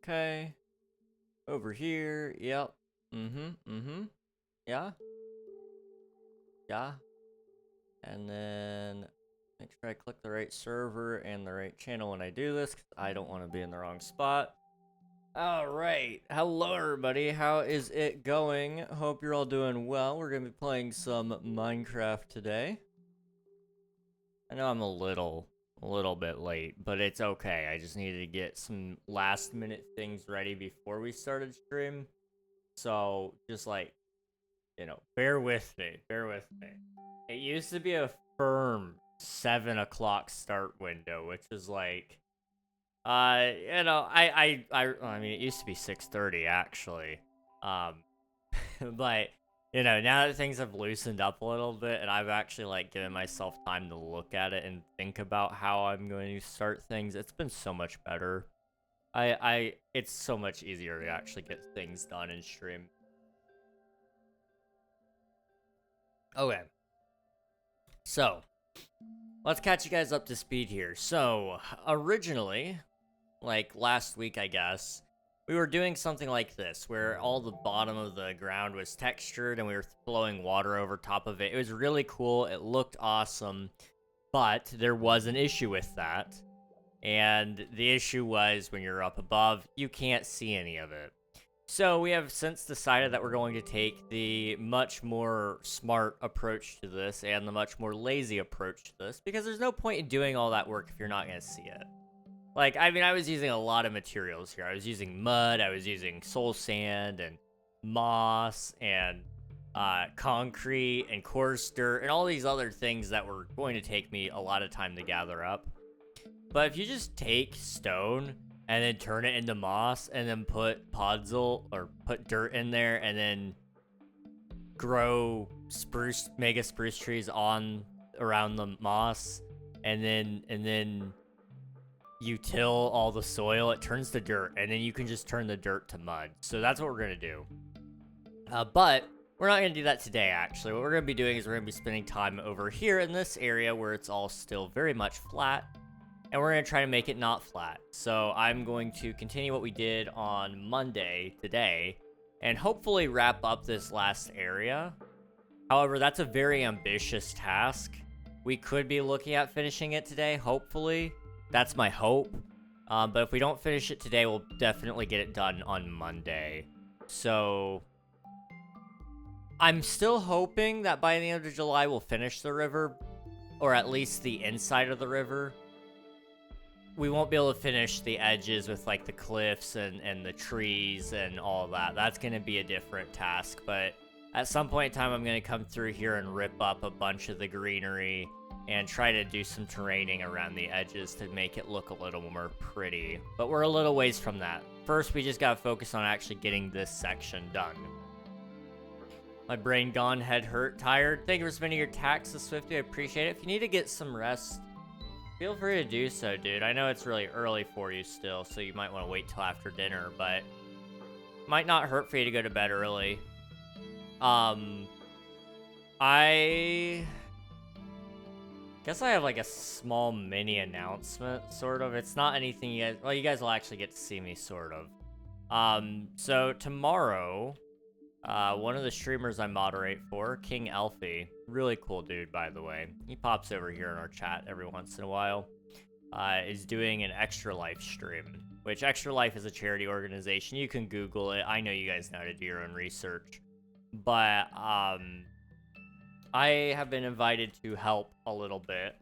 Okay. Over here. Yep. Yeah. Yeah. And then make sure I click the right server and the right channel when I do this, 'cause I don't want to be in the wrong spot. All right. Hello, everybody. How is it going? Hope you're all doing well. We're going to be playing some Minecraft today. I know I'm a little bit late, but it's okay. I just needed to get some last minute things ready before we started stream. So just like, bear with me. Bear with me. It used to be a firm 7 o'clock start window, which is like, I mean, it used to be 6:30 actually. Um, but now that things have loosened up a little bit, and I've actually like given myself time to look at it and think about how I'm going to start things, it's been so much better. It's so much easier to actually get things done in stream. Okay, so let's catch you guys up to speed here. So originally, like last week, I guess, we were doing something like this, where all the bottom of the ground was textured and we were blowing water over top of it. It was really cool. It looked awesome, but there was an issue with that. And the issue was when you're up above, you can't see any of it. So we have since decided that we're going to take the much more smart approach to this and the much more lazy approach to this, because there's no point in doing all that work if you're not going to see it. Like, I mean, I was using a lot of materials here. I was using mud, I was using soul sand, and moss, and concrete, and coarse dirt, and all these other things that were going to take me a lot of time to gather up. But if you just take stone and then turn it into moss, and then put podzol, or put dirt in there, and then grow mega spruce trees around the moss, and then you till all the soil, it turns to dirt, and then you can just turn the dirt to mud. So that's what we're gonna do. But we're not gonna do that today, actually. What we're gonna be doing is we're gonna be spending time over here in this area where it's all still very much flat, and we're gonna try to make it not flat. So I'm going to continue what we did on Monday today, and hopefully wrap up this last area. However, that's a very ambitious task. We could be looking at finishing it today, hopefully. That's my hope. But if we don't finish it today, we'll definitely get it done on Monday. So I'm still hoping that by the end of July, we'll finish the river, or at least the inside of the river. We won't be able to finish the edges with like the cliffs and the trees and all that. That's going to be a different task. But at some point in time, I'm going to come through here and rip up a bunch of the greenery and try to do some terraining around the edges to make it look a little more pretty. But we're a little ways from that. First, we just gotta focus on actually getting this section done. My brain gone, head hurt, tired. Thank you for spending your taxes, Swifty. I appreciate it. If you need to get some rest, feel free to do so, dude. I know it's really early for you still, so you might want to wait till after dinner, but it might not hurt for you to go to bed early. I guess I have like a small mini announcement, sort of. It's not anything you guys will actually get to see me, sort of. So tomorrow, one of the streamers I moderate for, King Elfie, really cool dude, by the way. He pops over here in our chat every once in a while, is doing an Extra Life stream, which Extra Life is a charity organization. You can Google it. I know you guys know how to do your own research. But, I have been invited to help a little bit,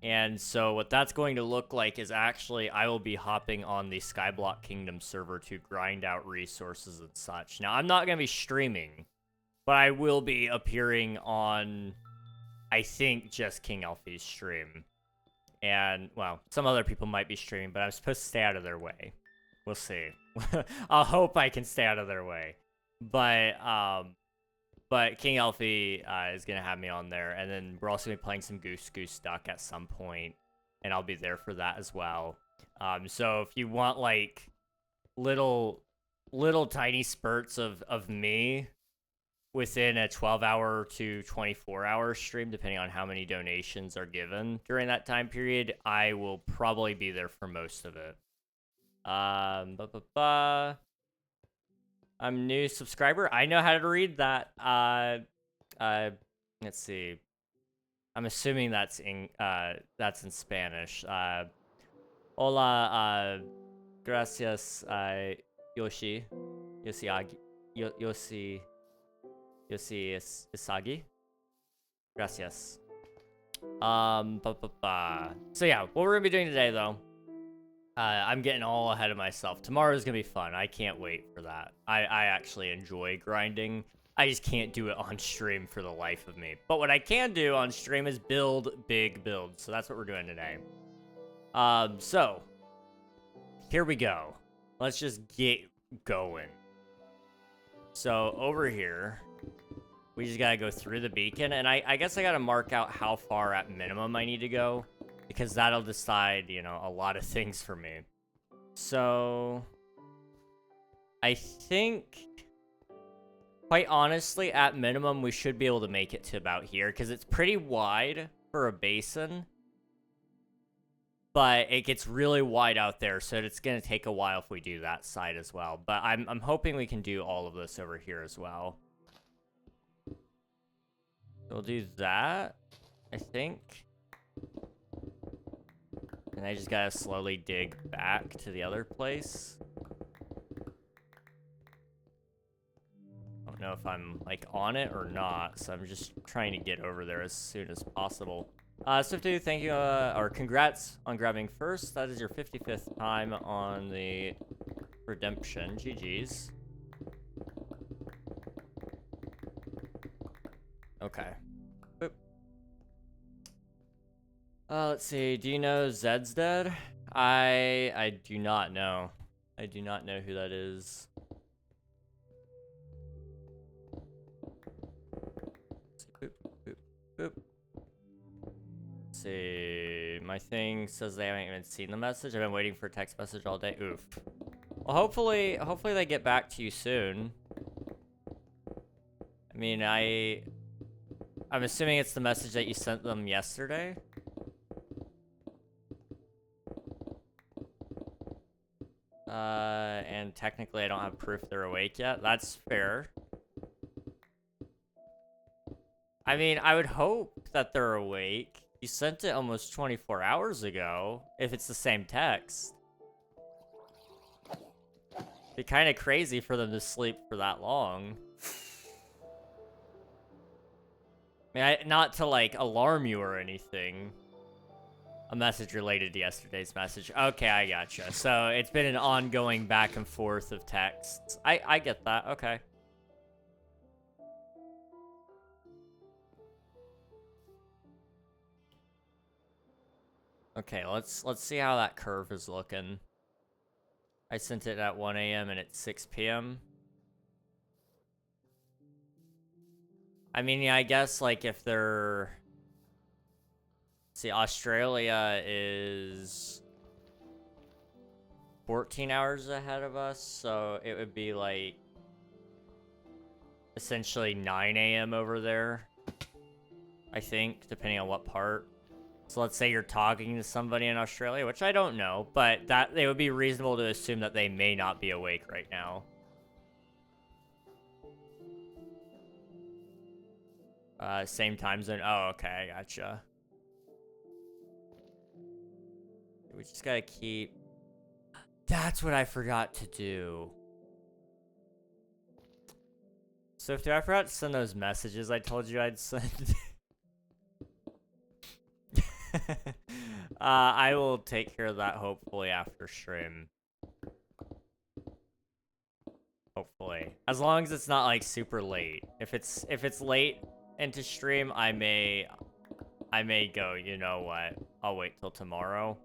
and so what that's going to look like is actually I will be hopping on the Skyblock Kingdom server to grind out resources and such. Now, I'm not going to be streaming, but I will be appearing on, I think, just King Elfie's stream. And, well, some other people might be streaming, but I'm supposed to stay out of their way. We'll see. I'll hope I can stay out of their way. But King Elfie is going to have me on there, and then we're also going to be playing some Goose Duck at some point, and I'll be there for that as well. So if you want, like, little tiny spurts of me within a 12-hour to 24-hour stream, depending on how many donations are given during that time period, I will probably be there for most of it. I'm new subscriber. I know how to read that. Let's see. I'm assuming that's in Spanish. Hola, gracias, Yoshi. Yoshiagi. Yoshi Isagi. Gracias. So yeah, what we're gonna be doing today, though. I'm getting all ahead of myself. Tomorrow's gonna be fun. I can't wait for that. I actually enjoy grinding. I just can't do it on stream for the life of me. But what I can do on stream is build big builds. So that's what we're doing today. So here we go. Let's just get going. So over here, we just gotta go through the beacon, and I guess I gotta mark out how far at minimum I need to go, because that'll decide, you know, a lot of things for me. So I think, quite honestly, at minimum, we should be able to make it to about here, because it's pretty wide for a basin, but it gets really wide out there, so it's going to take a while if we do that side as well. But I'm hoping we can do all of this over here as well. We'll do that, I think. And I just gotta slowly dig back to the other place. I don't know if I'm, like, on it or not, so I'm just trying to get over there as soon as possible. Swifty, thank you, or congrats on grabbing first. That is your 55th time on the redemption. GG's. Okay. Boop. Let's see. Do you know Zed's dead? I do not know. I do not know who that is. Boop, boop, boop. Let's see. My thing says they haven't even seen the message. I've been waiting for a text message all day. Oof. Well, hopefully they get back to you soon. I mean, I'm assuming it's the message that you sent them yesterday. And technically I don't have proof they're awake yet. That's fair. I mean, I would hope that they're awake. You sent it almost 24 hours ago, if it's the same text. It'd be kind of crazy for them to sleep for that long. I mean, not to, like, alarm you or anything. A message related to yesterday's message. Okay, I gotcha. So it's been an ongoing back and forth of texts. I get that. Okay. Okay, let's see how that curve is looking. I sent it at 1 a.m. and it's 6 p.m. I mean, yeah, I guess, like, if they're... See, Australia is 14 hours ahead of us, so it would be, like, essentially 9 a.m. over there, I think, depending on what part. So let's say you're talking to somebody in Australia, which I don't know, but that it would be reasonable to assume that they may not be awake right now. Same time zone. Oh, okay, I gotcha. We just gotta keep... That's what I forgot to do. So if I forgot to send those messages I told you I'd send... I will take care of that hopefully after stream. Hopefully. As long as it's not, like, super late. If it's late into stream, I may go, you know what, I'll wait till tomorrow.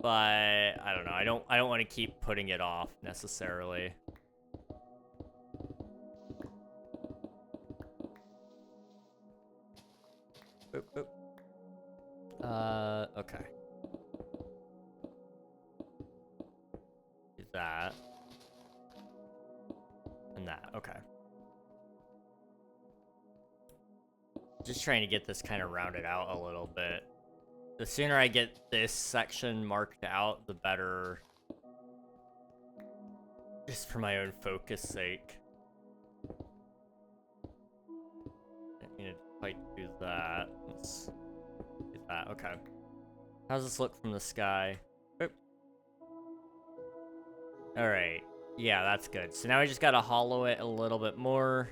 But I don't know. I don't want to keep putting it off necessarily. Boop, boop. Okay. Do that. And that. Okay. Just trying to get this kind of rounded out a little bit. The sooner I get this section marked out, the better. Just for my own focus sake. I need to quite do that. Let's get that. Okay. How does this look from the sky? Oop. Alright. Yeah, that's good. So now we just gotta hollow it a little bit more.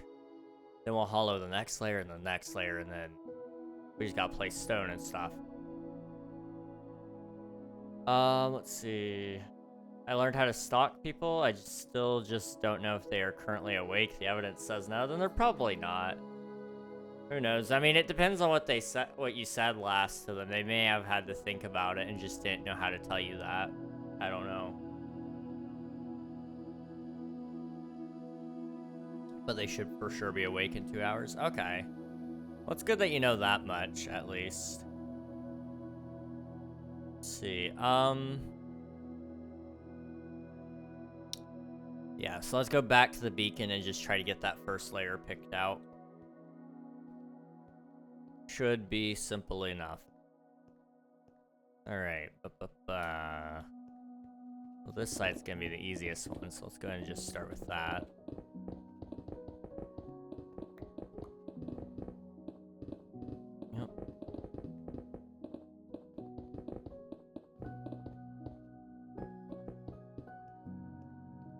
Then we'll hollow the next layer and the next layer, and then we just gotta place stone and stuff. Let's see. I learned how to stalk people. I still just don't know if they are currently awake. The evidence says no, then they're probably not. Who knows? I mean, it depends on what they said, what you said last to them. They may have had to think about it and just didn't know how to tell you that. I don't know. But they should for sure be awake in 2 hours. Okay. Well, it's good that you know that much, at least. Let's see. Yeah, so let's go back to the beacon and just try to get that first layer picked out. Should be simple enough. Alright. Well, this side's gonna be the easiest one, so let's go ahead and just start with that. Yep.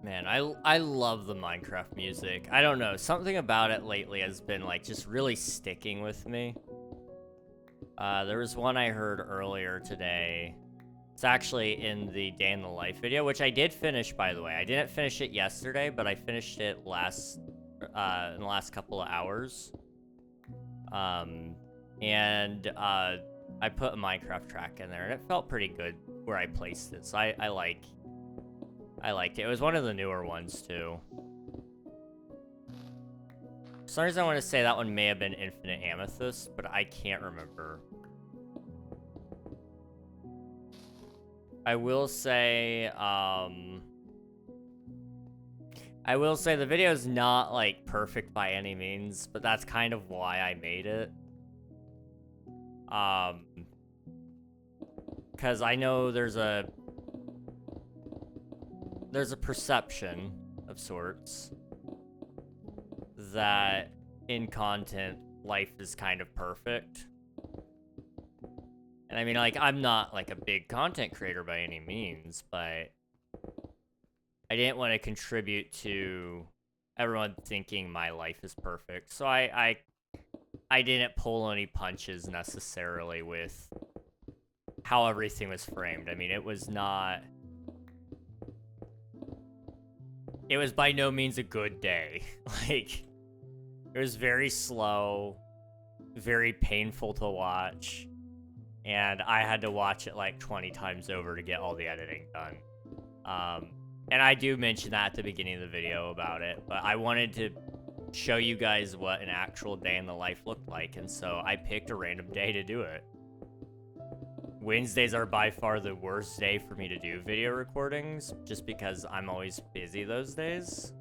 Man, I love the Minecraft music. I don't know, something about it lately has been like just really sticking with me. There was one I heard earlier today. It's actually in the Day in the Life video, which I did finish, by the way. I didn't finish it yesterday, but I finished it in the last couple of hours. I put a Minecraft track in there, and it felt pretty good where I placed it. So I liked it. It was one of the newer ones, too. For some reason, I want to say that one may have been Infinite Amethyst, but I can't remember. I will say the video is not, like, perfect by any means, but that's kind of why I made it. Because I know there's a perception of sorts that in content, life is kind of perfect. And I mean, like, I'm not, like, a big content creator by any means, but I didn't want to contribute to everyone thinking my life is perfect. So I didn't pull any punches necessarily with how everything was framed. I mean, it was by no means a good day. Like, it was very slow, very painful to watch, and I had to watch it like 20 times over to get all the editing done. And I do mention that at the beginning of the video about it, but I wanted to show you guys what an actual day in the life looked like, and so I picked a random day to do it. Wednesdays are by far the worst day for me to do video recordings, just because I'm always busy those days.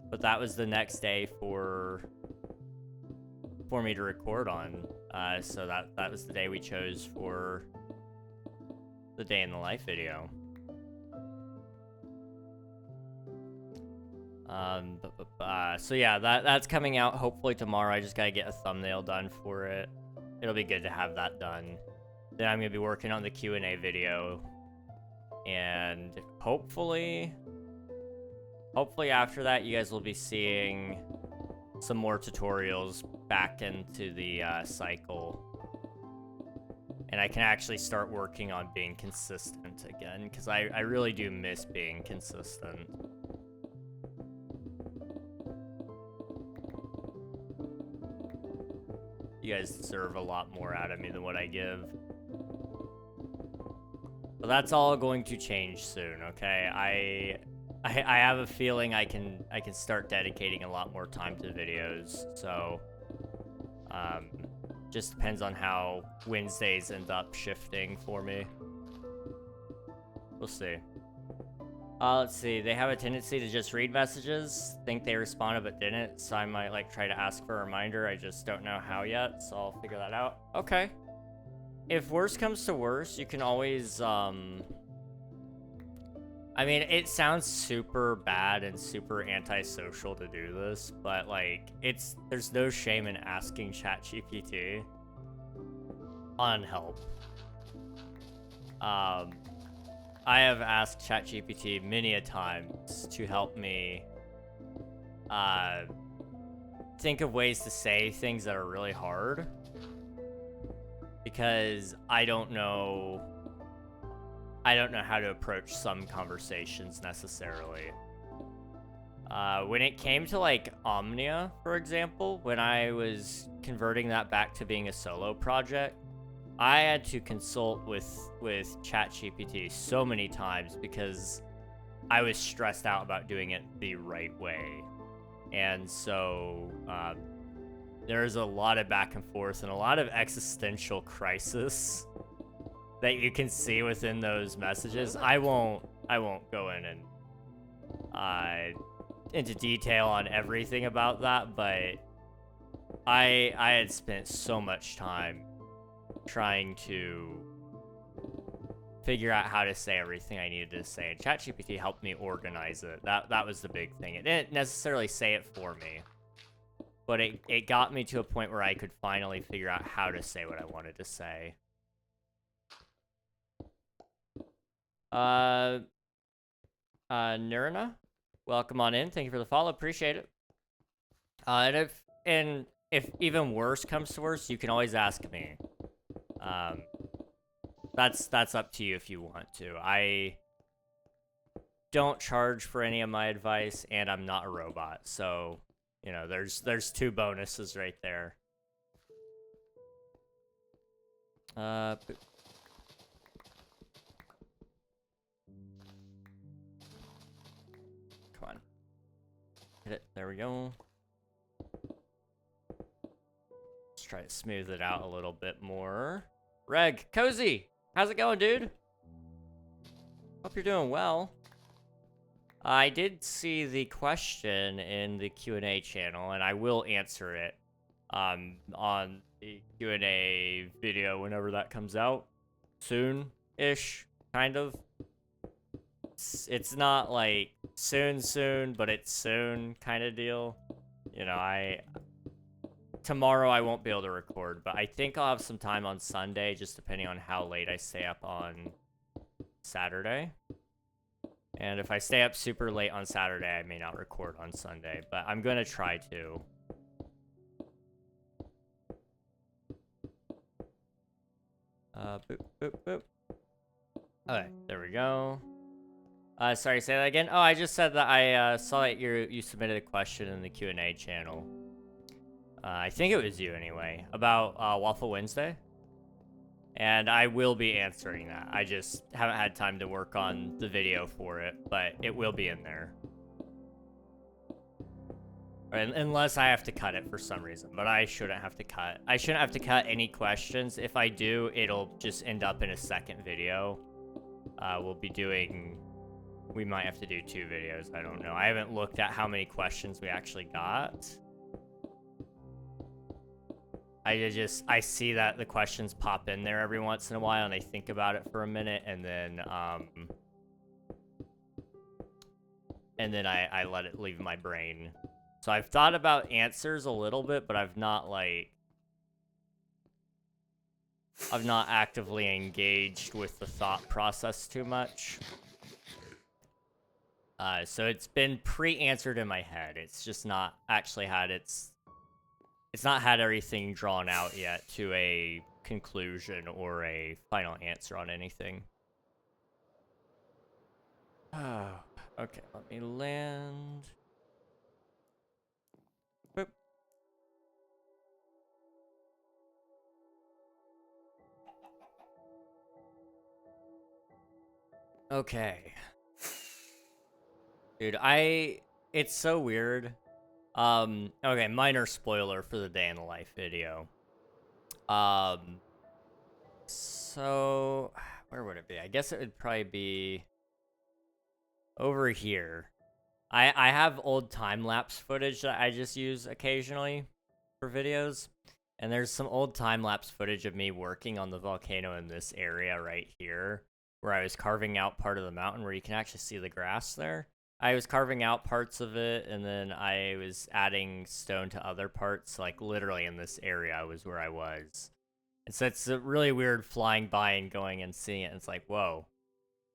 But that was the next day for me to record on, so that was the day we chose for the day in the life video. So yeah, that's coming out hopefully tomorrow. I just gotta get a thumbnail done for it. It'll be good to have that done. Then I'm gonna be working on the Q&A video, and hopefully after that, you guys will be seeing some more tutorials back into the cycle, and I can actually start working on being consistent again, because I really do miss being consistent. You guys deserve a lot more out of me than what I give. But that's all going to change soon, okay? I have a feeling I can start dedicating a lot more time to videos. So just depends on how Wednesdays end up shifting for me. We'll see. Let's see. They have a tendency to just read messages, think they responded but didn't, so I might like try to ask for a reminder. I just don't know how yet, so I'll figure that out. Okay. if worse comes to worse, you can always, I mean, it sounds super bad and super antisocial to do this, but, like, there's no shame in asking ChatGPT on help. I have asked ChatGPT many a times to help me, think of ways to say things that are really hard, because I don't know how to approach some conversations necessarily. When it came to, like, Omnia, for example, when I was converting that back to being a solo project, I had to consult with ChatGPT so many times because I was stressed out about doing it the right way. And so there's a lot of back and forth and a lot of existential crisis that you can see within those messages. I won't go in and into detail on everything about that, but I had spent so much time trying to figure out how to say everything I needed to say, and ChatGPT helped me organize it. That was the big thing. It didn't necessarily say it for me, but it got me to a point where I could finally figure out how to say what I wanted to say. Nirna, welcome on in. Thank you for the follow. Appreciate it. And if even worse comes to worse, you can always ask me. That's up to you if you want to. I don't charge for any of my advice, and I'm not a robot, so you know there's two bonuses right there. Come on, hit it. There we go. Let's try to smooth it out a little bit more. Reg, Cozy, how's it going, dude? Hope you're doing well. I did see the question in the Q&A channel, and I will answer it on the Q&A video whenever that comes out. Soon-ish, kind of. It's not like soon, but it's soon kind of deal. You know, tomorrow I won't be able to record, but I think I'll have some time on Sunday, just depending on how late I stay up on Saturday. And if I stay up super late on Saturday, I may not record on Sunday, but I'm gonna try to. Boop, boop, boop. Okay, there we go. Sorry, say that again. Oh, I just said that I saw that you submitted a question in the Q&A channel. I think it was you anyway, about Waffle Wednesday. And I will be answering that. I just haven't had time to work on the video for it, but it will be in there. Unless I have to cut it for some reason, but I shouldn't have to cut. I shouldn't have to cut any questions. If I do, it'll just end up in a second video. We might have to do 2 videos, I don't know. I haven't looked at how many questions we actually got. I see that the questions pop in there every once in a while, and I think about it for a minute, and then I let it leave my brain. So I've thought about answers a little bit, but I've not actively engaged with the thought process too much. So it's been pre-answered in my head. It's just not actually had it's not had everything drawn out yet to a conclusion or a final answer on anything. Oh, okay, let me land. Boop. Okay. Dude, it's so weird. Okay, minor spoiler for the day in the life video. So where would it be? I guess it would probably be over here. I have old time-lapse footage that I just use occasionally for videos. And there's some old time-lapse footage of me working on the volcano in this area right here, where I was carving out part of the mountain where you can actually see the grass there. I was carving out parts of it, and then I was adding stone to other parts, like literally in this area was where I was. And so it's really weird flying by and going and seeing it, and it's like, whoa,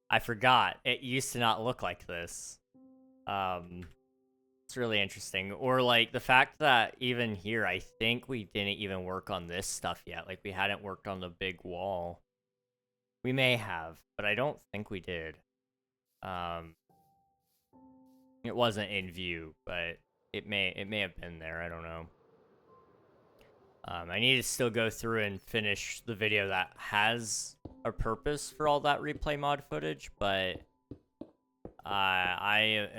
I forgot. It used to not look like this. It's really interesting. Or like the fact that even here, I think we didn't even work on this stuff yet. Like we hadn't worked on the big wall. We may have, but I don't think we did. It wasn't in view, but it may have been there. I don't know. I need to still go through and finish the video that has a purpose for all that replay mod footage, but I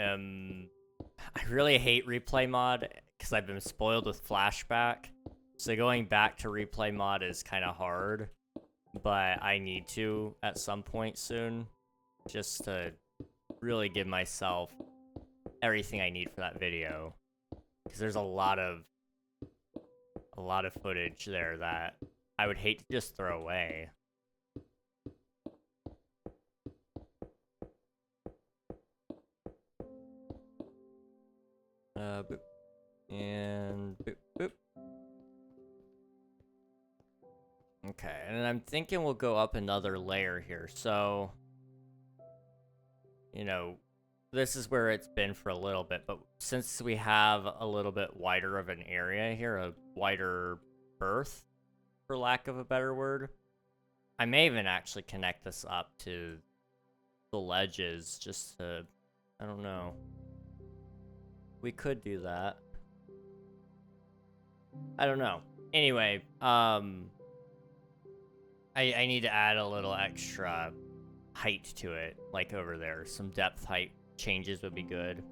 really hate replay mod because I've been spoiled with flashback. So going back to replay mod is kind of hard, but I need to at some point soon just to really give myself everything I need for that video, because there's a lot of footage there that I would hate to just throw away. Boop. And boop, boop. Okay, and I'm thinking we'll go up another layer here. So, you know, this is where it's been for a little bit, but since we have a little bit wider of an area here, a wider berth, for lack of a better word, I may even actually connect this up to the ledges just to, I don't know. We could do that. I don't know. Anyway, I need to add a little extra height to it, like over there. Some depth height changes would be good.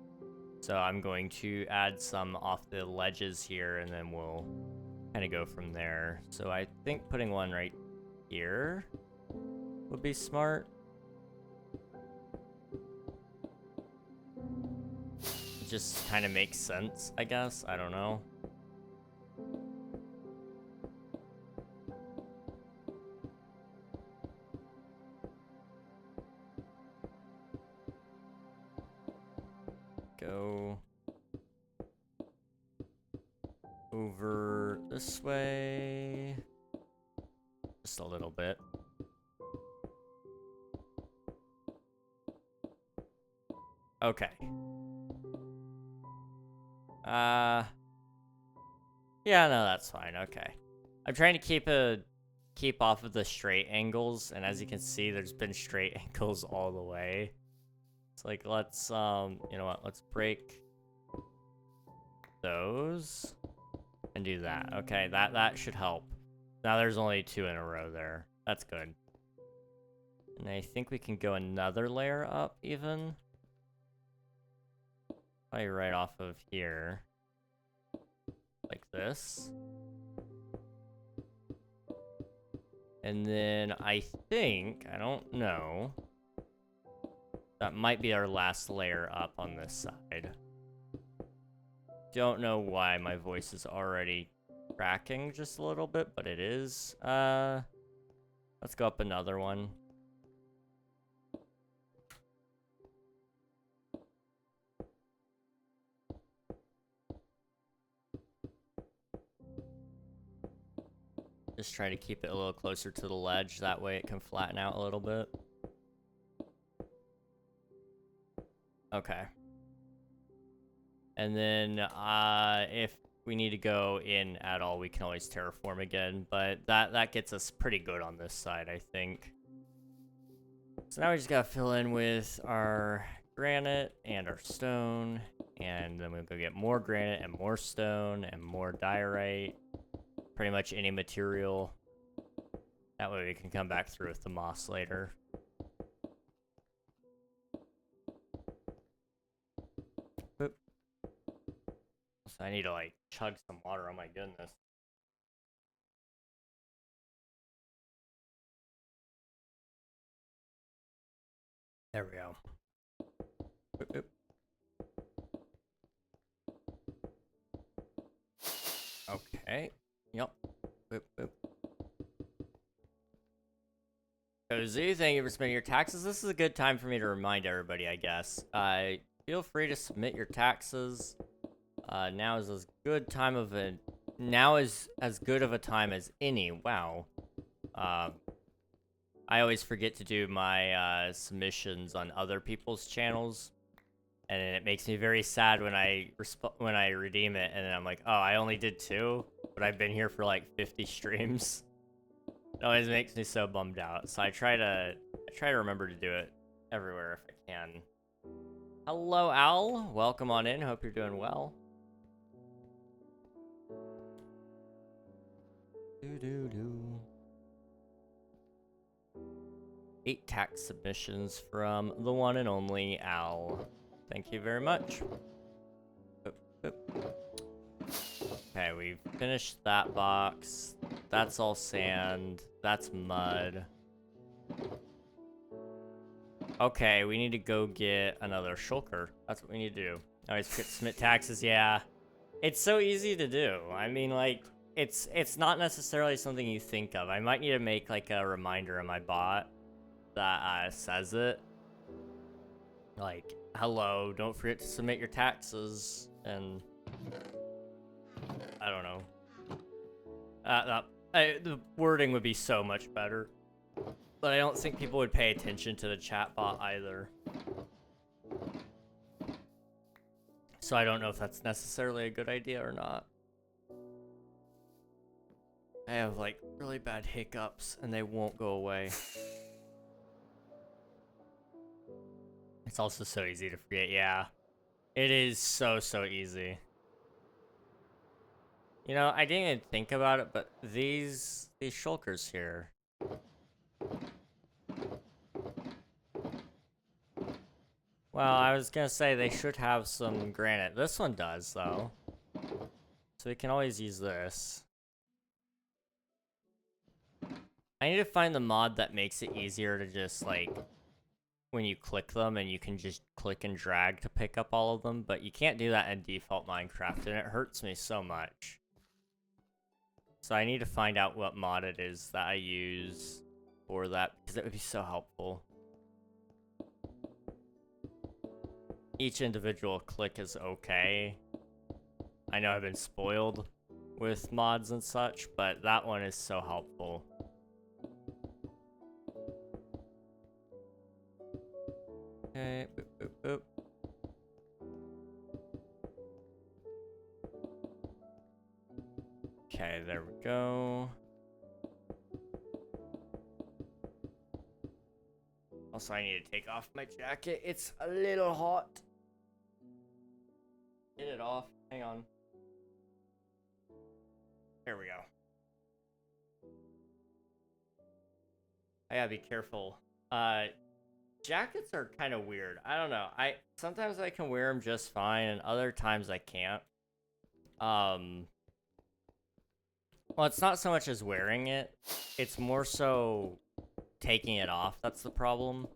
So I'm going to add some off the ledges here, and then we'll kind of go from there. So I think putting one right here would be smart. It just kind of makes sense, I guess. I don't know. Go over this way just a little bit. Okay. Yeah, no, that's fine. Okay. I'm trying to keep off of the straight angles, and as you can see, there's been straight angles all the way. It's like, let's, you know what, let's break those and do that. Okay, that should help. Now there's only 2 in a row there. That's good. And I think we can go another layer up, even. Probably right off of here. Like this. And then I think, I don't know, that might be our last layer up on this side. Don't know why my voice is already cracking just a little bit, but it is. Let's go up another one. Just try to keep it a little closer to the ledge, that way it can flatten out a little bit. Okay. And then, if we need to go in at all, we can always terraform again, but that gets us pretty good on this side, I think. So now we just gotta fill in with our granite and our stone, and then we'll go get more granite and more stone and more diorite. Pretty much any material. That way we can come back through with the moss later. Boop. So I need to like chug some water, oh my goodness. There we go. Boop, boop. Okay. Yep. boop, boop. Cozy, thank you for submitting your taxes. This is a good time for me to remind everybody, I guess. Feel free to submit your taxes. Now is as good time of a now is as good of a time as any. Wow. I always forget to do my submissions on other people's channels, and it makes me very sad when I redeem it, and then I'm like, oh, I only did 2, but I've been here for like 50 streams. It always makes me so bummed out. So I try to remember to do it everywhere if I can. Hello, Al. Welcome on in. Hope you're doing well. 8 tax submissions from the one and only Al. Thank you very much. Okay, we've finished that box. That's all sand. That's mud. Okay, we need to go get another shulker. That's what we need to do. I always forget to submit taxes, yeah. It's so easy to do. I mean, like, it's not necessarily something you think of. I might need to make, like, a reminder on my bot that says it. Like, hello, don't forget to submit your taxes, and I don't know. The wording would be so much better. But I don't think people would pay attention to the chat bot either. So I don't know if that's necessarily a good idea or not. I have like really bad hiccups and they won't go away. It's also so easy to forget, yeah. It is so easy. You know, I didn't even think about it, but these shulkers here. Well, I was gonna say they should have some granite. This one does, though. So we can always use this. I need to find the mod that makes it easier to just, like, when you click them and you can just click and drag to pick up all of them, but you can't do that in default Minecraft, and it hurts me so much. So I need to find out what mod it is that I use for that, because it would be so helpful. Each individual click is okay. I know I've been spoiled with mods and such, but that one is so helpful. Okay, boop, boop, boop. Okay, there we go. Also, I need to take off my jacket. It's a little hot. Get it off. Hang on. There we go. I gotta be careful. Jackets are kind of weird. I don't know. Sometimes I can wear them just fine, and other times I can't. Well, it's not so much as wearing it. It's more so taking it off. That's the problem.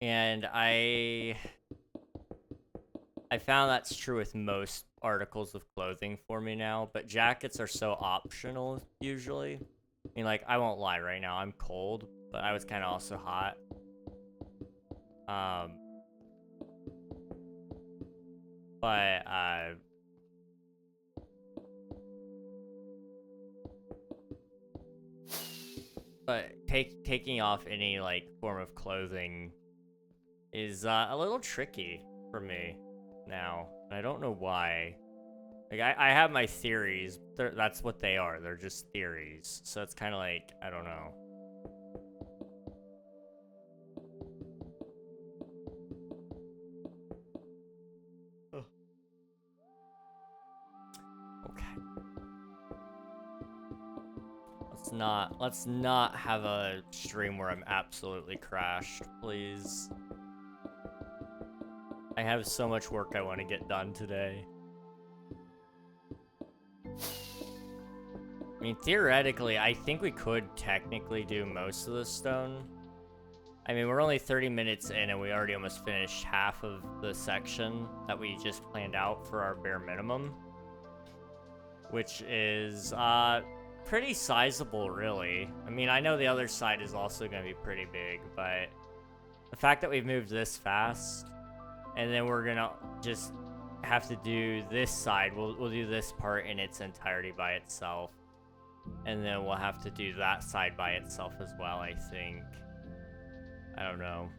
And I found that's true with most articles of clothing for me now, but jackets are so optional usually. I mean, like, I won't lie right now, I'm cold, but I was kind of also hot. But taking off any, like, form of clothing is a little tricky for me now. I don't know why. Like, I have my theories. That's what they are. They're just theories. So it's kind of like, I don't know. Ugh. Okay. Let's not have a stream where I'm absolutely crashed, please. I have so much work I want to get done today. I mean, theoretically, I think we could technically do most of the stone. I mean, we're only 30 minutes in and we already almost finished half of the section that we just planned out for our bare minimum. which is pretty sizable, really. I mean, I know the other side is also going to be pretty big, but the fact that we've moved this fast, and then we're going to just have to do this side, we'll do this part in its entirety by itself, and then we'll have to do that side by itself as well, I think. I don't know.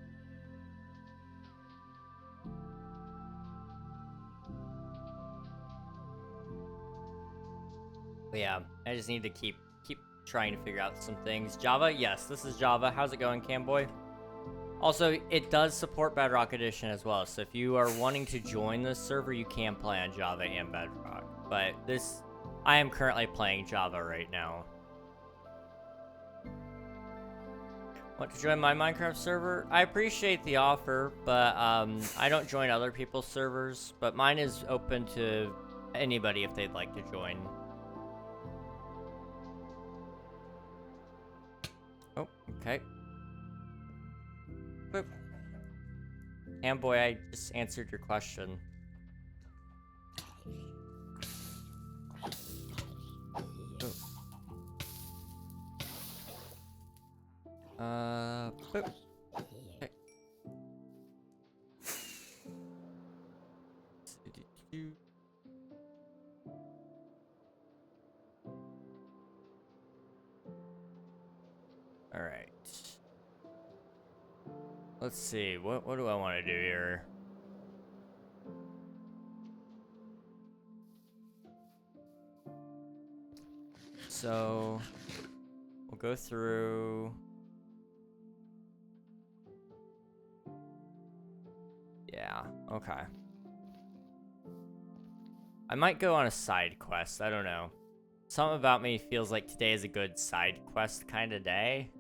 But yeah, I just need to keep trying to figure out some things. Java, yes, this is Java. How's it going, Camboy? Also, it does support Bedrock Edition as well, so if you are wanting to join this server, you can play on Java and Bedrock. But I am currently playing Java right now. Want to join my Minecraft server? I appreciate the offer, but I don't join other people's servers, but mine is open to anybody if they'd like to join. Oh, okay. Boop. And boy, I just answered your question. Boop. Okay. All right. Let's see. What do I want to do here? So we'll go through. Yeah, okay. I might go on a side quest, I don't know. Something about me feels like today is a good side quest kind of day.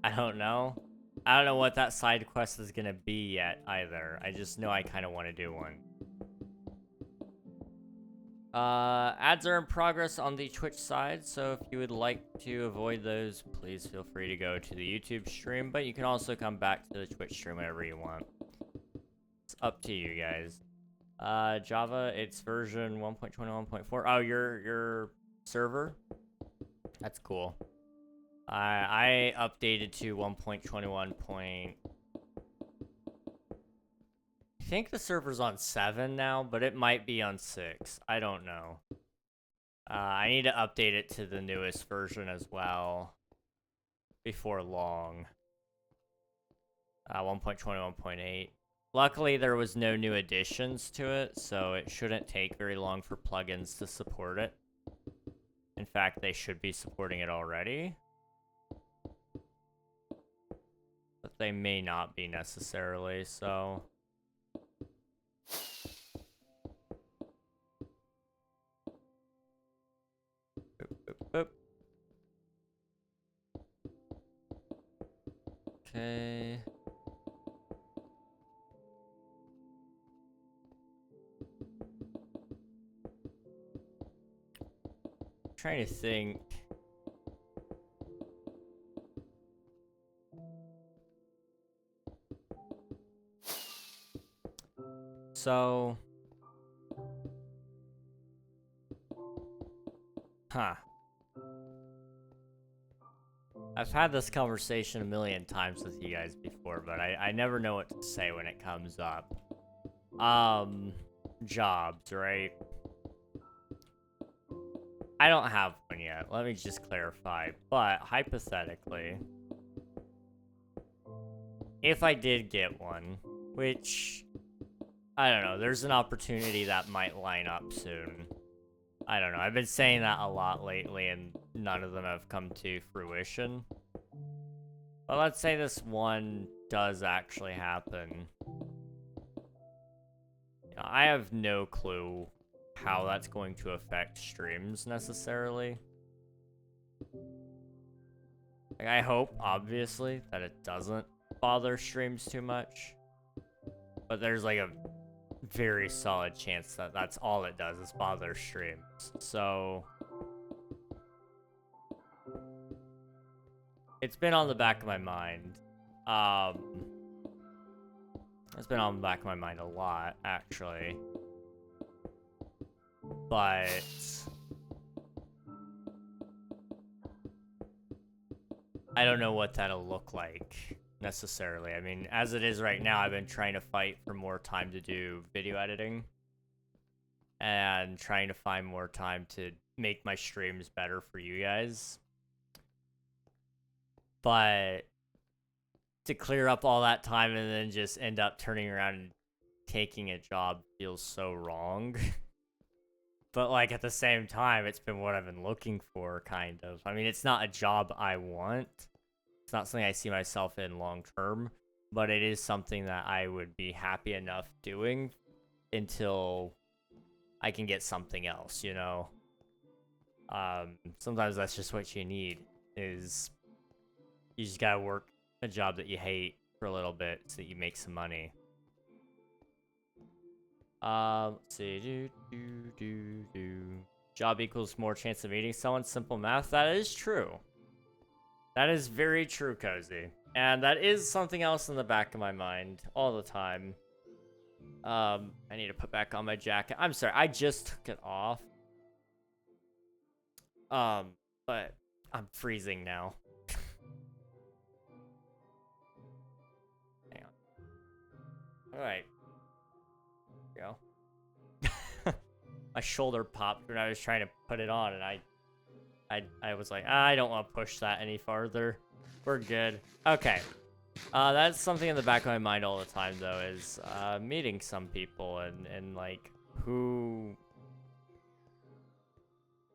I don't know. I don't know what that side quest is gonna be yet either. I just know I kind of want to do one. Ads are in progress on the Twitch side, so if you would like to avoid those, please feel free to go to the YouTube stream, but you can also come back to the Twitch stream whenever you want. It's up to you guys. Java, it's version 1.21.4. Oh, your server? That's cool. I updated to 1.21. I think the server's on 7 now, but it might be on 6. I don't know. I need to update it to the newest version as well before long. 1.21.8. Luckily, there was no new additions to it, so it shouldn't take very long for plugins to support it. In fact, they should be supporting it already. But they may not be necessarily, so... Boop, boop, boop. Okay... Trying to think. So, I've had this conversation a million times with you guys before, but I never know what to say when it comes up. Jobs, right? I don't have one yet, let me just clarify, but hypothetically, if I did get one, which, I don't know, there's an opportunity that might line up soon. I don't know, I've been saying that a lot lately and none of them have come to fruition. But let's say this one does actually happen. I have no clue how that's going to affect streams necessarily. Like, I hope, obviously, that it doesn't bother streams too much. But there's like a very solid chance that that's all it does is bother streams. So it's been on the back of my mind. It's been on the back of my mind a lot, actually. But I don't know what that'll look like necessarily. I mean, as it is right now, I've been trying to fight for more time to do video editing and trying to find more time to make my streams better for you guys. But to clear up all that time and then just end up turning around and taking a job feels so wrong. But, like, at the same time, it's been what I've been looking for, kind of. I mean, it's not a job I want. It's not something I see myself in long term, but it is something that I would be happy enough doing until I can get something else, you know? Sometimes that's just what you need, is you just gotta work a job that you hate for a little bit so that you make some money. Let's see. Job equals more chance of meeting someone. Simple math. That is true. That is very true, Cozy. And that is something else in the back of my mind all the time. I need to put back on my jacket. I'm sorry, I just took it off. But I'm freezing now. Hang on. Alright. Go. My shoulder popped when I was trying to put it on, and I was like, I don't want to push that any farther. We're good. Okay. That's something in the back of my mind all the time, though, is meeting some people and like, who...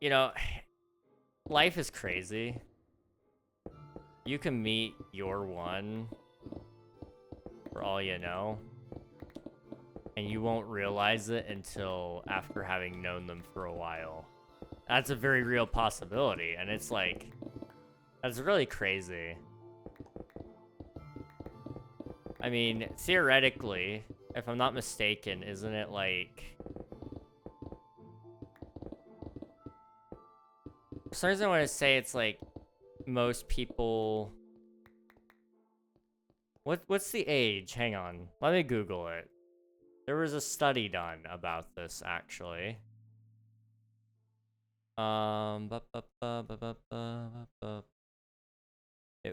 You know, life is crazy. You can meet your one for all you know, and you won't realize it until after having known them for a while. That's a very real possibility, and it's like, that's really crazy. I mean, theoretically, if I'm not mistaken, isn't it like... For some reason I want to say it's like most people... What's the age? Hang on. Let me Google it. There was a study done about this, actually. It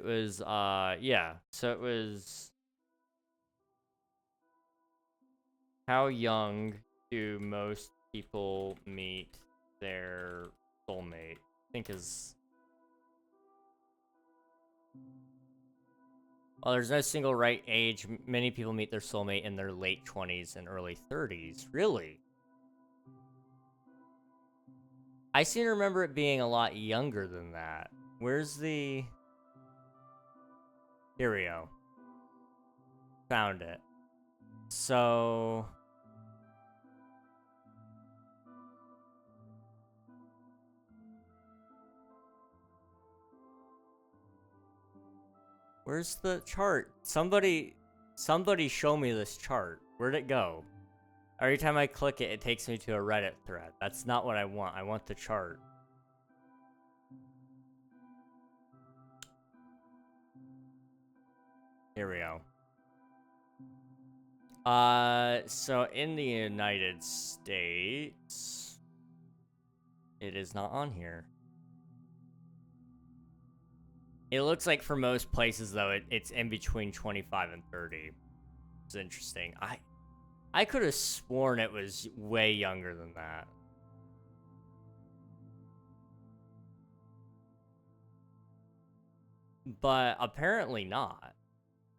was, yeah. So it was... How young do most people meet their soulmate? I think is... Well, there's no single right age. Many people meet their soulmate in their late 20s and early 30s. Really? I seem to remember it being a lot younger than that. Where's the... Here we go. Found it. So... Where's the chart? Somebody show me this chart. Where'd it go? Every time I click it, it takes me to a Reddit thread. That's not what I want. I want the chart. Here we go. So in the United States, it is not on here. It looks like for most places, though, it's in between 25 and 30. It's interesting. I could have sworn it was way younger than that. But apparently not.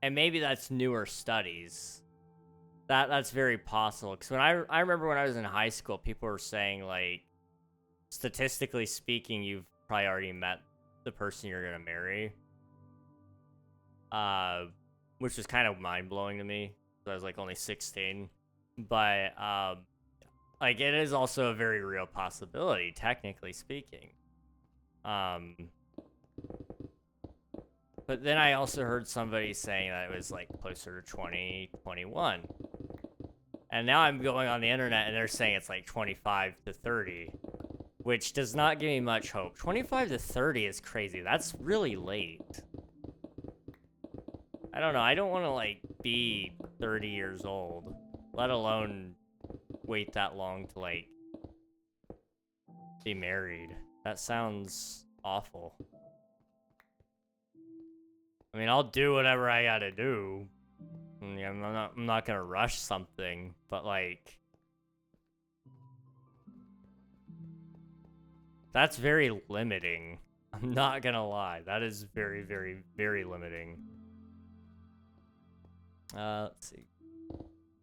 And maybe that's newer studies. That's very possible. Because when I remember when I was in high school, people were saying, like, statistically speaking, you've probably already met the person you're gonna marry. Which was kind of mind-blowing to me. I was like only 16. But like, it is also a very real possibility, technically speaking. But then I also heard somebody saying that it was like closer to 2021. And now I'm going on the internet and they're saying it's like 25 to 30. Which does not give me much hope. 25 to 30 is crazy. That's really late. I don't know. I don't want to, like, be 30 years old. Let alone wait that long to, like, be married. That sounds awful. I mean, I'll do whatever I gotta do. I mean, I'm not gonna rush something, but like, that's very limiting. I'm not gonna lie. That is very, very, very limiting. Let's see.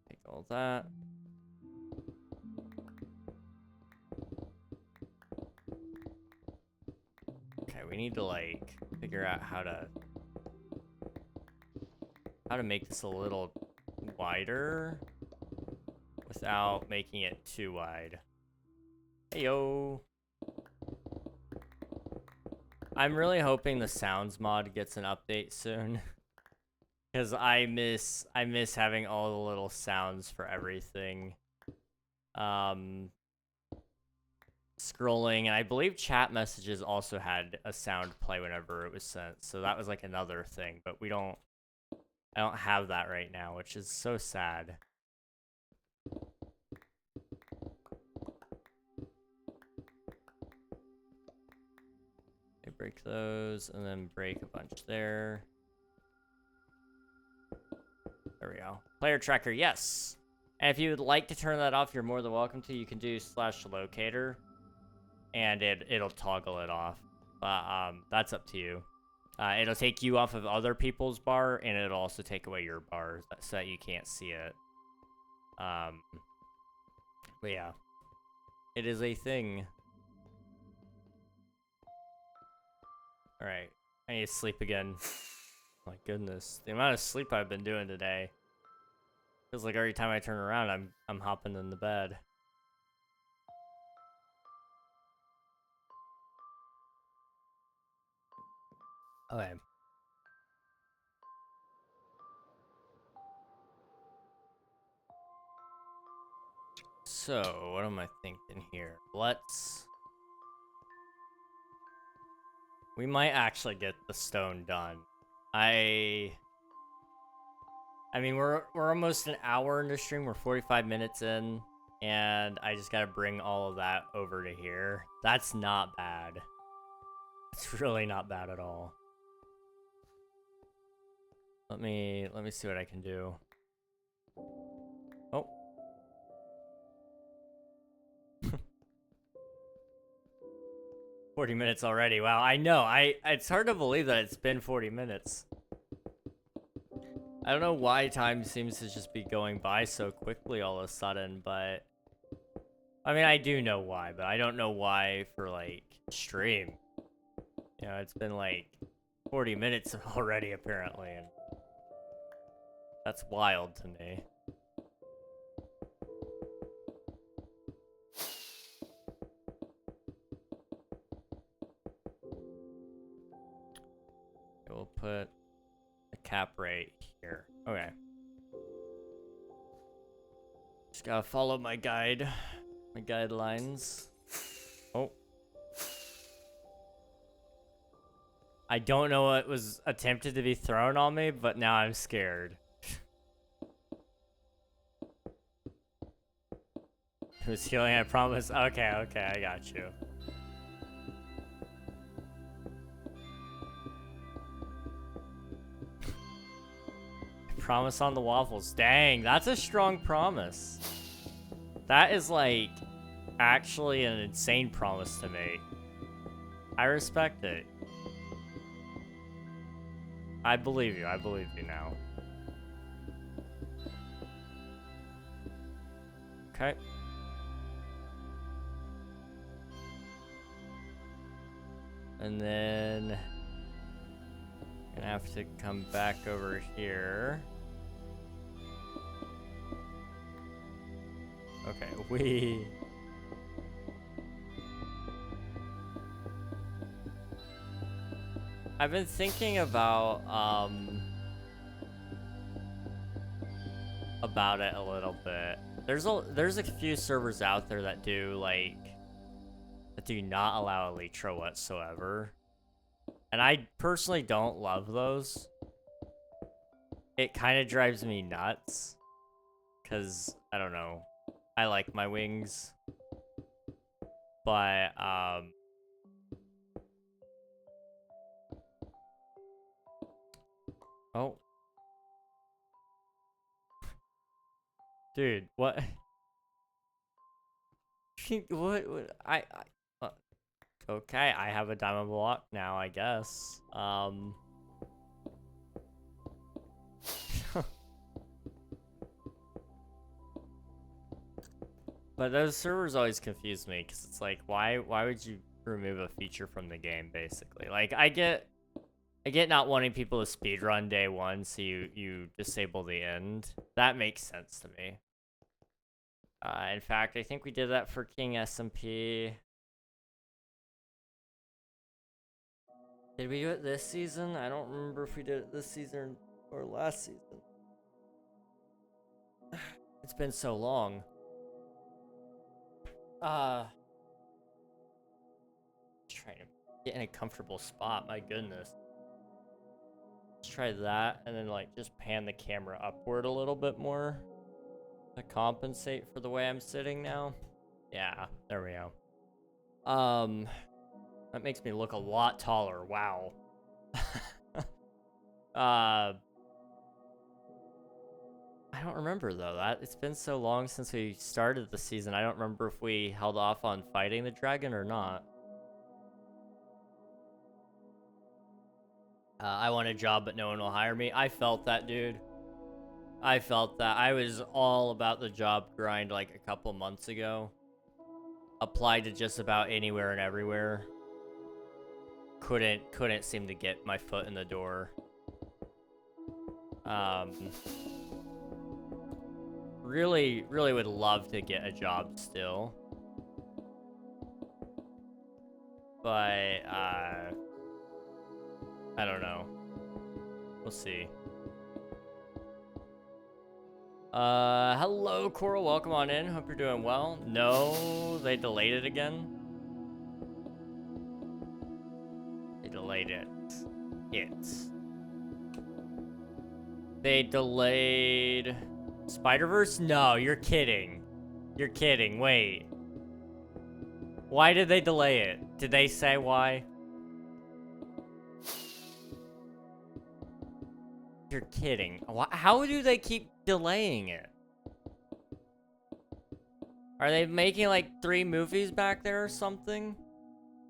Take all that. Okay, we need to like figure out how to make this a little wider without making it too wide. Heyo. I'm really hoping the sounds mod gets an update soon. Cause I miss having all the little sounds for everything. Scrolling, and I believe chat messages also had a sound play whenever it was sent, so that was like another thing, but I don't have that right now, which is so sad. Okay, break those, and then break a bunch there. There we go. Player tracker, yes! And if you would like to turn that off, you're more than welcome to. You can do /locator, and it'll toggle it off. But that's up to you. It'll take you off of other people's bar, and it'll also take away your bar so that you can't see it. But yeah, it is a thing. All right, I need to sleep again. My goodness, the amount of sleep I've been doing today. Feels like every time I turn around, I'm hopping in the bed. Okay. So, what am I thinking here? We might actually get the stone done. I mean, we're almost an hour into stream. We're 45 minutes in, and I just gotta bring all of that over to here. That's not bad. It's really not bad at all. Let me see what I can do. Oh. 40 minutes already. Wow, I know. It's hard to believe that it's been 40 minutes. I don't know why time seems to just be going by so quickly all of a sudden, but I mean, I do know why, but I don't know why for like stream. You know, it's been like 40 minutes already apparently, and that's wild to me. We'll put a cap right here. Okay. Just gotta follow my guidelines. Oh. I don't know what was attempted to be thrown on me, but now I'm scared. Who's healing, I promise. Okay, I got you. Promise on the waffles. Dang, that's a strong promise. That is like actually an insane promise to make. I respect it. I believe you now. Okay. And then gonna have to come back over here. Okay, I've been thinking about it a little bit. There's a few servers out there that do not allow Elytra whatsoever. And I personally don't love those. It kind of drives me nuts. Cause I don't know. I like my wings. But Oh. Dude, what? What? Okay, I have a diamond block now, I guess. But those servers always confuse me, because it's like, why would you remove a feature from the game, basically? Like, I get not wanting people to speedrun day one, so you disable the end. That makes sense to me. In fact, I think we did that for King SMP. Did we do it this season? I don't remember if we did it this season or last season. It's been so long. Trying to get in a comfortable spot, my goodness. Let's try that, and then like just pan the camera upward a little bit more to compensate for the way I'm sitting now. Yeah, there we go. That makes me look a lot taller. Wow. I don't remember though. It's been so long since we started the season. I don't remember if we held off on fighting the dragon or not. I want a job, but no one will hire me. I felt that, dude. I felt that. I was all about the job grind like a couple months ago. Applied to just about anywhere and everywhere. Couldn't seem to get my foot in the door. Really would love to get a job still. But, I don't know. We'll see. Hello, Coral. Welcome on in. Hope you're doing well. No, they delayed it again. They delayed it. They delayed Spider-Verse? No, you're kidding. You're kidding. Wait. Why did they delay it? Did they say why? You're kidding. How do they keep delaying it? Are they making like 3 movies back there or something?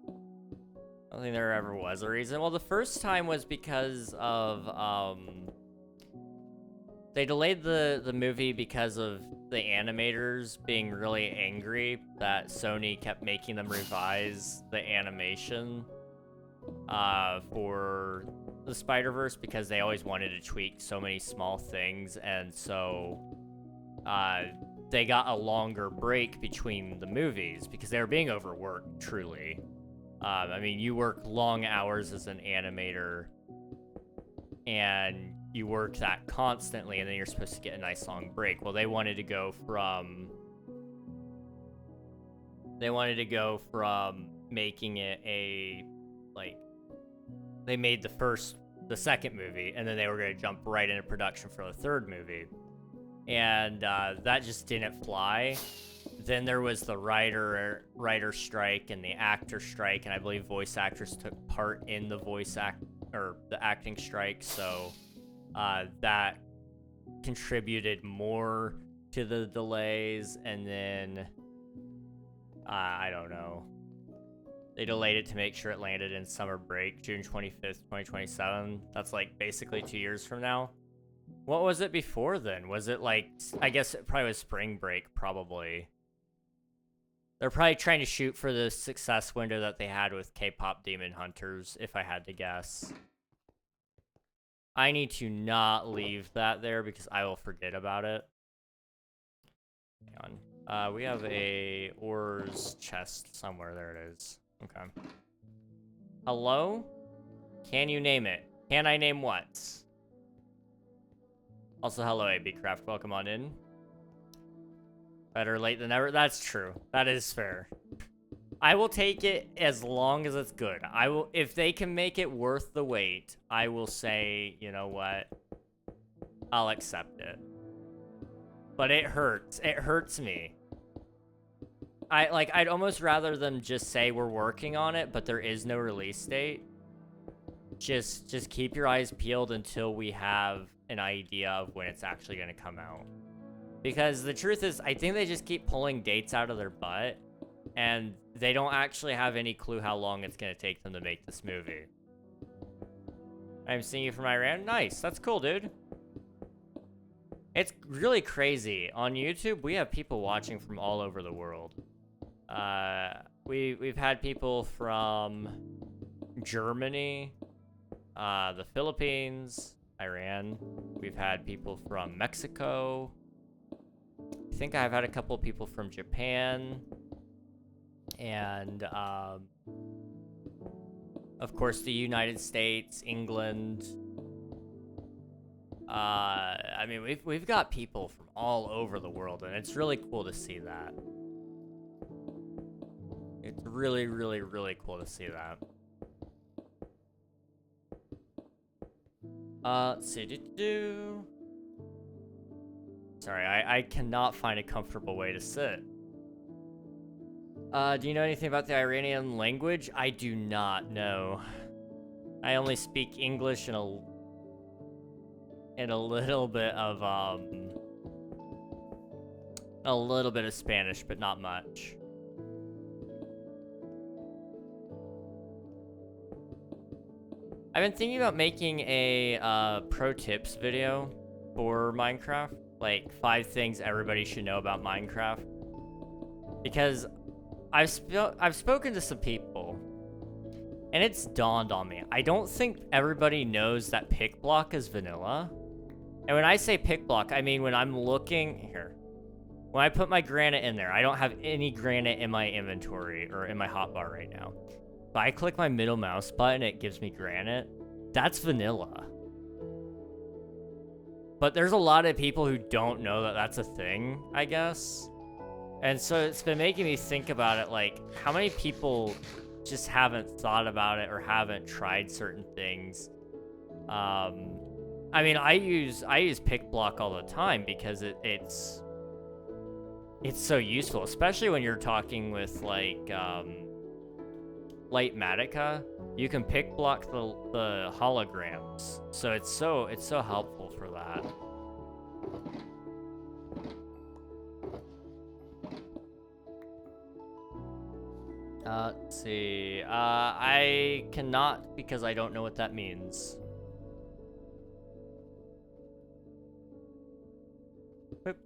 I don't think there ever was a reason. Well, the first time was because of, they delayed the movie because of the animators being really angry that Sony kept making them revise the animation for the Spider-Verse because they always wanted to tweak so many small things, and so they got a longer break between the movies because they were being overworked, truly. I mean, you work long hours as an animator, and you work that constantly, and then you're supposed to get a nice long break. Well, they wanted to go from making it a, like, they made the second movie, and then they were going to jump right into production for the third movie. And that just didn't fly. Then there was the writer strike and the actor strike, and I believe voice actors took part in the the acting strike, so that contributed more to the delays. And then I don't know. They delayed it to make sure it landed in summer break, June 25th, 2027. That's like basically 2 years from now. What was it before then? Was it like, I guess it probably was spring break, probably. They're probably trying to shoot for the success window that they had with K-pop Demon Hunters, if I had to guess. I need to not leave that there because I will forget about it. Hang on. We have a ores chest somewhere. There it is. Okay. Hello? Can you name it? Can I name what? Also, hello, AB Craft. Welcome on in. Better late than never. That's true. That is fair. I will take it as long as it's good. I will, if they can make it worth the wait, I will say, you know what? I'll accept it. But it hurts. It hurts me. I'd almost rather them just say we're working on it, but there is no release date. just keep your eyes peeled until we have an idea of when it's actually going to come out. Because the truth is, I think they just keep pulling dates out of their butt, and they don't actually have any clue how long it's going to take them to make this movie. I'm seeing you from Iran. Nice. That's cool, dude. It's really crazy. On YouTube, we have people watching from all over the world. We've had people from Germany, the Philippines, Iran. We've had people from Mexico. I think I've had a couple people from Japan. And, of course, the United States, England. I mean, we've got people from all over the world, and it's really cool to see that. It's really, really, really cool to see that. Let's see. Sorry, I cannot find a comfortable way to sit. Do you know anything about the Iranian language? I do not know. I only speak English and a little bit of Spanish, but not much. I've been thinking about making a pro tips video for Minecraft, like 5 things everybody should know about Minecraft, because I've spoken to some people, and it's dawned on me. I don't think everybody knows that pick block is vanilla. And when I say pick block, I mean when I'm looking here. When I put my granite in there, I don't have any granite in my inventory or in my hotbar right now. If I click my middle mouse button, it gives me granite. That's vanilla. But there's a lot of people who don't know that that's a thing, I guess. And so it's been making me think about it, like, how many people just haven't thought about it or haven't tried certain things. I mean, I use pick block all the time because it's so useful, especially when you're talking with like Light Matica. You can pick block the holograms, so it's so helpful for that. Let's see. I cannot because I don't know what that means. Boop.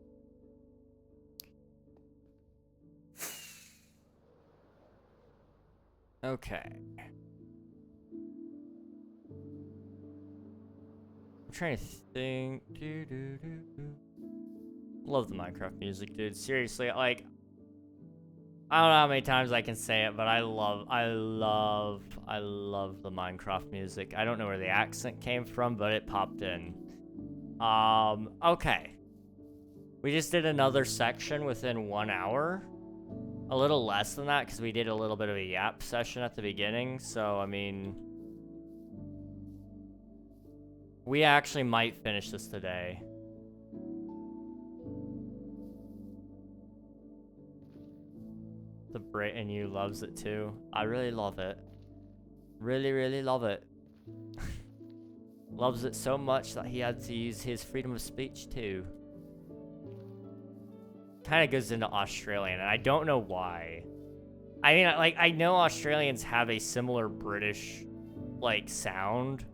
Okay. I'm trying to think. Love the Minecraft music, dude. Seriously, like, I don't know how many times I can say it, but I love the Minecraft music. I don't know where the accent came from, but it popped in. Okay. We just did another section within 1 hour. A little less than that, because we did a little bit of a yap session at the beginning, so, I mean... we actually might finish this today. The Brit in you loves it too. I really love it. Really, really love it. Loves it so much that he had to use his freedom of speech too. Kind of goes into Australian, and I don't know why. I mean, like, I know Australians have a similar British, like, sound.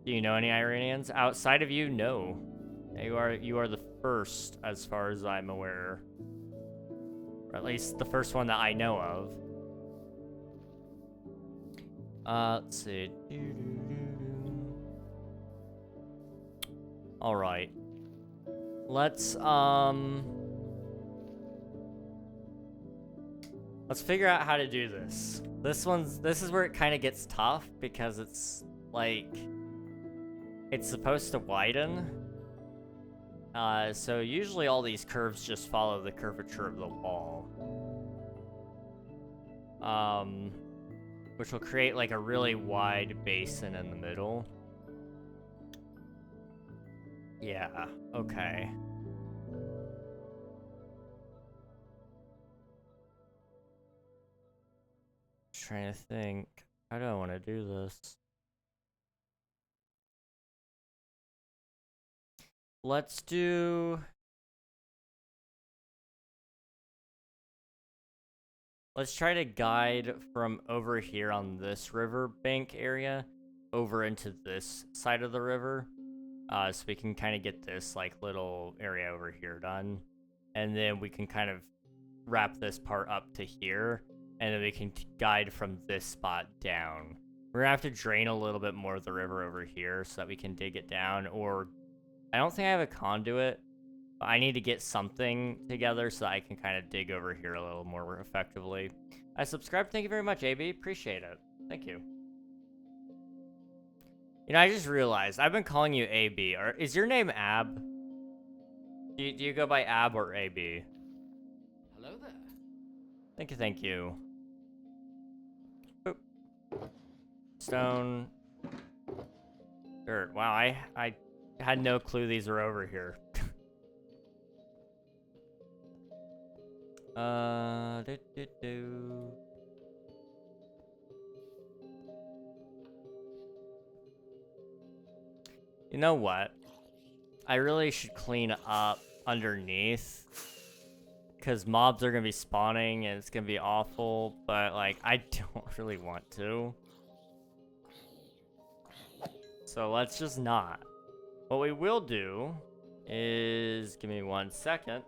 Do you know any Iranians? Outside of you, no. You are the first, as far as I'm aware. Or at least the first one that I know of. Let's see. Alright. Let's figure out how to do this. This is where it kind of gets tough, because it's, like, it's supposed to widen. So usually all these curves just follow the curvature of the wall. Which will create like a really wide basin in the middle. Yeah, okay. Trying to think. How do I want to do this? Let's do... Let's try to guide from over here on this river bank area over into this side of the river. So we can kind of get this like little area over here done. And then we can kind of wrap this part up to here. And then we can guide from this spot down. We're gonna have to drain a little bit more of the river over here so that we can dig it down. Or I don't think I have a conduit. But I need to get something together so that I can kind of dig over here a little more effectively. I subscribed. Thank you very much, AB. Appreciate it. Thank you. You know, I just realized I've been calling you AB. Is your name Ab? Do you go by Ab or AB? Hello there. Thank you, thank you. Boop. Stone. Dirt. Wow, I had no clue these were over here. You know what? I really should clean up underneath. Because mobs are going to be spawning and it's going to be awful. But, like, I don't really want to. So let's just not. What we will do is... Give me 1 second.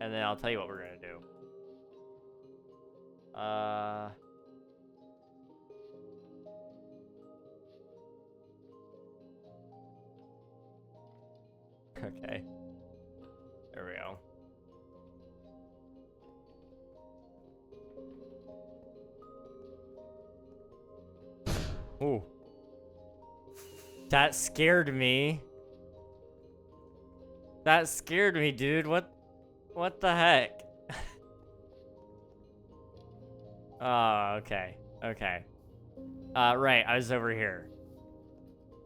And then I'll tell you what we're going to do. Okay. There we go. Ooh. That scared me. That scared me, dude. What the heck? Oh, okay. Okay. Right, I was over here.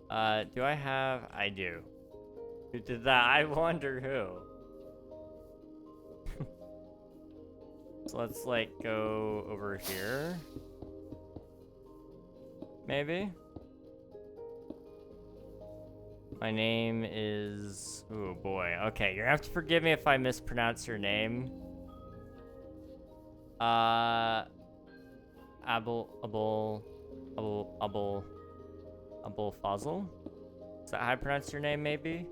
Do I have... I do. Who did that? I wonder who. So let's, like, go over here. Maybe? My name is... Oh, boy. Okay, you're gonna have to forgive me if I mispronounce your name. Abul Fazl? Is that how I pronounce your name, maybe?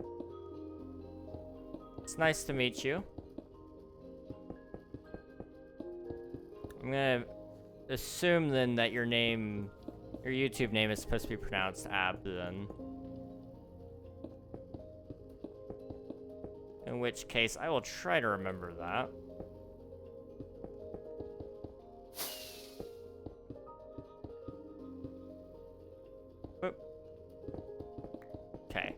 It's nice to meet you. I'm gonna assume then that your YouTube name is supposed to be pronounced Ab then. In which case, I will try to remember that. Boop. Okay.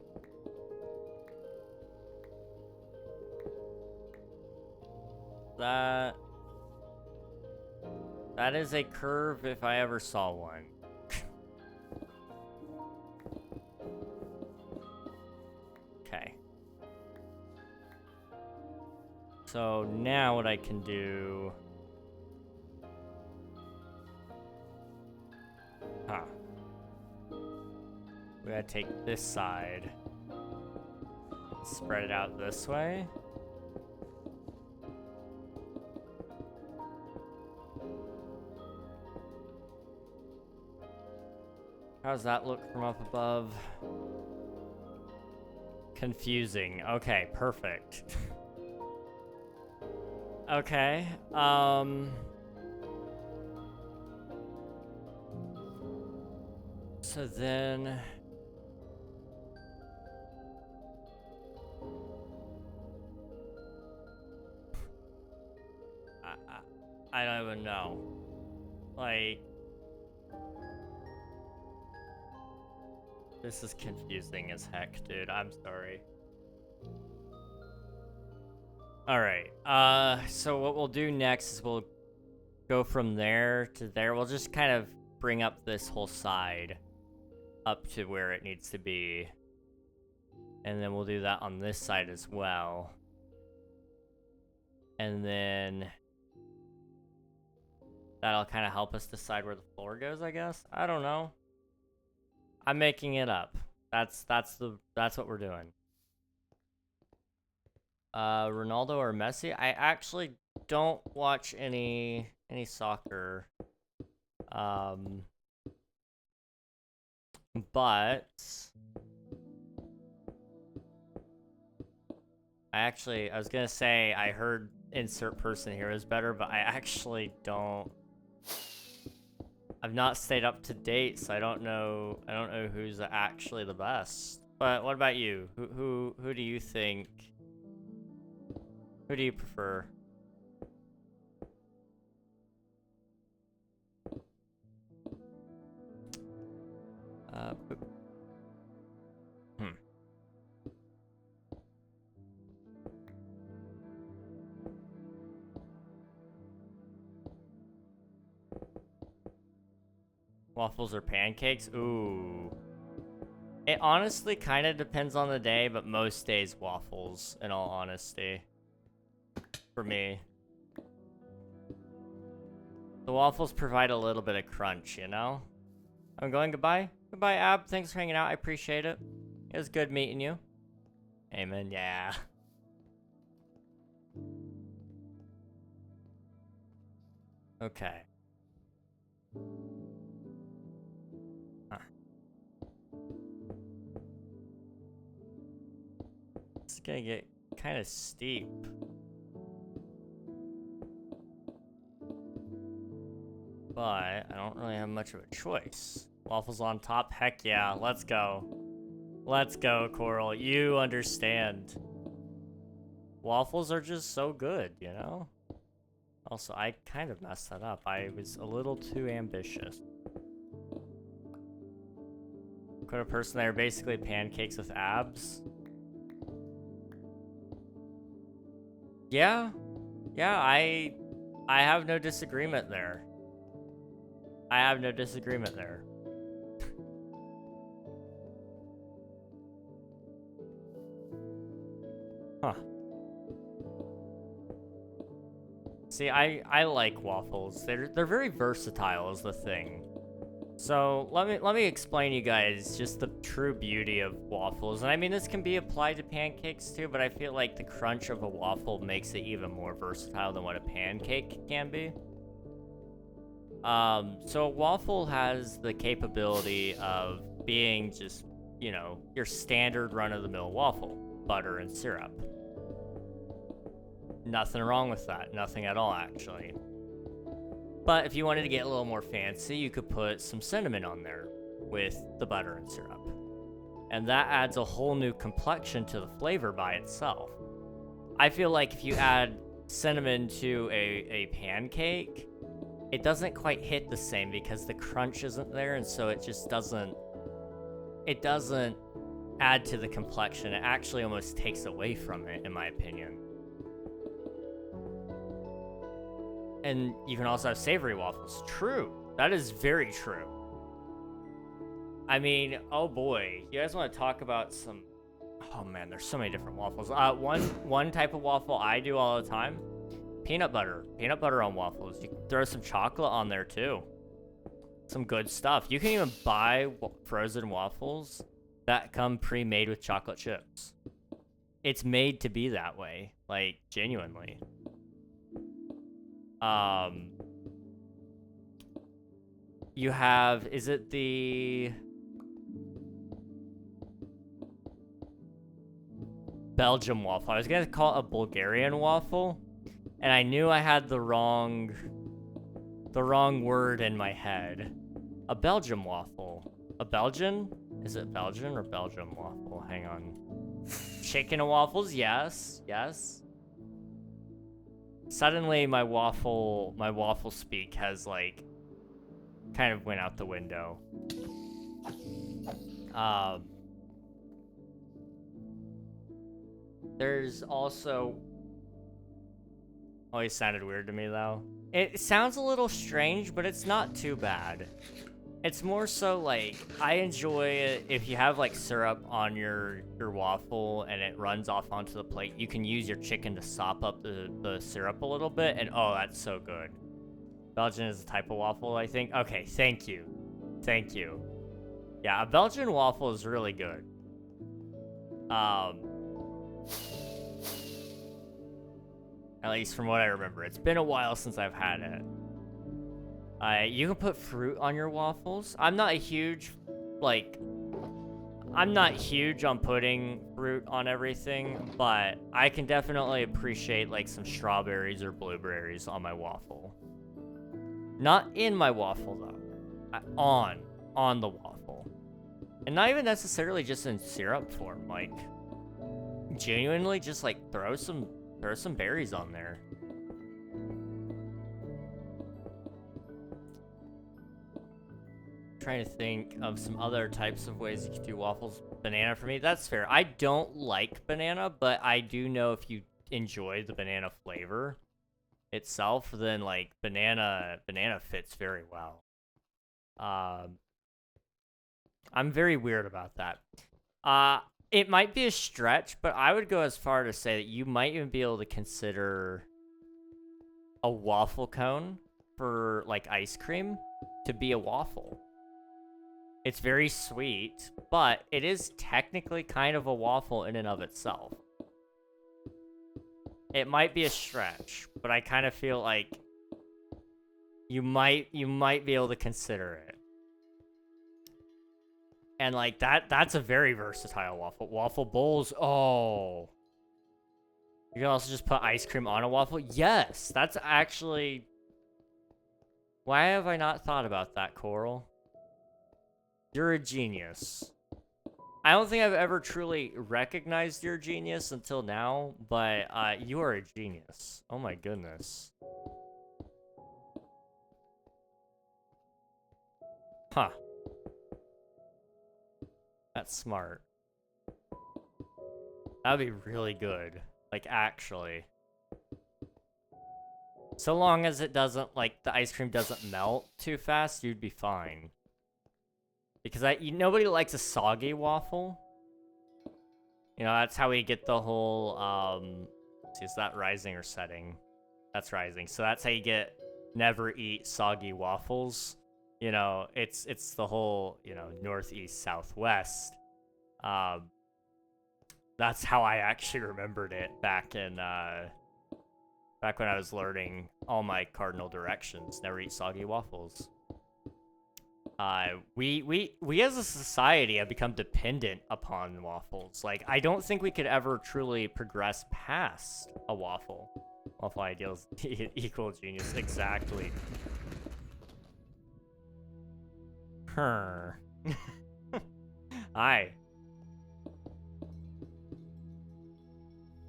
That is a curve if I ever saw one. Okay. So now what I can do... Huh. We gotta take this side. Spread it out this way. How's that look from up above? Confusing. Okay, perfect. Okay, so then... I don't even know. Like... This is confusing as heck, dude. I'm sorry. Alright, so what we'll do next is we'll go from there to there. We'll just kind of bring up this whole side up to where it needs to be. And then we'll do that on this side as well. And then... That'll kind of help us decide where the floor goes, I guess. I don't know. I'm making it up. That's what we're doing. Ronaldo or Messi? I actually don't watch any soccer. But I was gonna say I heard insert person here is better, but I actually don't. I've not stayed up to date, so I don't know who's actually the best. But what about you? Who do you think? Who do you prefer? Waffles or pancakes? Ooh. It honestly kind of depends on the day, but most days waffles, in all honesty. For me. The waffles provide a little bit of crunch, you know? I'm going goodbye. Goodbye, Ab. Thanks for hanging out. I appreciate it. It was good meeting you. Amen. Yeah. Okay. Huh. It's gonna get kind of steep. But I don't really have much of a choice. Waffles on top? Heck yeah, let's go. Let's go, Coral. You understand. Waffles are just so good, you know? Also, I kind of messed that up. I was a little too ambitious. Put a person there, basically pancakes with abs. Yeah. Yeah, I have no disagreement there. I have no disagreement there. Huh. See, I like waffles. They're very versatile is the thing. So let me explain you guys just the true beauty of waffles. And I mean, this can be applied to pancakes too, but I feel like the crunch of a waffle makes it even more versatile than what a pancake can be. So a waffle has the capability of being just, you know, your standard run-of-the-mill waffle, butter and syrup. Nothing wrong with that, nothing at all actually. But if you wanted to get a little more fancy, you could put some cinnamon on there with the butter and syrup. And that adds a whole new complexion to the flavor by itself. I feel like if you add cinnamon to a pancake, it doesn't quite hit the same because the crunch isn't there, and so it just doesn't add to the complexion. It actually almost takes away from it, in my opinion. And you can also have savory waffles. True. That is very true. I mean, oh boy. You guys want to talk about some... Oh man, there's so many different waffles. One type of waffle I do all the time. Peanut butter. Peanut butter on waffles. You can throw some chocolate on there too. Some good stuff. You can even buy frozen waffles that come pre-made with chocolate chips. It's made to be that way. Like, genuinely. You have, is it the Belgium waffle? I was gonna call it a Bulgarian waffle, and I knew I had the wrong word in my head. A Belgium waffle. A Belgian? Is it Belgian or Belgium waffle? Hang on. Chicken and waffles? Yes. Yes. Suddenly my waffle speak has like kind of went out the window. There's also always sounded weird to me though. It sounds a little strange, but it's not too bad. It's more so like, I enjoy it if you have like syrup on your waffle and it runs off onto the plate. You can use your chicken to sop up the syrup a little bit, and oh, that's so good. Belgian is a type of waffle, I think. Okay, thank you. Thank you. Yeah, a Belgian waffle is really good. At least from what I remember. It's been a while since I've had it. You can put fruit on your waffles. I'm not huge on putting fruit on everything, but I can definitely appreciate like some strawberries or blueberries on my waffle. Not in my waffle though. On the waffle. And not even necessarily just in syrup form, like genuinely just like throw some berries on there. Trying to think of some other types of ways you could do waffles. Banana for me, that's fair. I don't like banana, but I do know if you enjoy the banana flavor itself, then like banana fits very well. I'm very weird about that. It might be a stretch, but I would go as far to say that you might even be able to consider a waffle cone for like ice cream to be a waffle. It's very sweet, but it is technically kind of a waffle in and of itself. It might be a stretch, but I kind of feel like you might be able to consider it. And like that's a very versatile waffle. Waffle bowls, oh. You can also just put ice cream on a waffle. Yes, that's actually... Why have I not thought about that, Coral? You're a genius. I don't think I've ever truly recognized your genius until now, but you are a genius. Oh my goodness. Huh. That's smart. That'd be really good. Like, actually. So long as it doesn't, like, the ice cream doesn't melt too fast, you'd be fine. Because nobody likes a soggy waffle. You know, that's how we get the whole, see, is that rising or setting? That's rising. So that's how you get never eat soggy waffles. You know, it's the whole, you know, northeast, southwest. That's how I actually remembered it back in, back when I was learning all my cardinal directions. Never eat soggy waffles. We as a society have become dependent upon waffles. Like, I don't think we could ever truly progress past a waffle. Waffle ideals equal genius, exactly. Hi.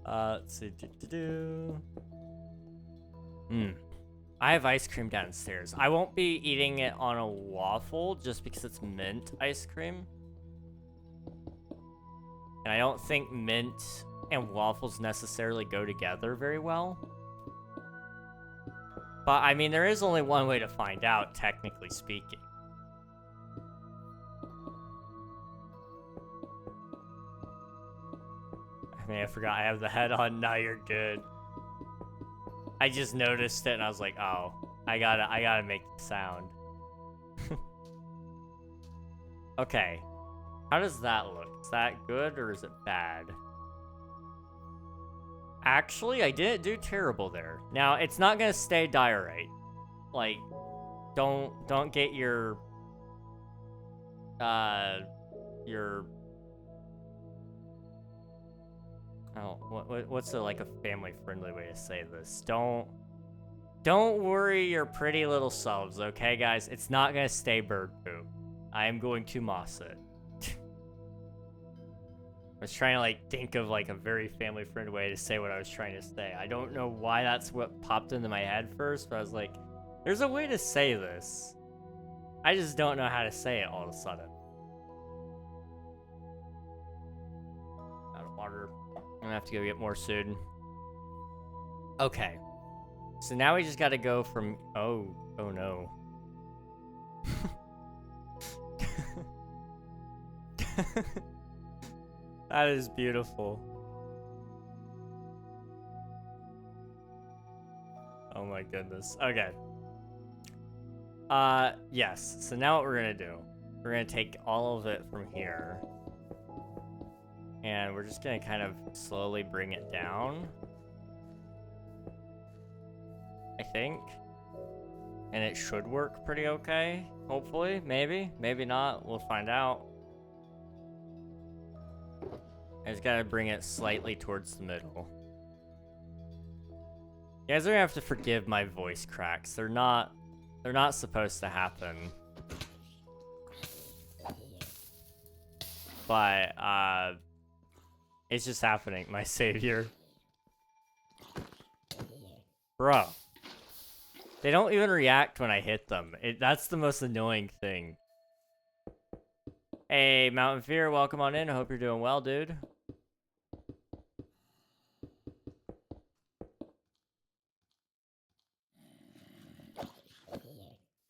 Let's see. I have ice cream downstairs. I won't be eating it on a waffle just because it's mint ice cream. And I don't think mint and waffles necessarily go together very well. But, I mean, there is only one way to find out, technically speaking. I mean, I forgot I have the head on. Now you're good. I just noticed it and I was like, oh, I gotta make the sound. Okay. How does that look? Is that good or is it bad? Actually, I didn't do terrible there. Now, it's not gonna stay diorite. Like, don't get your oh, what's like a family-friendly way to say this? Don't worry your pretty little selves, okay, guys? It's not gonna stay bird poop. I am going to moss it. I was trying to like think of like a very family-friendly way to say what I was trying to say. I don't know why that's what popped into my head first, but I was like, there's a way to say this. I just don't know how to say it all of a sudden. Out of water. I'm gonna have to go get more soon. Okay. So now we just gotta go from... Oh no. That is beautiful. Oh my goodness. Okay. Yes. So now what we're gonna do, we're gonna take all of it from here. And we're just gonna kind of slowly bring it down. I think. And it should work pretty okay. Hopefully. Maybe. Maybe not. We'll find out. I just gotta bring it slightly towards the middle. You guys are gonna have to forgive my voice cracks. They're not supposed to happen. But, it's just happening, my savior. Bro. They don't even react when I hit them. That's the most annoying thing. Hey, Mountain Fear, welcome on in. I hope you're doing well, dude.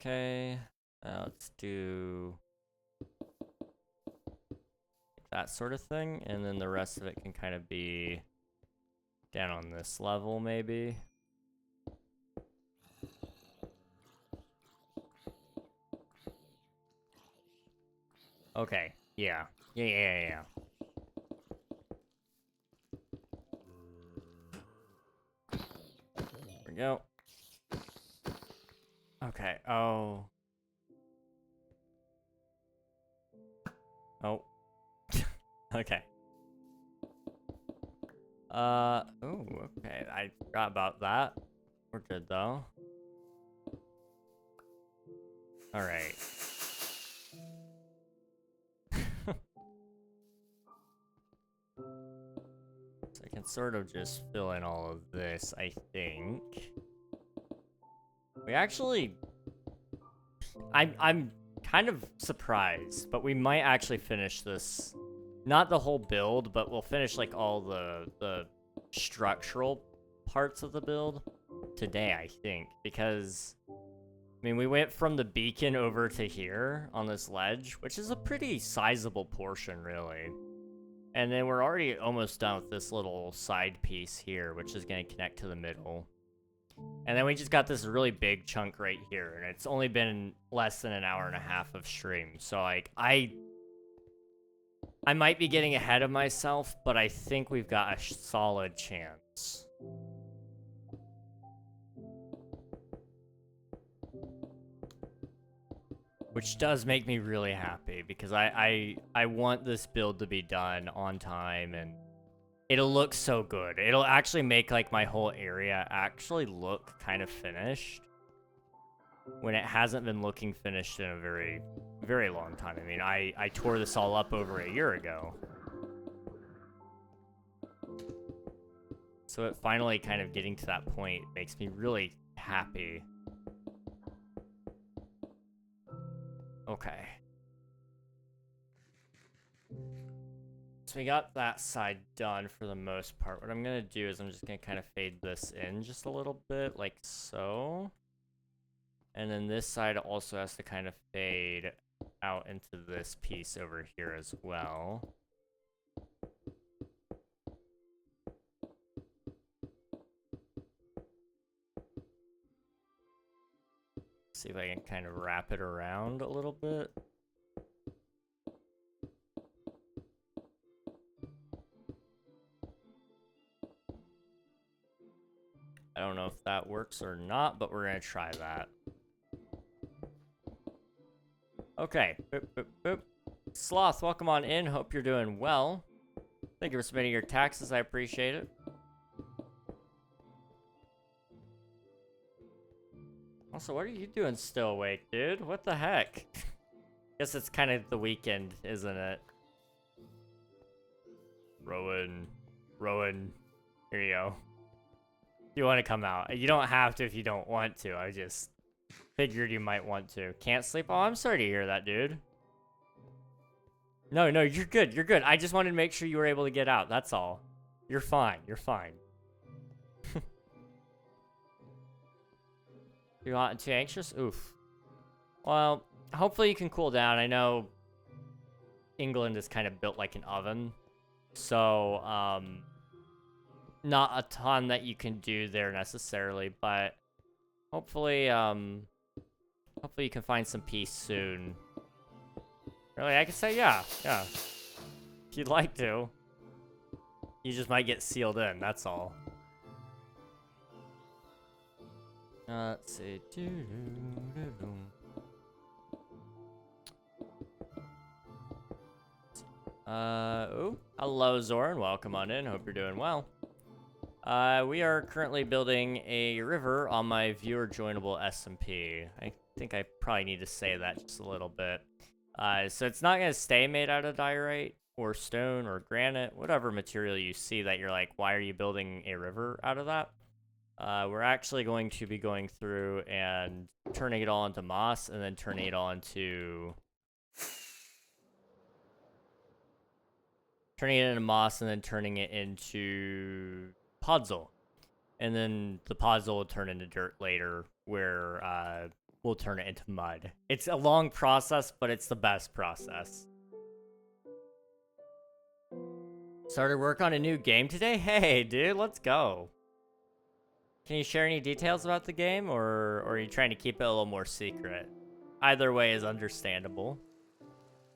Okay, let's do that sort of thing, and then the rest of it can kind of be down on this level, maybe. Okay, yeah. Yeah. There we go. Okay, oh. Oh. Okay. Oh, okay. I forgot about that. We're good, though. Alright. So I can sort of just fill in all of this, I think. We actually... I'm kind of surprised, but we might actually finish this. Not the whole build, but we'll finish like all the structural parts of the build today, I think. Because, I mean, we went from the beacon over to here on this ledge, which is a pretty sizable portion, really. And then we're already almost done with this little side piece here, which is going to connect to the middle. And then we just got this really big chunk right here, and it's only been less than an hour and a half of stream. So, like, I might be getting ahead of myself, but I think we've got a solid chance. Which does make me really happy, because I want this build to be done on time, and it'll look so good. It'll actually make, like, my whole area actually look kind of finished, when it hasn't been looking finished in a very, very long time. I mean, I tore this all up over a year ago. So it finally kind of getting to that point makes me really happy. Okay. So we got that side done for the most part. What I'm gonna do is I'm just gonna kind of fade this in just a little bit, like so. And then this side also has to kind of fade out into this piece over here as well. See if I can kind of wrap it around a little bit. I don't know if that works or not, but we're gonna try that. Okay. Boop, boop, boop. Sloth, welcome on in. Hope you're doing well. Thank you for submitting your taxes. I appreciate it. Also, what are you doing still awake, dude? What the heck? Guess it's kind of the weekend, isn't it? Rowan, here you go. You want to come out. You don't have to if you don't want to. I just figured you might want to. Can't sleep? Oh, I'm sorry to hear that, dude. No, you're good. You're good. I just wanted to make sure you were able to get out. That's all. You're fine. You're fine. You're not too anxious? Oof. Well, hopefully you can cool down. I know England is kind of built like an oven. So, not a ton that you can do there necessarily, but hopefully, Hopefully you can find some peace soon. Really, I could say yeah. If you'd like to. You just might get sealed in, that's all. Let's see. Oh, hello Zoran, welcome on in, hope you're doing well. We are currently building a river on my viewer joinable SMP. I think I probably need to say that just a little bit. So it's not going to stay made out of diorite or stone or granite, whatever material you see that you're like, why are you building a river out of that? We're actually going to be going through and turning it all into moss and then turning it all into... turning it into moss and then turning it into podzol. And then the podzol will turn into dirt later, where we'll turn it into mud. It's a long process, but it's the best process. Started work on a new game today? Hey, dude, let's go. Can you share any details about the game, or are you trying to keep it a little more secret? Either way is understandable.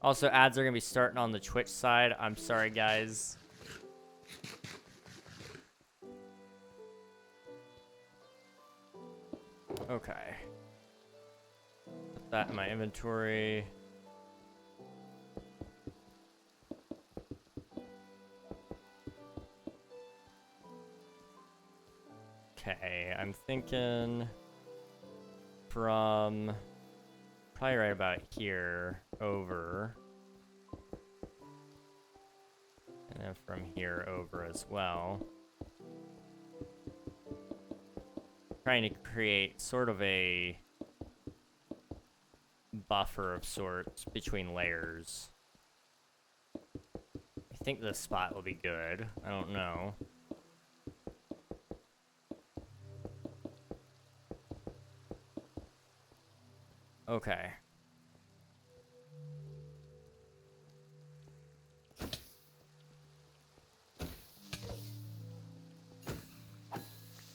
Also, ads are going to be starting on the Twitch side. I'm sorry, guys. Okay. Put that in my inventory. Okay, I'm thinking from probably right about here over. And then from here over as well. Trying to create sort of a buffer of sorts between layers. I think this spot will be good. I don't know. Okay.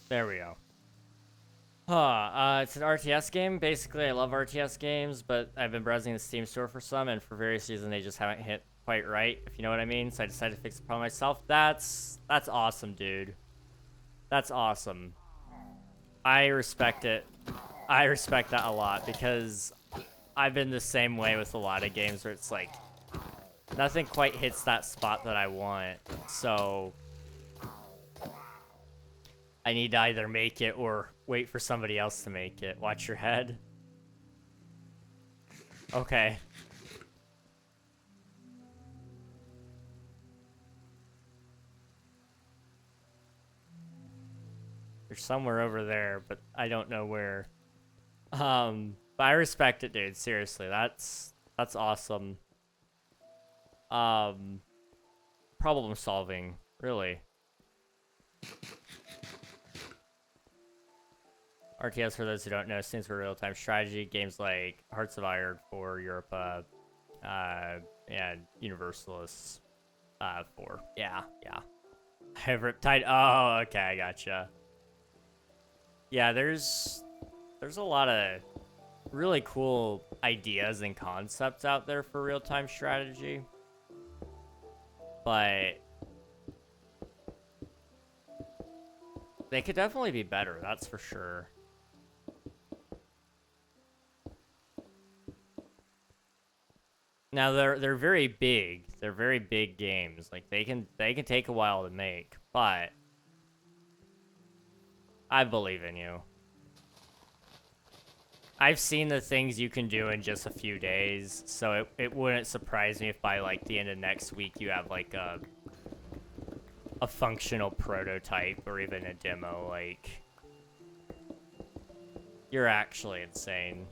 There we go. It's an RTS game. Basically, I love RTS games, but I've been browsing the Steam store for some, and for various reasons, they just haven't hit quite right, if you know what I mean. So I decided to fix the problem myself. That's awesome, dude. That's awesome. I respect it. I respect that a lot, because I've been the same way with a lot of games where it's like, nothing quite hits that spot that I want, so I need to either make it or wait for somebody else to make it. Watch your head. Okay. There's somewhere over there, but I don't know where. But I respect it, dude. Seriously, that's awesome. Problem solving, really. RTS, for those who don't know, stands for real-time strategy. Games like Hearts of Iron for Europa, and Universalists, 4. Yeah. Riptide. Oh, okay, I gotcha. Yeah, there's a lot of really cool ideas and concepts out there for real-time strategy, but they could definitely be better, that's for sure. Now they're very big. They're very big games. Like they can take a while to make, but I believe in you. I've seen the things you can do in just a few days, so it wouldn't surprise me if by like the end of next week you have like a functional prototype or even a demo. Like, you're actually insane.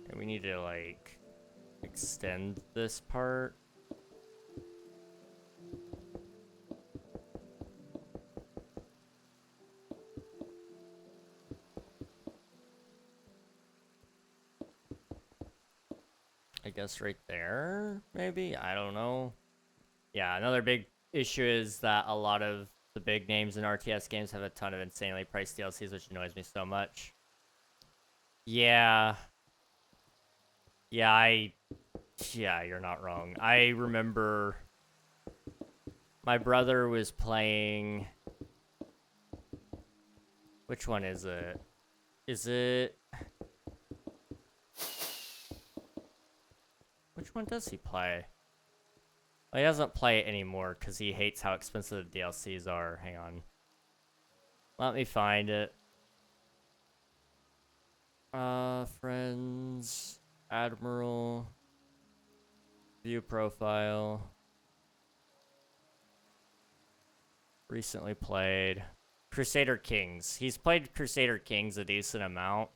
And we need to like extend this part. I guess right there, maybe? I don't know. Yeah, another big issue is that a lot of the big names in RTS games have a ton of insanely priced DLCs, which annoys me so much. Yeah. Yeah, yeah, you're not wrong. I remember my brother was playing. Which one is it? Is it? Which one does he play? Well, he doesn't play it anymore because he hates how expensive the DLCs are. Hang on. Let me find it. Friends, Admiral, view profile. Recently played Crusader Kings. He's played Crusader Kings a decent amount,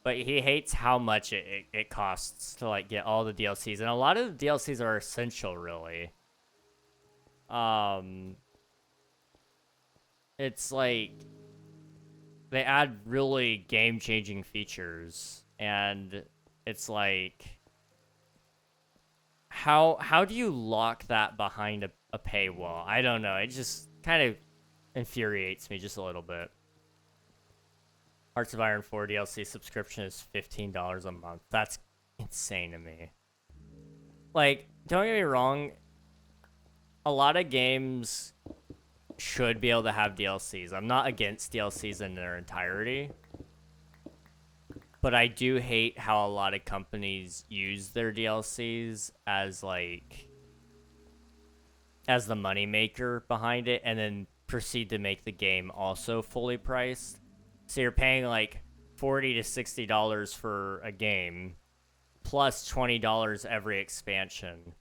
but he hates how much it costs to like get all the DLCs, and a lot of the DLCs are essential, really. It's like they add really game-changing features, and it's like, how do you lock that behind a paywall? I don't know. It just kind of infuriates me just a little bit. Hearts of Iron 4 DLC subscription is $15 a month. That's insane to me. Like, don't get me wrong, a lot of games should be able to have DLCs. I'm not against DLCs in their entirety, but I do hate how a lot of companies use their DLCs as like as the moneymaker behind it, and then proceed to make the game also fully priced. So you're paying like $40 to $60 for a game, plus $20 every expansion.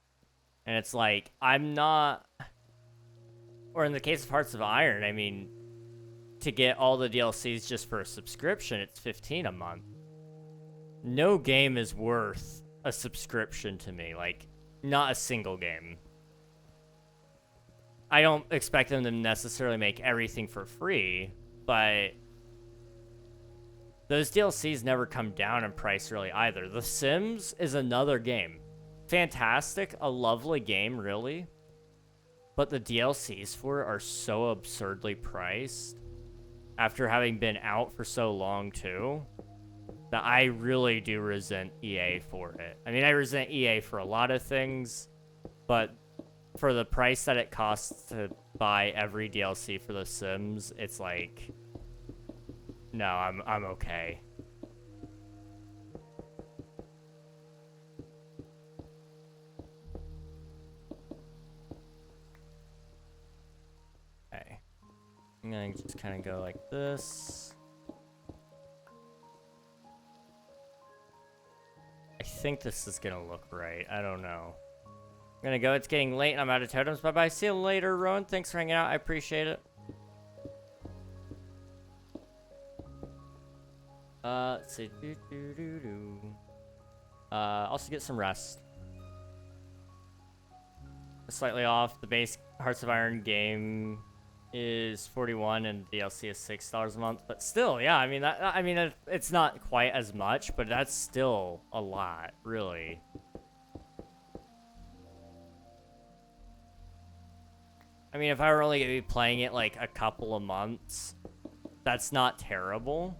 And it's like, I'm not... Or in the case of Hearts of Iron, I mean, to get all the DLCs just for a subscription, it's $15 a month. No game is worth a subscription to me. Like, not a single game. I don't expect them to necessarily make everything for free, but those DLCs never come down in price really either. The Sims is another game. Fantastic, a lovely game, really. But the DLCs for it are so absurdly priced after having been out for so long, too, that I really do resent EA for it. I mean, I resent EA for a lot of things, but for the price that it costs to buy every DLC for The Sims, it's like, no, I'm okay. Okay. I'm gonna just kind of go like this. I think this is gonna look right. I don't know. I'm gonna go. It's getting late and I'm out of totems. Bye-bye. See you later, Rowan. Thanks for hanging out. I appreciate it. Let's see. Also get some rest. Slightly off. The base Hearts of Iron game is $41 and DLC is $6 a month. But still, yeah. I mean, it's not quite as much, but that's still a lot, really. I mean, if I were only going to be playing it like a couple of months, that's not terrible.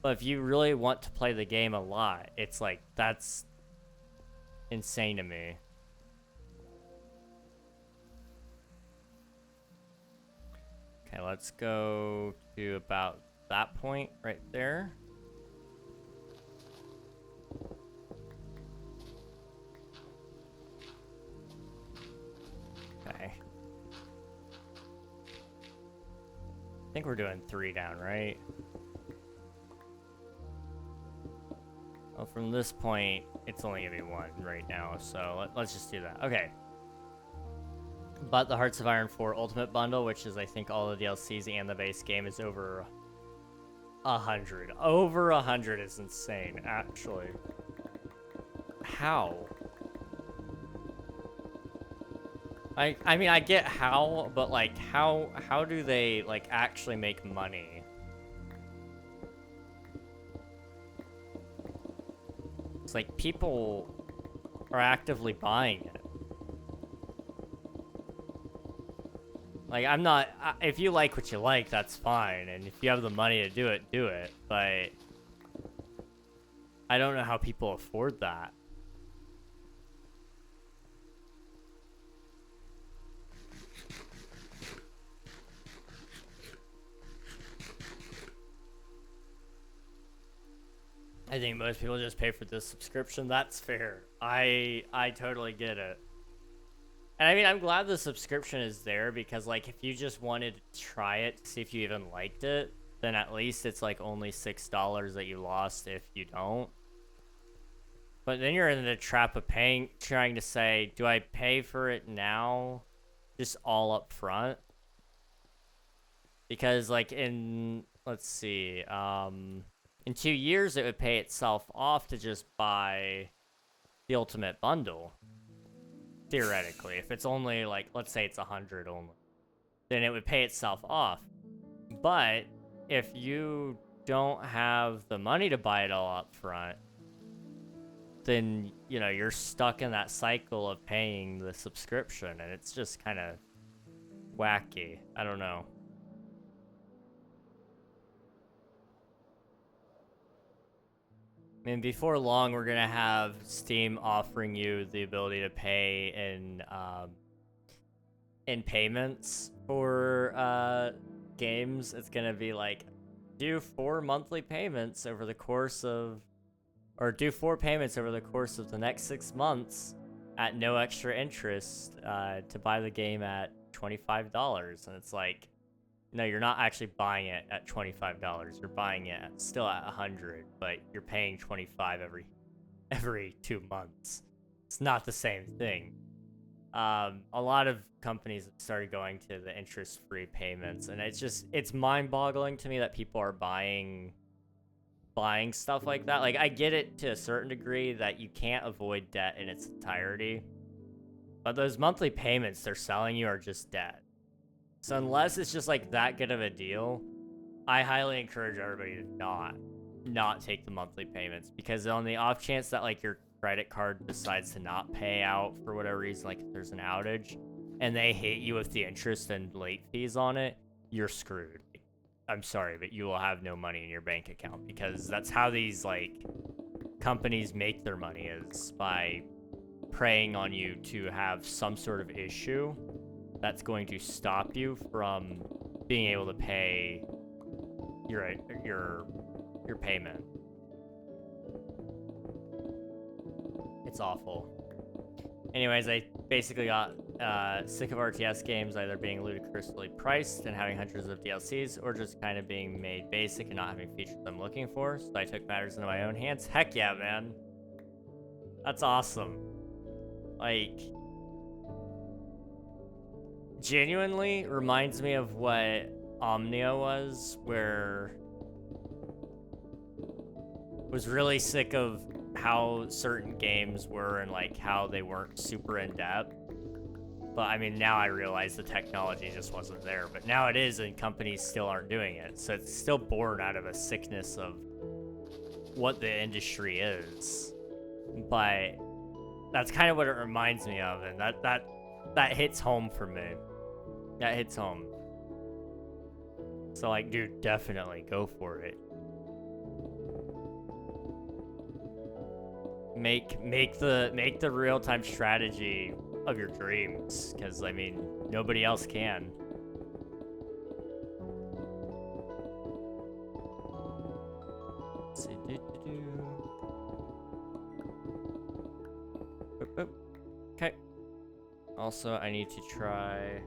But if you really want to play the game a lot, it's like, that's insane to me. Okay, let's go to about that point right there. Okay. I think we're doing 3 down, right? Well, from this point, it's only gonna be 1 right now, so let's just do that. Okay. But the Hearts of Iron 4 Ultimate Bundle, which is, I think, all the DLCs and the base game, is over 100. Over 100 is insane, actually. How? I mean, I get how, but, like, how do they, like, actually make money? It's like people are actively buying it. Like, I'm not, if you like what you like, that's fine. And if you have the money to do it, do it. But I don't know how people afford that. I think most people just pay for this subscription. That's fair. I totally get it. And I mean, I'm glad the subscription is there because, like, if you just wanted to try it to see if you even liked it, then at least it's like only $6 that you lost if you don't. But then you're in the trap of trying to say, do I pay for it now, just all up front? Because, like, let's see, in 2 years, it would pay itself off to just buy the Ultimate Bundle. Theoretically, if it's only, like, let's say it's 100 only, then it would pay itself off. But if you don't have the money to buy it all up front, then, you know, you're stuck in that cycle of paying the subscription, and it's just kind of wacky. I don't know. I mean, before long, we're gonna have Steam offering you the ability to pay in payments for games. It's gonna be like, do 4 monthly payments over the course of, or do 4 payments over the course of the next 6 months at no extra interest to buy the game at $25. And it's like, no, you're not actually buying it at $25. You're buying it still at $100, but you're paying $25 every 2 months. It's not the same thing. A lot of companies have started going to the interest-free payments, and it's mind-boggling to me that people are buying stuff like that. Like, I get it to a certain degree that you can't avoid debt in its entirety, but those monthly payments they're selling you are just debt. So unless it's just like that good of a deal, I highly encourage everybody to not take the monthly payments, because on the off chance that like your credit card decides to not pay out for whatever reason, like if there's an outage and they hit you with the interest and late fees on it, you're screwed. I'm sorry, but you will have no money in your bank account, because that's how these like companies make their money, is by preying on you to have some sort of issue that's going to stop you from being able to pay your payment. It's awful. Anyways, I basically got sick of RTS games either being ludicrously priced and having hundreds of DLCs, or just kind of being made basic and not having features I'm looking for, so I took matters into my own hands. Heck yeah, man. That's awesome. Like, genuinely reminds me of what Omnia was really sick of how certain games were and like how they weren't super in depth. But I mean, now I realize the technology just wasn't there, but now it is, and companies still aren't doing it. So it's still born out of a sickness of what the industry is. But that's kind of what it reminds me of, and that hits home for me. That hits home. So like, dude, definitely go for it. Make the real-time strategy of your dreams, because I mean, nobody else can. Let's see. Okay. Also, I need to try.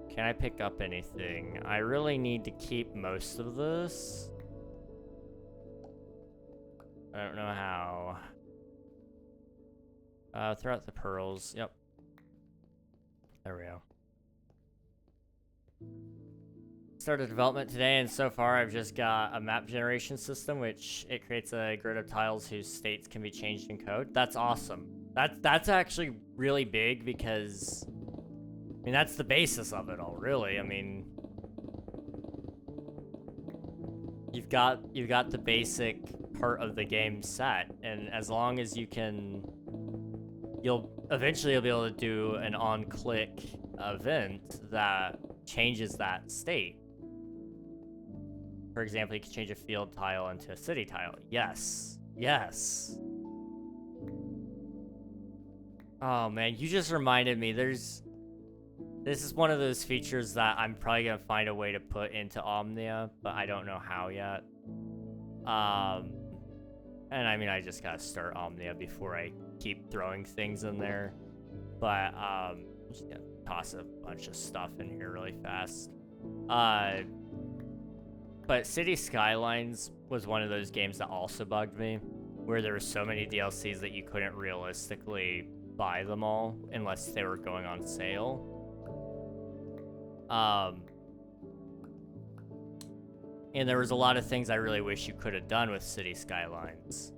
Can I pick up anything? I really need to keep most of this. I don't know how. Throw out the pearls. Yep. There we go. Started development today, and so far I've just got a map generation system, which it creates a grid of tiles whose states can be changed in code. That's awesome. That's actually really big, because I mean, that's the basis of it all, really. I mean, you've got the basic part of the game set, and as long as you can, you'll eventually be able to do an on-click event that changes that state. For example, you can change a field tile into a city tile. Yes. Yes. Oh man, you just reminded me. This is one of those features that I'm probably gonna find a way to put into Omnia, but I don't know how yet. And I mean, I just gotta start Omnia before I keep throwing things in there. But I'm just gonna toss a bunch of stuff in here really fast. But City Skylines was one of those games that also bugged me, where there were so many DLCs that you couldn't realistically buy them all unless they were going on sale. And there was a lot of things I really wish you could have done with City Skylines.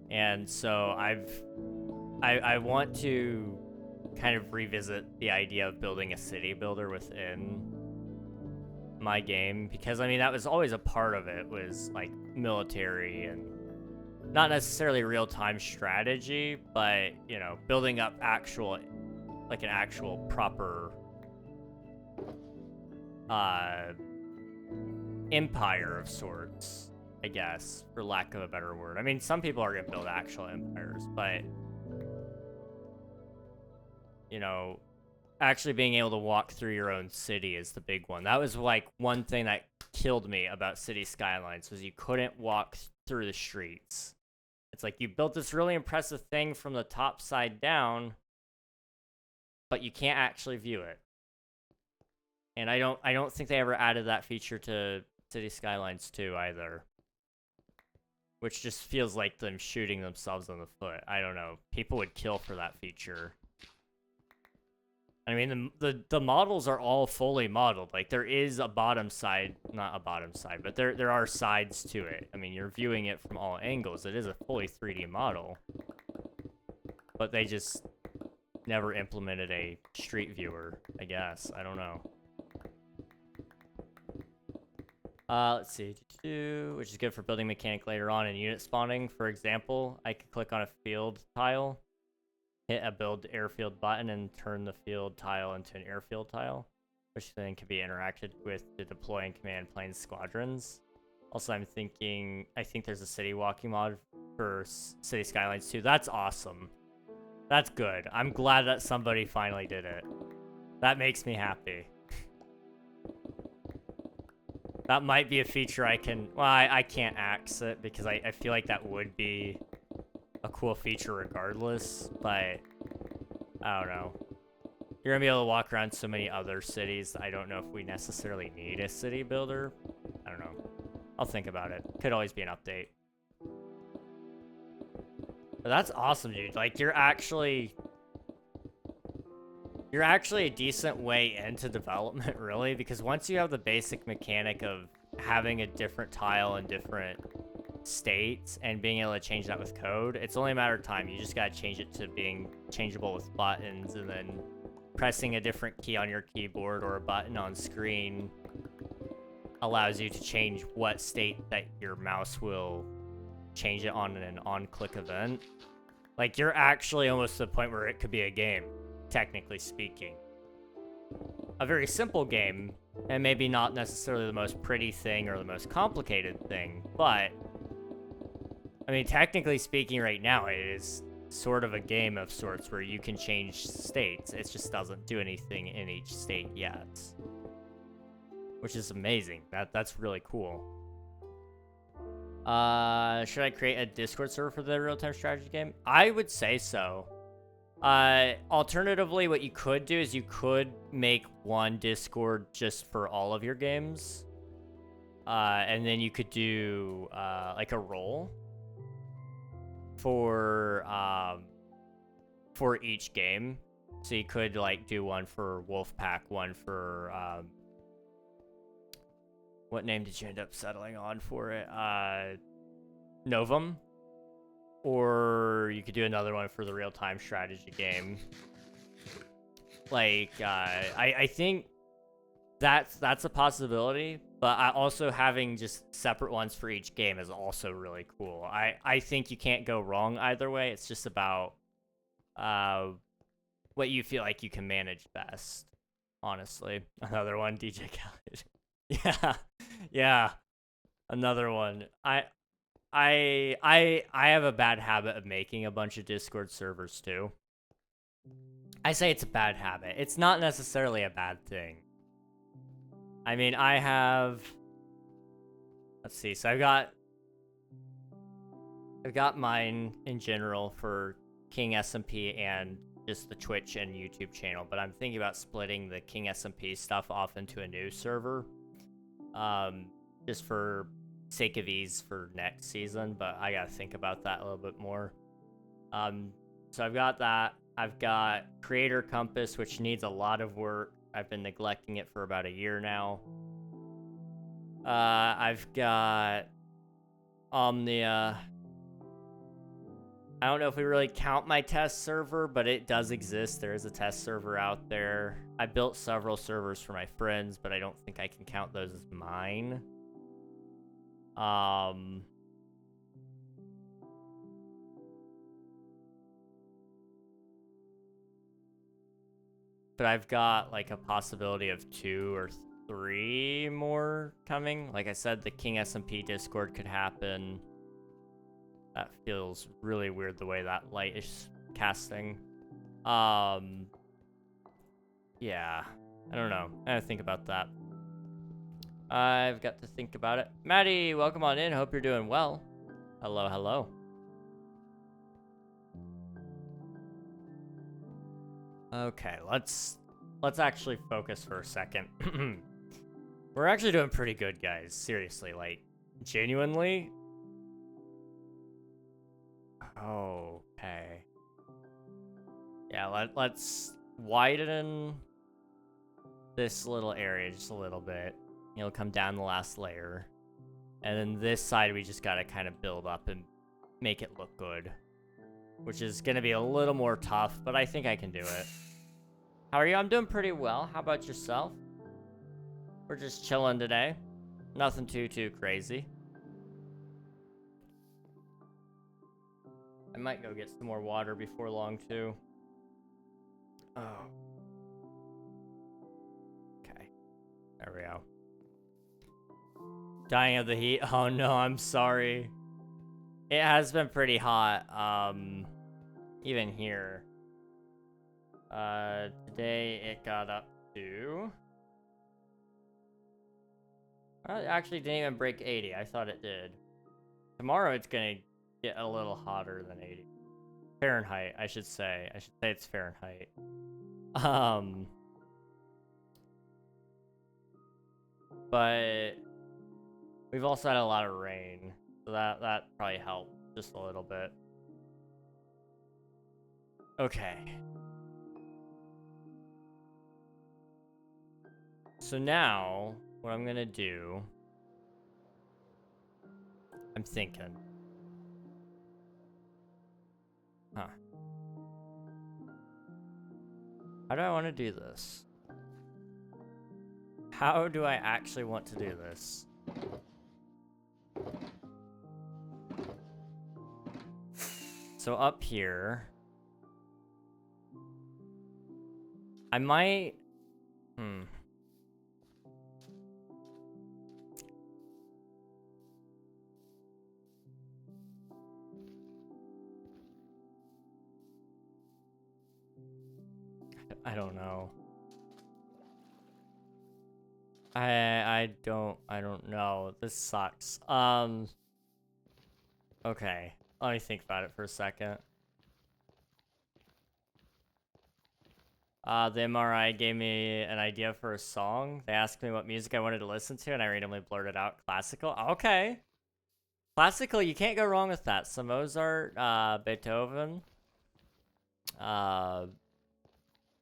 And so I want to kind of revisit the idea of building a city builder within my game, because I mean that was always a part of it, was like military and not necessarily real-time strategy, but you know, building up an actual proper empire of sorts, I guess, for lack of a better word. I mean, some people are gonna build actual empires, but you know, actually being able to walk through your own city is the big one. That was like one thing that killed me about City Skylines, was you couldn't walk through the streets. It's like you built this really impressive thing from the top side down, but you can't actually view it. And I don't think they ever added that feature to City Skylines 2 either. Which just feels like them shooting themselves in the foot. I don't know. People would kill for that feature. I mean, the models are all fully modeled. Like, there is a bottom side, not a bottom side, but there are sides to it. I mean, you're viewing it from all angles. It is a fully 3D model. But they just never implemented a street viewer, I guess. I don't know. Let's see, which is good for building mechanic later on in unit spawning. For example, I could click on a field tile, hit a build airfield button, and turn the field tile into an airfield tile, which then can be interacted with to deploy and command planes squadrons. Also, I think there's a city walking mod for City Skylines 2. That's awesome. That's good. I'm glad that somebody finally did it. That makes me happy. That might be a feature I can... Well, I can't axe it because I feel like that would be a cool feature regardless, but I don't know. You're gonna be able to walk around so many other cities. I don't know if we necessarily need a city builder. I don't know. I'll think about it. Could always be an update. But that's awesome, dude. Like, you're actually a decent way into development, really, because once you have the basic mechanic of having a different tile in different states and being able to change that with code, it's only a matter of time. You just gotta change it to being changeable with buttons, and then pressing a different key on your keyboard or a button on screen allows you to change what state that your mouse will change it on an on-click event. Like, you're actually almost to the point where it could be a game, technically speaking. A very simple game, and maybe not necessarily the most pretty thing or the most complicated thing, but I mean, technically speaking right now, it is sort of a game of sorts where you can change states. It just doesn't do anything in each state yet, which is amazing. That's really cool. Should I create a Discord server for the real-time strategy game? I would say so. Alternatively, what you could do is you could make one Discord just for all of your games. And then you could do, like a role for each game. So you could, like, do one for Wolfpack, one for, what name did you end up settling on for it? Novum. Or you could do another one for the real-time strategy game. Like, I think that's a possibility, but also having just separate ones for each game is also really cool. I think you can't go wrong either way. It's just about what you feel like you can manage best. honestly. Another one, DJ Khaled. Yeah, yeah, another one. I have a bad habit of making a bunch of Discord servers too. I say it's a bad habit. It's not necessarily a bad thing. I mean, I have... Let's see. So I've got mine in general for King SMP and just the Twitch and YouTube channel, but I'm thinking about splitting the King SMP stuff off into a new server. Just for sake of ease for next season, but I gotta think about that a little bit more. So I've got that. I've got Creator Compass, which needs a lot of work. I've been neglecting it for about a year now. I've got Omnia. I don't know if we really count my test server, but it does exist. There is a test server out there. I built several servers for my friends, but I don't think I can count those as mine. But I've got like a possibility of 2 or 3 more coming. Like I said, the King SMP Discord could happen. That feels really weird the way that light is casting. Yeah, I don't know. I gotta think about that. I've got to think about it. Maddie, welcome on in. Hope you're doing well. Hello, hello. Okay, let's actually focus for a second. We're actually doing pretty good, guys. Seriously, like, genuinely. Okay. Yeah, let's widen this little area just a little bit. It'll come down the last layer. And then this side, we just gotta kind of build up and make it look good. Which is gonna be a little more tough, but I think I can do it. How are you? I'm doing pretty well. How about yourself? We're just chilling today. Nothing too crazy. I might go get some more water before long, too. Oh. Okay. There we go. Dying of the heat. Oh, no, I'm sorry. It has been pretty hot, even here. Today it got up to... Well, it actually didn't even break 80. I thought it did. Tomorrow it's gonna get a little hotter than 80. Fahrenheit, I should say. I should say it's Fahrenheit. But we've also had a lot of rain, so that probably helped just a little bit. Okay. So now, what I'm gonna do... I'm thinking. Huh. How do I want to do this? How do I actually want to do this? So up here... I might... I don't know. I don't know. This sucks. Okay. Let me think about it for a second. The MRI gave me an idea for a song. They asked me what music I wanted to listen to, and I randomly blurted out classical. Okay. Classical, you can't go wrong with that. Some Mozart, Beethoven.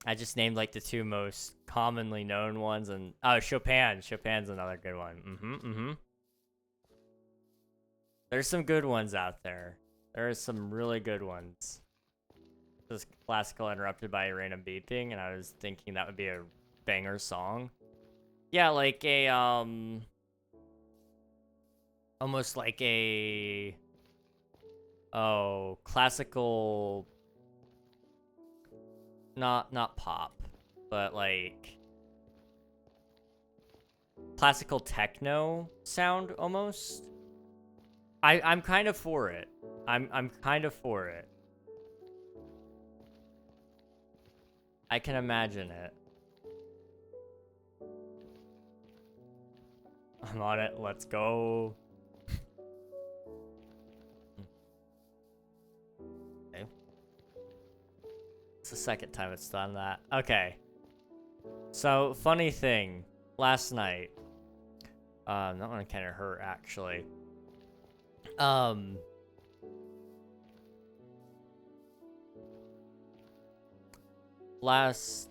I just named like the 2 most commonly known ones, and oh, Chopin. Chopin's another good one. There's some good ones out there. There are some really good ones. This classical interrupted by a random beeping, and I was thinking that would be a banger song. Yeah, like a almost like a classical. Not pop, but like classical techno sound almost. I'm kind of for it. I'm kind of for it. I can imagine it. I'm on it. Let's go. Okay. It's the second time it's done that. Okay. So, funny thing. Last night. That one kind of hurt, actually. Last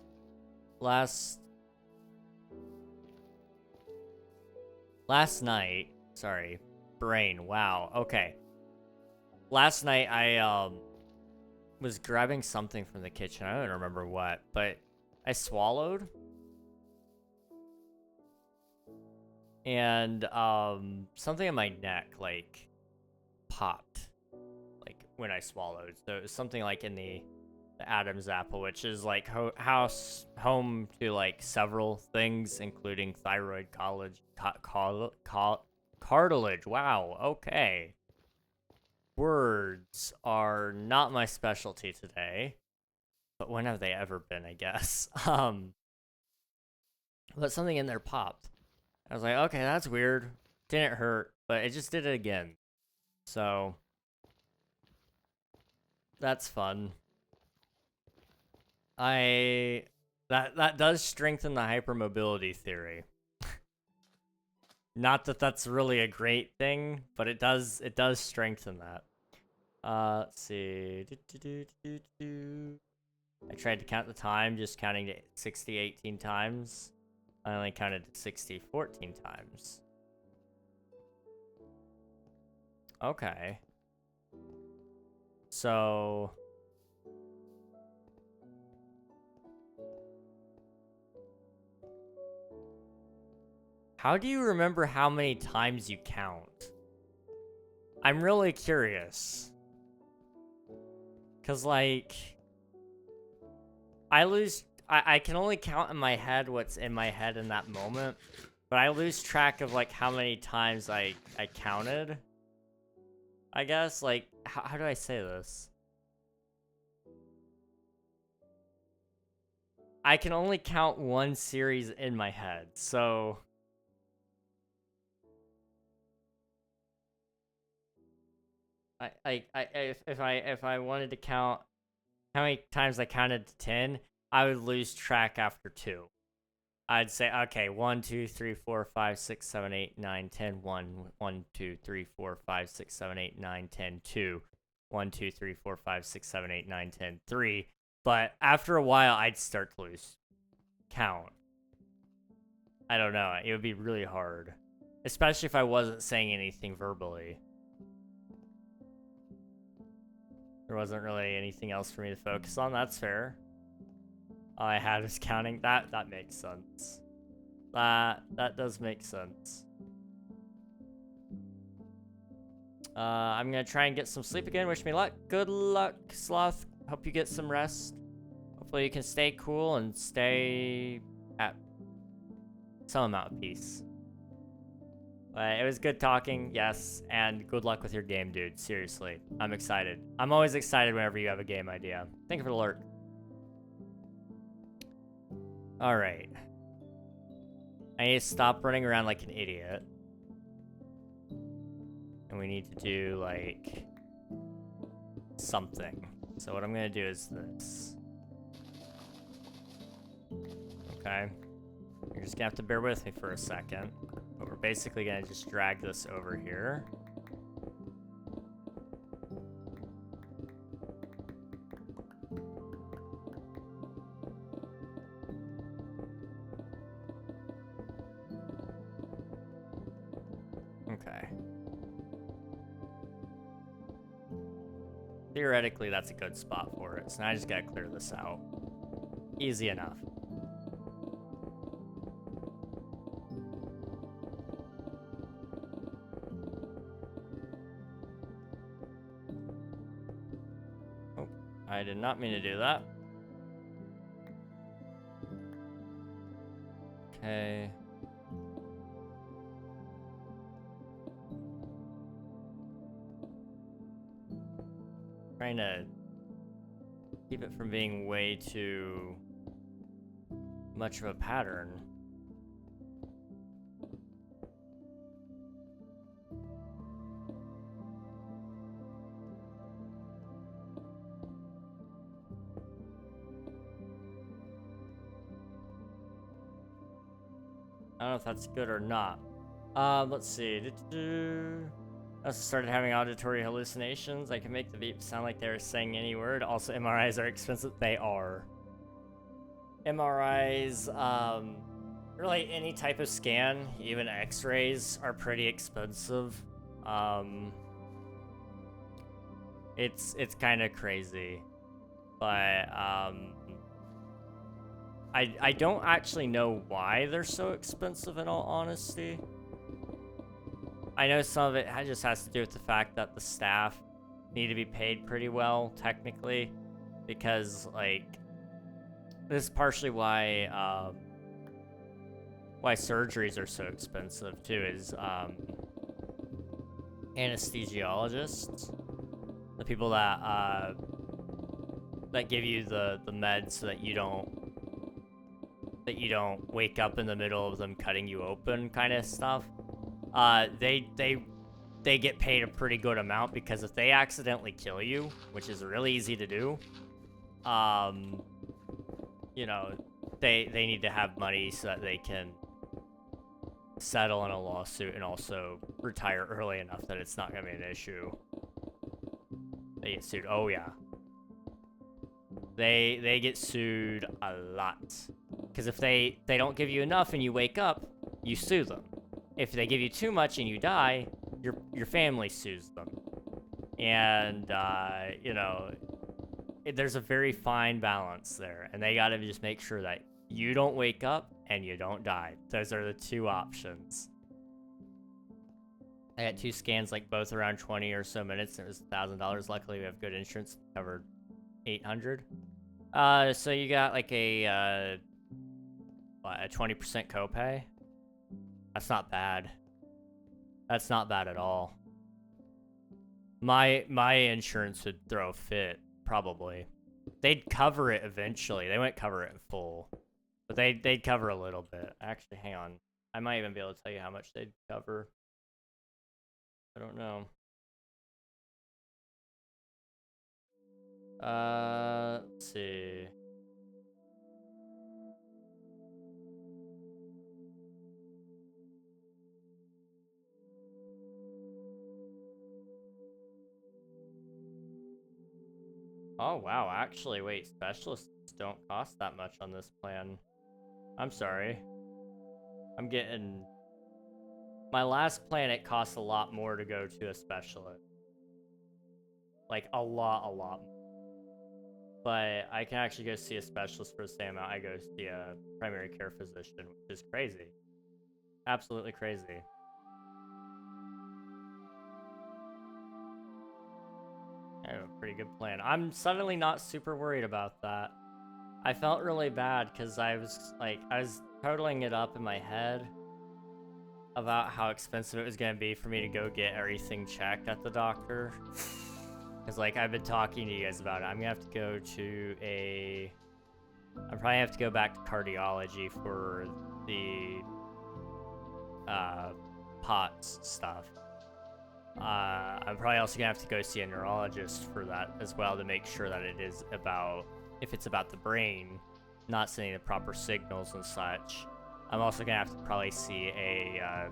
night, sorry, brain, wow, okay. Last night, I, was grabbing something from the kitchen, I don't remember what, but I swallowed. And, something in my neck, like, popped, like, when I swallowed. So it was something like in the Adam's apple, which is like home to like several things, including thyroid cartilage. Wow. Okay. Words are not my specialty today, but when have they ever been? I guess. But something in there popped. I was like, okay, that's weird. Didn't hurt, but it just did it again. So that's fun. That does strengthen the hypermobility theory. Not that that's really a great thing, but it does strengthen that. Let's see. I tried to count the time, just counting to 60 18 times. I only counted 60 14 times. Okay. So how do you remember how many times you count? I'm really curious. Cause like, I can only count in my head what's in my head in that moment, but I lose track of like how many times I counted. I guess, like, how do I say this? I can only count one series in my head, so if I wanted to count how many times I counted to 10, I would lose track after 2. I'd say, okay, 1, 2, 3, 4, 5, 6, 7, 8, 9, 10, 1, 2, 3, 4, 5, 6, 7, 8, 9, 10, 2, 1, 2, 3, 4, 5, 6, 7, 8, 9, 10, 3. But after a while, I'd start to lose count. I don't know. It would be really hard, especially if I wasn't saying anything verbally. There wasn't really anything else for me to focus on. That's fair. All I had was counting. That makes sense. That does make sense. I'm gonna try and get some sleep again. Wish me luck. Good luck, Sloth. Hope you get some rest. Hopefully you can stay cool and stay at some amount of peace. It was good talking, yes, and good luck with your game, dude. Seriously, I'm excited. I'm always excited whenever you have a game idea. Thank you for the alert. All right. I need to stop running around like an idiot. And we need to do, like, something. So what I'm going to do is this. Okay. You're just going to have to bear with me for a second. But we're basically going to just drag this over here. Okay. Theoretically, that's a good spot for it. So now I just gotta clear this out. Easy enough. Oh, I did not mean to do that. Okay. Trying to keep it from being way too much of a pattern. I don't know if that's good or not. Let's see. I also started having auditory hallucinations. I can make the beeps sound like they're saying any word. Also, MRIs are expensive. They are. MRIs, really any type of scan, even X-rays, are pretty expensive. It's kind of crazy, but I don't actually know why they're so expensive, in all honesty. I know some of it just has to do with the fact that the staff need to be paid pretty well, technically, because, like, this is partially why surgeries are so expensive, too, is anesthesiologists, the people that give you the meds so that you don't wake up in the middle of them cutting you open, kind of stuff. They get paid a pretty good amount, because if they accidentally kill you, which is really easy to do, you know, they need to have money so that they can settle in a lawsuit and also retire early enough that it's not gonna be an issue. They get sued. Oh yeah. They get sued a lot. Because if they don't give you enough and you wake up, you sue them. If they give you too much and you die, your family sues them. And, you know, there's a very fine balance there. And they gotta just make sure that you don't wake up and you don't die. Those are the two options. I got 2 scans, like both around 20 or so minutes. And it was $1,000. Luckily, we have good insurance, covered $800. So you got like a 20% copay. That's not bad. That's not bad at all. My insurance would throw a fit, probably. They'd cover it eventually. They wouldn't cover it in full, but they'd cover a little bit. Actually, hang on. I might even be able to tell you how much they'd cover. I don't know. Let's see. Oh, wow. Actually, wait. Specialists don't cost that much on this plan. I'm sorry. I'm getting... My last plan, it costs a lot more to go to a specialist. Like, a lot more. But I can actually go see a specialist for the same amount I go see a primary care physician, which is crazy. Absolutely crazy. I have a pretty good plan. I'm suddenly not super worried about that. I felt really bad because I was totaling it up in my head about how expensive it was going to be for me to go get everything checked at the doctor. Because, like, I've been talking to you guys about it. I'm going to have to go to I probably have to go back to cardiology for the POTS stuff. I'm probably also going to have to go see a neurologist for that as well, to make sure that it is about, if it's about the brain, not sending the proper signals and such. I'm also going to have to probably see a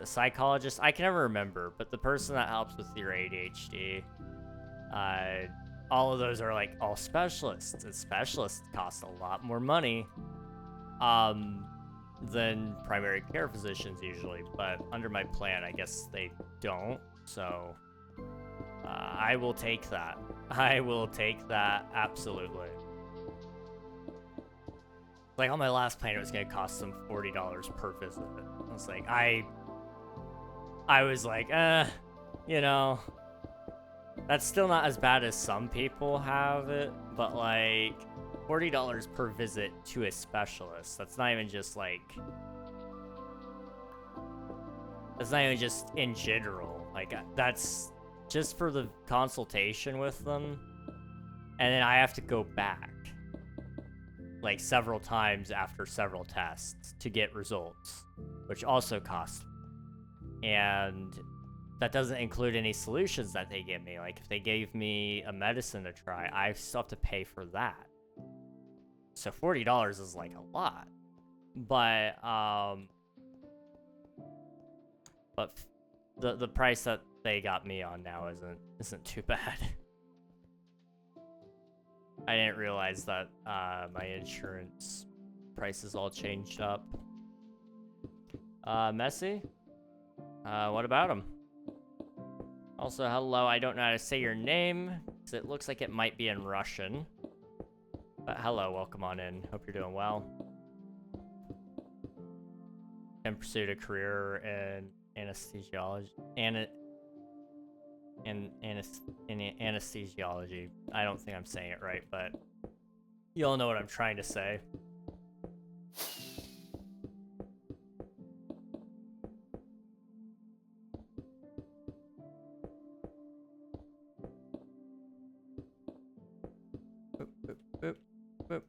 psychologist. I can never remember, but the person that helps with your ADHD, all of those are like all specialists, and specialists cost a lot more money than primary care physicians usually, but under my plan, I guess they don't, so I will take that. I will take that, absolutely. Like, on my last plan, it was going to cost them $40 per visit. I was like, I was like, you know, that's still not as bad as some people have it, but, like, $40 per visit to a specialist, that's not even just, like, that's not even just in general. Like, that's just for the consultation with them. And then I have to go back, like, several times after several tests to get results, which also costs. And that doesn't include any solutions that they give me. Like, if they gave me a medicine to try, I still have to pay for that. So $40 is, like, a lot. But the price that they got me on now isn't too bad. I didn't realize that my insurance prices all changed up. Messi? What about him? Also, hello, I don't know how to say your name, because it looks like it might be in Russian. But hello, welcome on in. Hope you're doing well. And pursued a career in anesthesiology. Anesthesiology. I don't think I'm saying it right, but you all know what I'm trying to say. Boop, boop, boop, boop.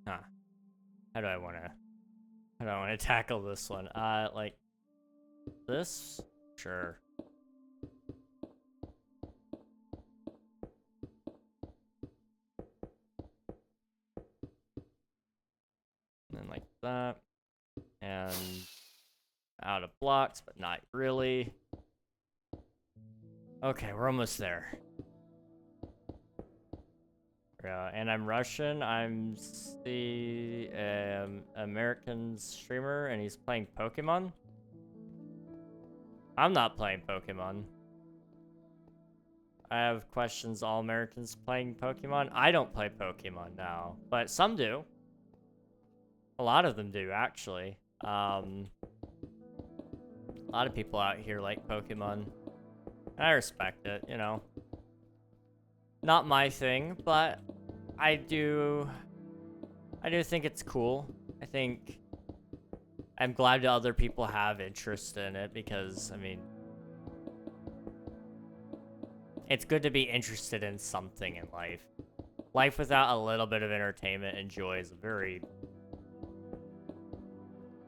Huh. How do I wanna tackle this one? Like this? Sure. And then like that. And out of blocks, but not really. Okay, we're almost there. Yeah, and I'm Russian. I'm the American streamer, and he's playing Pokemon. I'm not playing Pokemon. I have questions. All Americans playing Pokemon? I don't play Pokemon now, but some do. A lot of them do, actually. A lot of people out here like Pokemon. I respect it, you know. Not my thing, but I do think it's cool. I think I'm glad that other people have interest in it because, I mean, it's good to be interested in something in life. Life without a little bit of entertainment and joy is a very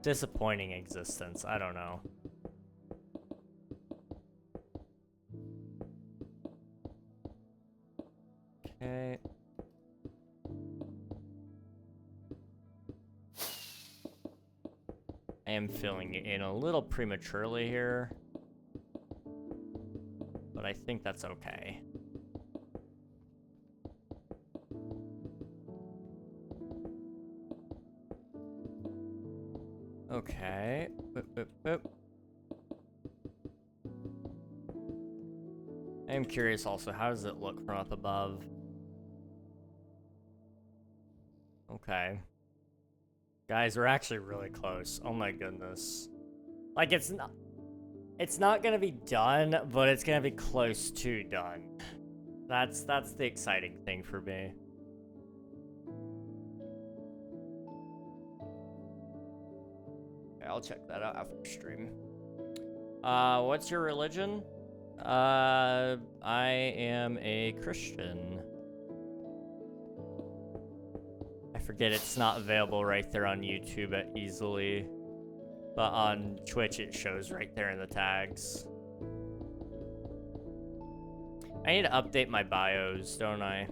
disappointing existence. I don't know. Okay. I am filling it in a little prematurely here, but I think that's okay. Okay. Boop, boop, boop. I am curious also, how does it look from up above? Okay. Guys, we're actually really close. Oh my goodness. Like, it's not gonna be done, but it's gonna be close to done. That's the exciting thing for me. Okay, I'll check that out after stream. What's your religion? I am a Christian. I forget it's not available right there on YouTube easily, but on Twitch it shows right there in the tags. I need to update my bios, don't I?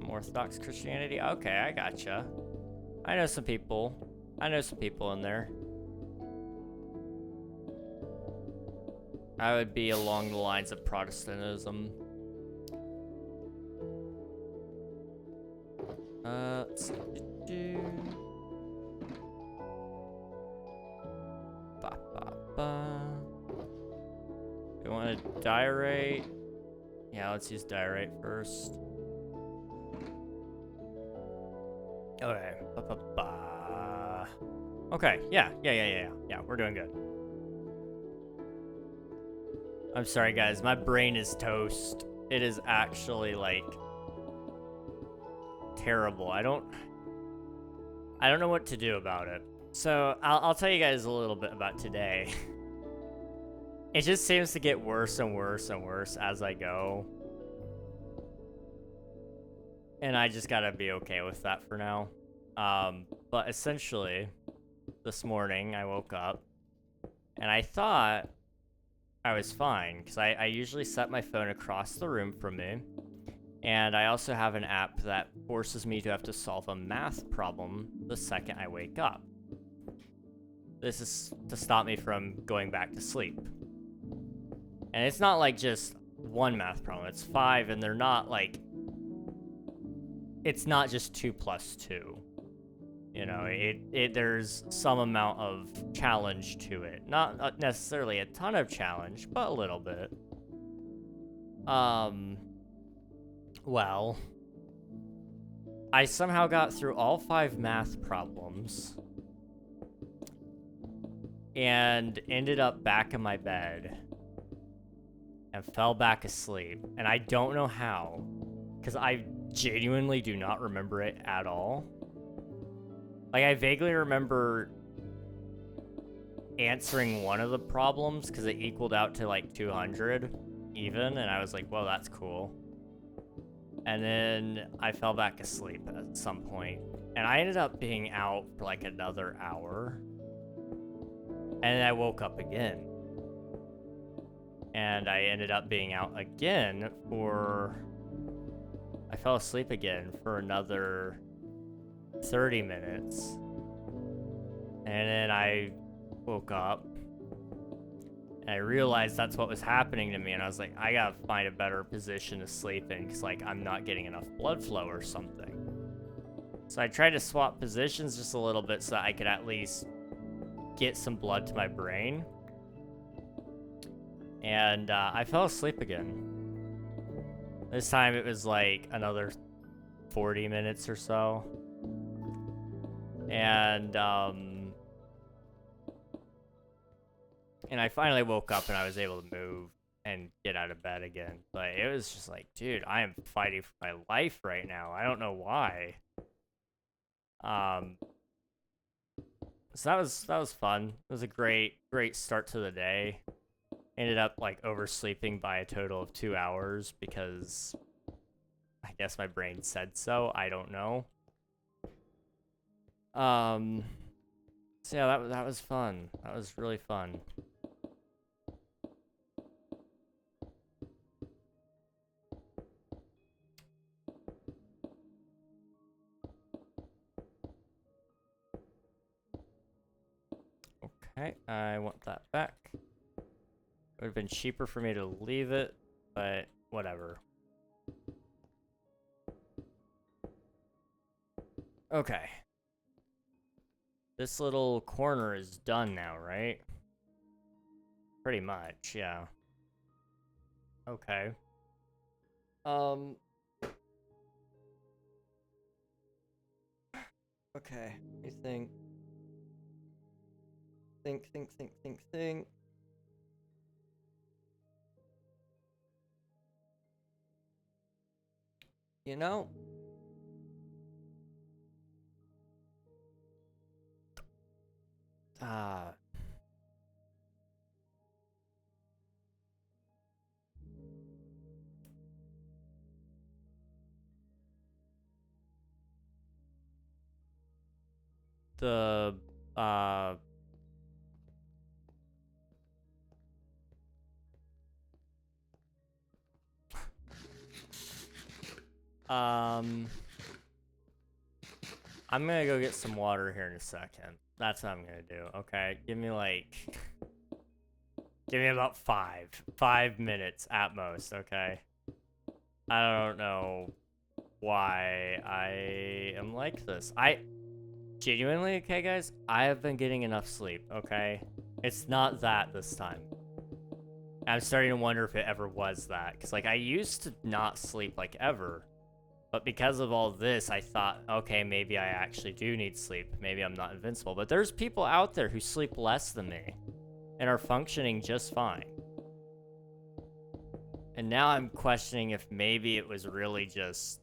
Orthodox Christianity? Okay, I gotcha. I know some people. I know some people in there. I would be along the lines of Protestantism. Let's do... Ba, ba, ba. Do you want to diorite? Yeah, let's use diorite first. Okay. Ba, ba, ba. Okay, yeah, we're doing good. I'm sorry, guys, my brain is toast. It is actually, like, terrible. I don't know what to do about it. So I'll tell you guys a little bit about today. It just seems to get worse and worse and worse as I go. And I just gotta be okay with that for now. But essentially, this morning I woke up and I thought I was fine because I usually set my phone across the room from me. And I also have an app that forces me to have to solve a math problem the second I wake up. This is to stop me from going back to sleep. And it's not like just one math problem, it's 5, and they're not like, it's not just 2 plus 2. You know, there's some amount of challenge to it. Not necessarily a ton of challenge, but a little bit. Well, I somehow got through all 5 math problems and ended up back in my bed and fell back asleep. And I don't know how, because I genuinely do not remember it at all. Like, I vaguely remember answering one of the problems because it equaled out to like 200 even, and I was like, well, that's cool. And then I fell back asleep at some point, and I ended up being out for like another hour, and then I woke up again. And I ended up being out again for... I fell asleep again for another 30 minutes. And then I woke up, and I realized that's what was happening to me, and I was like, I gotta find a better position to sleep in, because, like, I'm not getting enough blood flow or something. So I tried to swap positions just a little bit so that I could at least get some blood to my brain. And I fell asleep again. This time it was like another 40 minutes or so. And I finally woke up and I was able to move and get out of bed again. But it was just like, dude, I am fighting for my life right now. I don't know why. So that was fun. It was a great start to the day. Ended up like oversleeping by a total of 2 hours because I guess my brain said so. I don't know. So yeah, that was fun. That was really fun. Okay, I want that back. It would have been cheaper for me to leave it, but whatever. Okay. This little corner is done now, right? Pretty much, yeah. Okay. Okay, let me think. Think. You know, the I'm gonna go get some water here in a second. That's what I'm gonna do. Okay, give me about 5 minutes at most. Okay. I don't know why I am like this. I genuinely, okay, guys, I have been getting enough sleep. Okay, it's not that this time. I'm starting to wonder if it ever was that, because like I used to not sleep like ever. But because of all this, I thought, okay, maybe I actually do need sleep. Maybe I'm not invincible. But there's people out there who sleep less than me and are functioning just fine. And now I'm questioning if maybe it was really just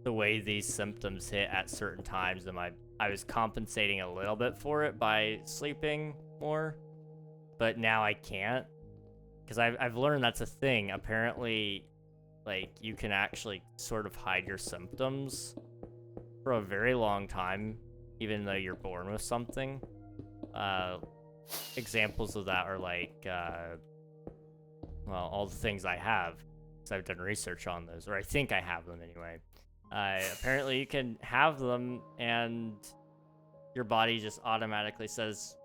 the way these symptoms hit at certain times, and I was compensating a little bit for it by sleeping more, but now I can't, because I've learned that's a thing. Apparently, like, you can actually sort of hide your symptoms for a very long time, even though you're born with something. Examples of that are like, well, all the things I have, because I've done research on those, or I think I have them anyway. Apparently you can have them and your body just automatically says,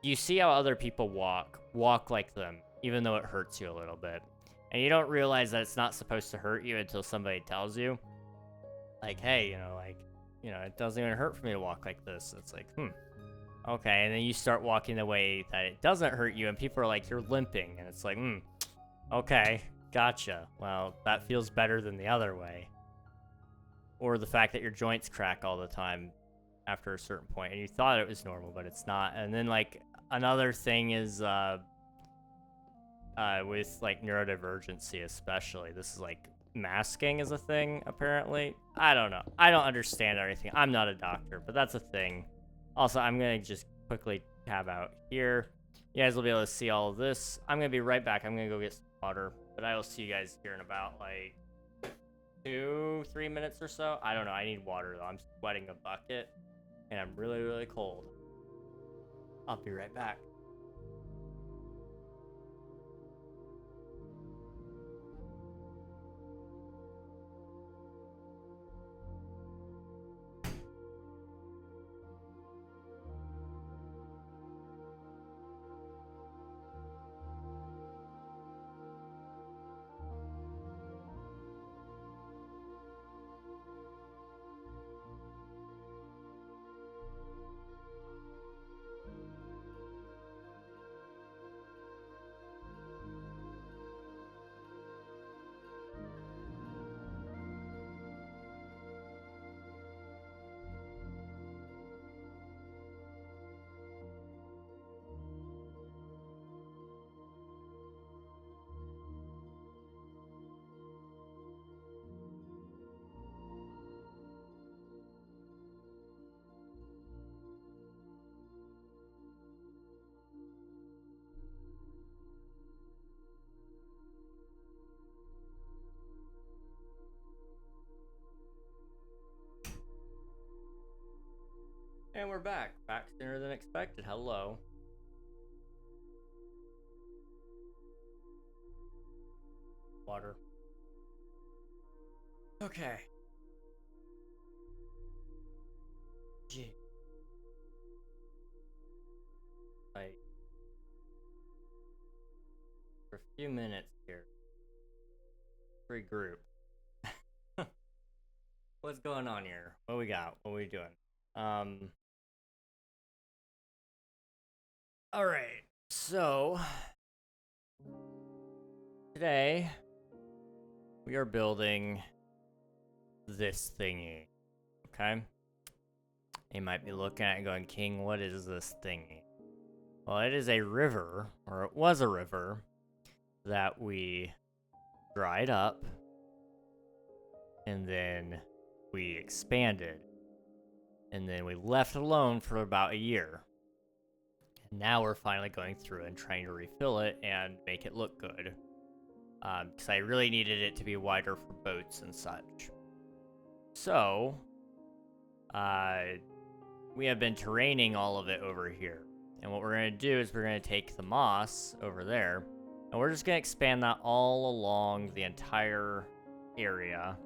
you see how other people walk like them, even though it hurts you a little bit. And you don't realize that it's not supposed to hurt you until somebody tells you, like, hey, it doesn't even hurt for me to walk like this. It's like, okay. And then you start walking the way that it doesn't hurt you, and people are like, you're limping. And it's like, okay, gotcha. Well, that feels better than the other way. Or the fact that your joints crack all the time after a certain point, and you thought it was normal, but it's not. And then, like, another thing is with, like, neurodivergency especially. This is, like, masking is a thing, apparently. I don't know. I don't understand everything. I'm not a doctor, but that's a thing. Also, I'm going to just quickly tab out here. You guys will be able to see all of this. I'm going to be right back. I'm going to go get some water, but I will see you guys here in about, like, 2-3 minutes or so. I don't know. I need water, though. I'm sweating a bucket, and I'm really, really cold. I'll be right back. And we're back. Back sooner than expected. Hello. Water. Okay. Gee. Like, for a few minutes here. Regroup. What's going on here? What we got? What we doing? Alright. So, today, we are building this thingy. Okay? You might be looking at it going, King, what is this thingy? Well, it is a river, or it was a river, that we dried up, and then we expanded, and then we left it alone for about a year. And now we're finally going through and trying to refill it and make it look good. Because I really needed it to be wider for boats and such. So, we have been terraining all of it over here. And what we're going to do is we're going to take the moss over there, and we're just going to expand that all along the entire area.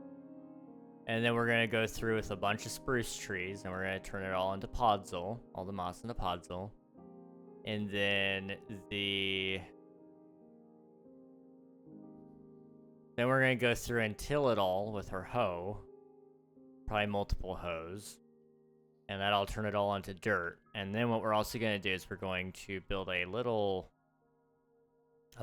And then we're going to go through with a bunch of spruce trees, and we're going to turn it all into podzol, all the moss into podzol. And then then we're going to go through and till it all with our hoe, probably multiple hoes. And that'll turn it all into dirt. And then what we're also going to do is we're going to build a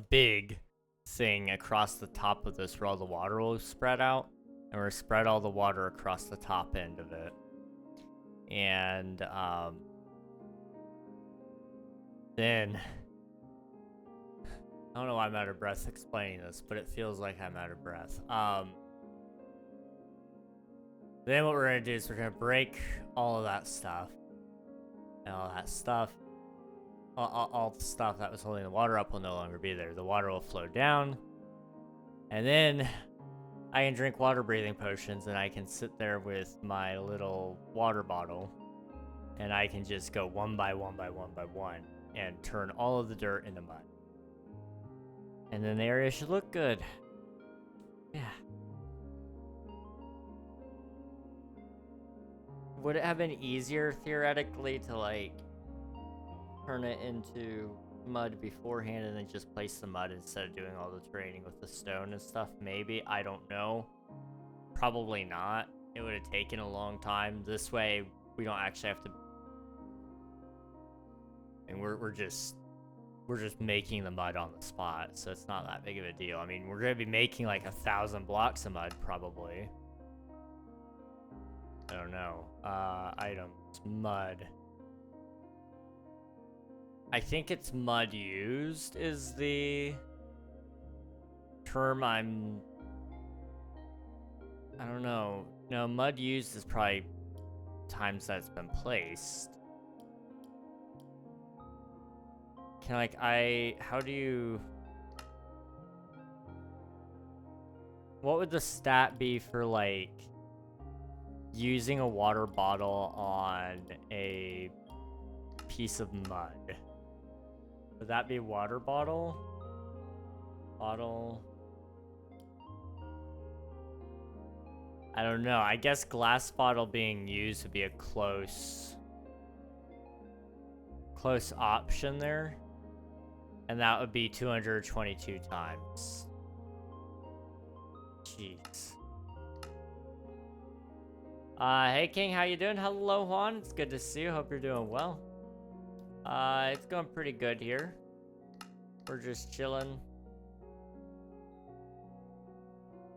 big thing across the top of this where all the water will spread out. And we're going to spread all the water across the top end of it. And then, I don't know why I'm out of breath explaining this, but it feels like I'm out of breath. Then what we're gonna do is we're gonna break all of that stuff. And all that stuff. All the stuff that was holding the water up will no longer be there. The water will flow down. And then I can drink water breathing potions and I can sit there with my little water bottle. And I can just go one by one by one by one and turn all of the dirt into mud. And then the area should look good. Yeah. Would it have been easier theoretically to like turn it into mud beforehand and then just place the mud instead of doing all the training with the stone and stuff? Maybe. I don't know. Probably not. It would have taken a long time. This way we don't actually have to, and we're just making the mud on the spot, so it's not that big of a deal. I mean, we're gonna be making like 1,000 blocks of mud probably. I don't know. Items, mud. I think it's mud used is the term I don't know. No, mud used is probably times that's been placed. Can like how do you, what would the stat be for like using a water bottle on a piece of mud? Would that be water bottle? Bottle. I don't know. I guess glass bottle being used would be a close option there. And that would be 222 times. Jeez. Hey King, how you doing? Hello Juan, it's good to see you. Hope you're doing well. It's going pretty good here. We're just chilling.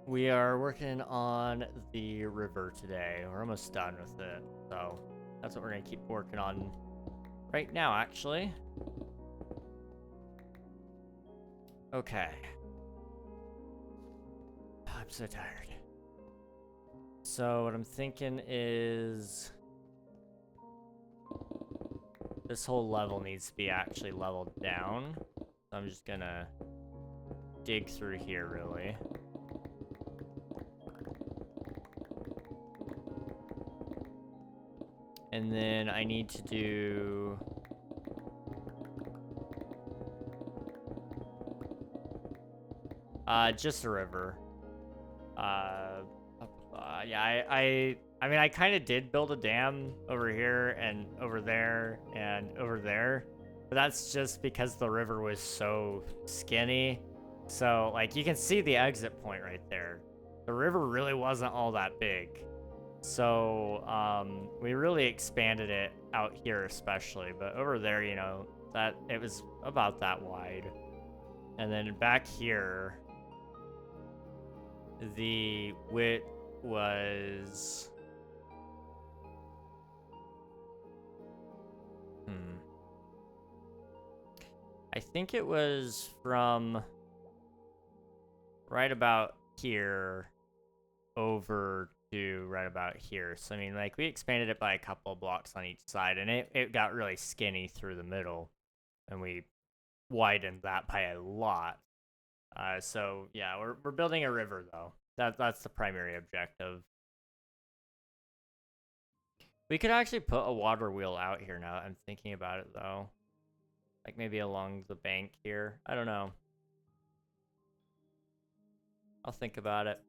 We are working on the river today. We're almost done with it, so that's what we're gonna keep working on right now, actually. Okay. I'm so tired. So what I'm thinking is this whole level needs to be actually leveled down. So I'm just gonna dig through here, really. And then I need to do just a river. Yeah, I mean, I kind of did build a dam over here and over there and over there, but that's just because the river was so skinny. So, like, you can see the exit point right there. The river really wasn't all that big. So, we really expanded it out here especially, but over there, you know, that it was about that wide. And then back here, the width was I think it was from right about here over to right about here. So I mean, like, we expanded it by a couple of blocks on each side, and it got really skinny through the middle, and we widened that by a lot. So yeah, we're building a river though. That's the primary objective. We could actually put a water wheel out here now that I'm thinking about it though. Like maybe along the bank here. I don't know. I'll think about it.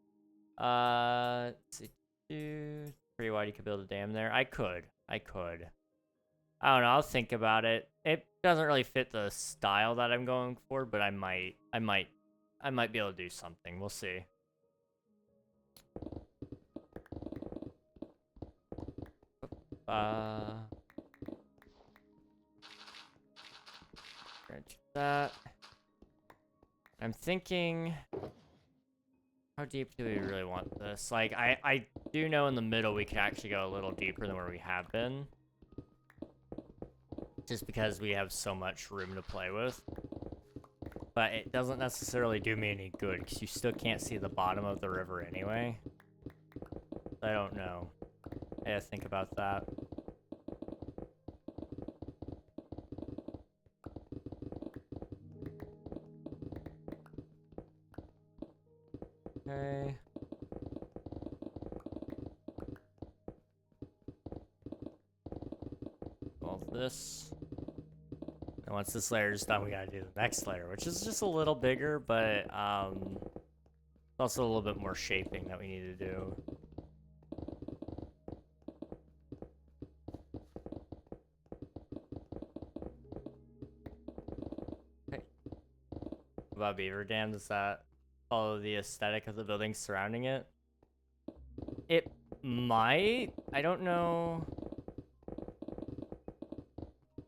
Let's see. Pretty wide, you could build a dam there. I could. I don't know, I'll think about it. It doesn't really fit the style that I'm going for, but I might be able to do something. We'll see. That. I'm thinking, how deep do we really want this? Like, I do know in the middle we could actually go a little deeper than where we have been. Just because we have so much room to play with. But it doesn't necessarily do me any good, because you still can't see the bottom of the river anyway. I don't know. I gotta think about that. Okay. All this. And once this layer is done, we gotta do the next layer, which is just a little bigger, but also a little bit more shaping that we need to do. Okay. What about Beaver Dam? Does that follow the aesthetic of the buildings surrounding it? It might. I don't know.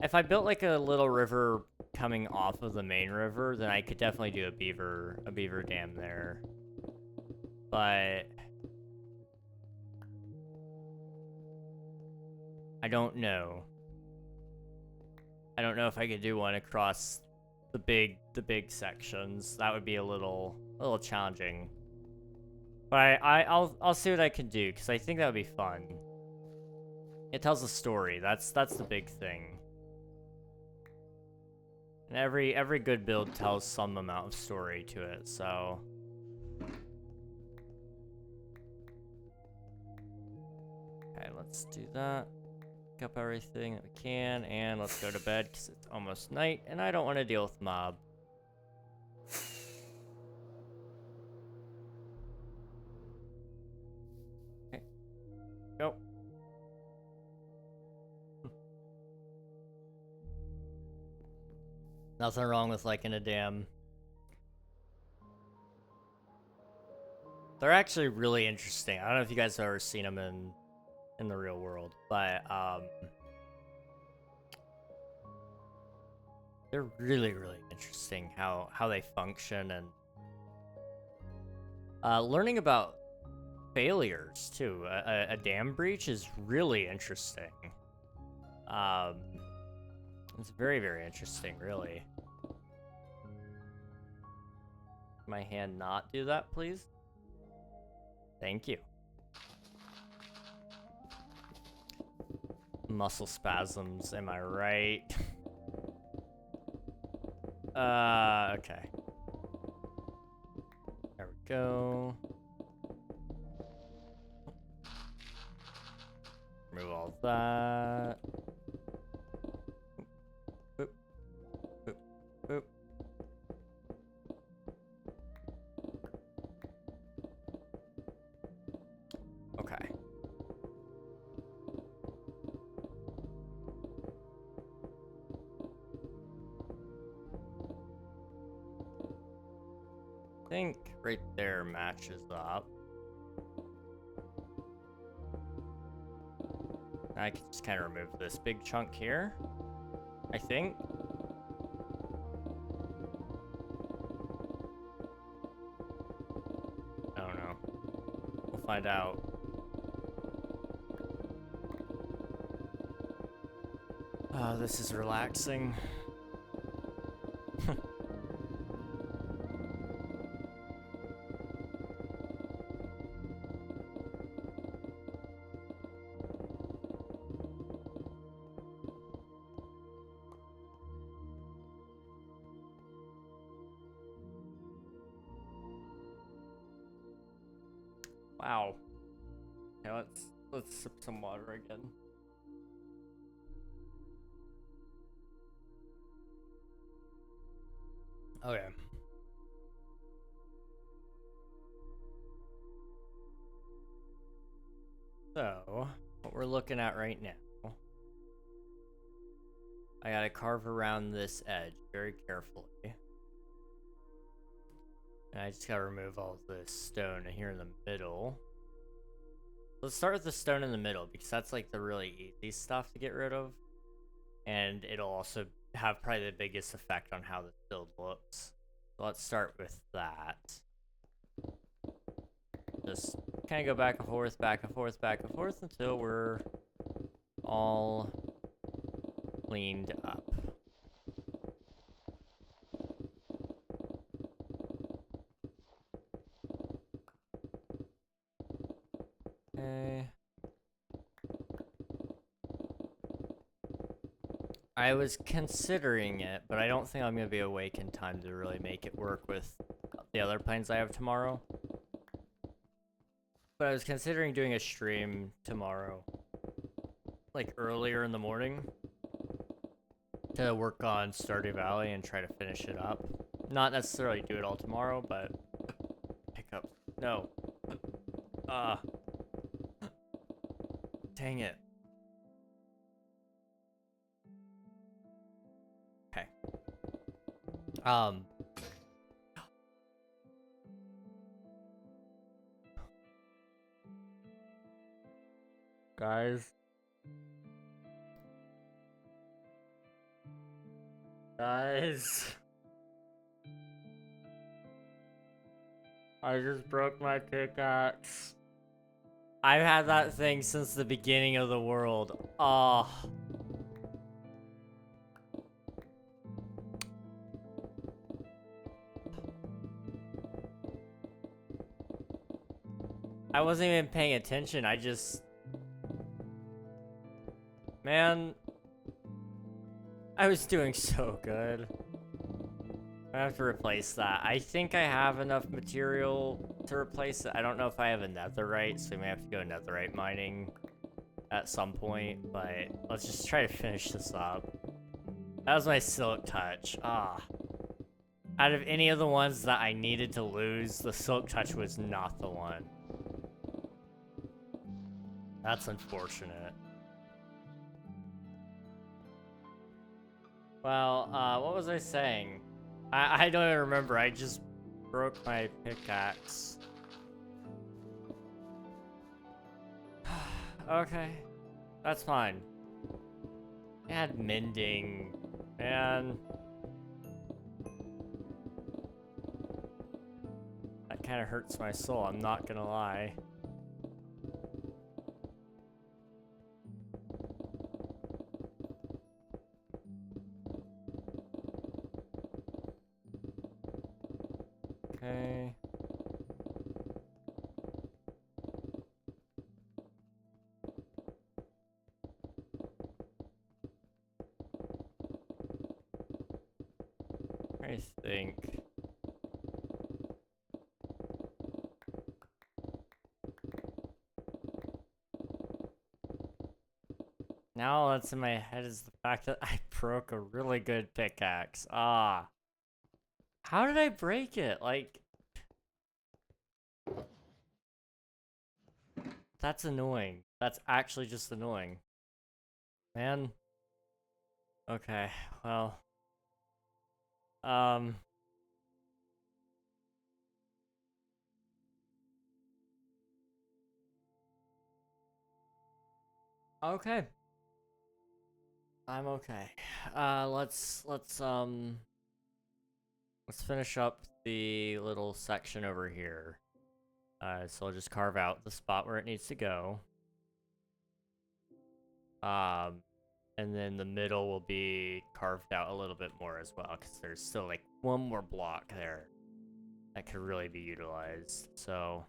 If I built like a little river coming off of the main river, then I could definitely do a beaver dam there. But I don't know. I don't know if I could do one across the big sections. That would be a little challenging. But I'll see what I can do, because I think that would be fun. It tells a story. That's the big thing. And every good build tells some amount of story to it, so. Okay, let's do that. Pick up everything that we can, and let's go to bed because it's almost night, and I don't want to deal with mob. Okay. Go. Nothing wrong with liking a dam. They're actually really interesting. I don't know if you guys have ever seen them in the real world, but they're really interesting how they function, and learning about failures too. A dam breach is really interesting. It's very interesting, really. My hand not do that, please? Thank you. Muscle spasms, am I right? Okay. There we go. Remove all that. Boop. Boop. Boop. Okay. I think right there matches up. I can just kind of remove this big chunk here, I think. I don't know. We'll find out. Oh, this is relaxing. Wow. Okay, let's sip some water again. Okay. So, what we're looking at right now, I gotta carve around this edge very carefully. And I just gotta remove all of this stone here in the middle. Let's start with the stone in the middle, because that's like the really easy stuff to get rid of. And it'll also have probably the biggest effect on how this build looks. So let's start with that. Just kind of go back and forth, back and forth, back and forth until we're all cleaned up. Okay. I was considering it, but I don't think I'm gonna be awake in time to really make it work with the other plans I have tomorrow. But I was considering doing a stream tomorrow, like earlier in the morning, to work on Stardew Valley and try to finish it up. Not necessarily do it all tomorrow, but pick up. No. Dang it. Okay. Guys. I just broke my pickaxe. I've had that thing since the beginning of the world. Oh. I wasn't even paying attention. I just... Man. I was doing so good. I have to replace that. I think I have enough material to replace it. I don't know if I have a netherite, so we may have to go netherite mining at some point, but let's just try to finish this up. That was my silk touch. Ah. Out of any of the ones that I needed to lose, the silk touch was not the one. That's unfortunate. Well, what was I saying? I don't even remember. I just broke my pickaxe. Okay. That's fine. Add mending. Man. That kind of hurts my soul, I'm not gonna lie. Okay. I think. Now all that's in my head is the fact that I broke a really good pickaxe. Ah. How did I break it? Like... That's annoying. That's actually just annoying. Man. Okay, well. Okay. I'm okay. Let's finish up the little section over here. So I'll just carve out the spot where it needs to go. And then the middle will be carved out a little bit more as well, because there's still like one more block there that could really be utilized. So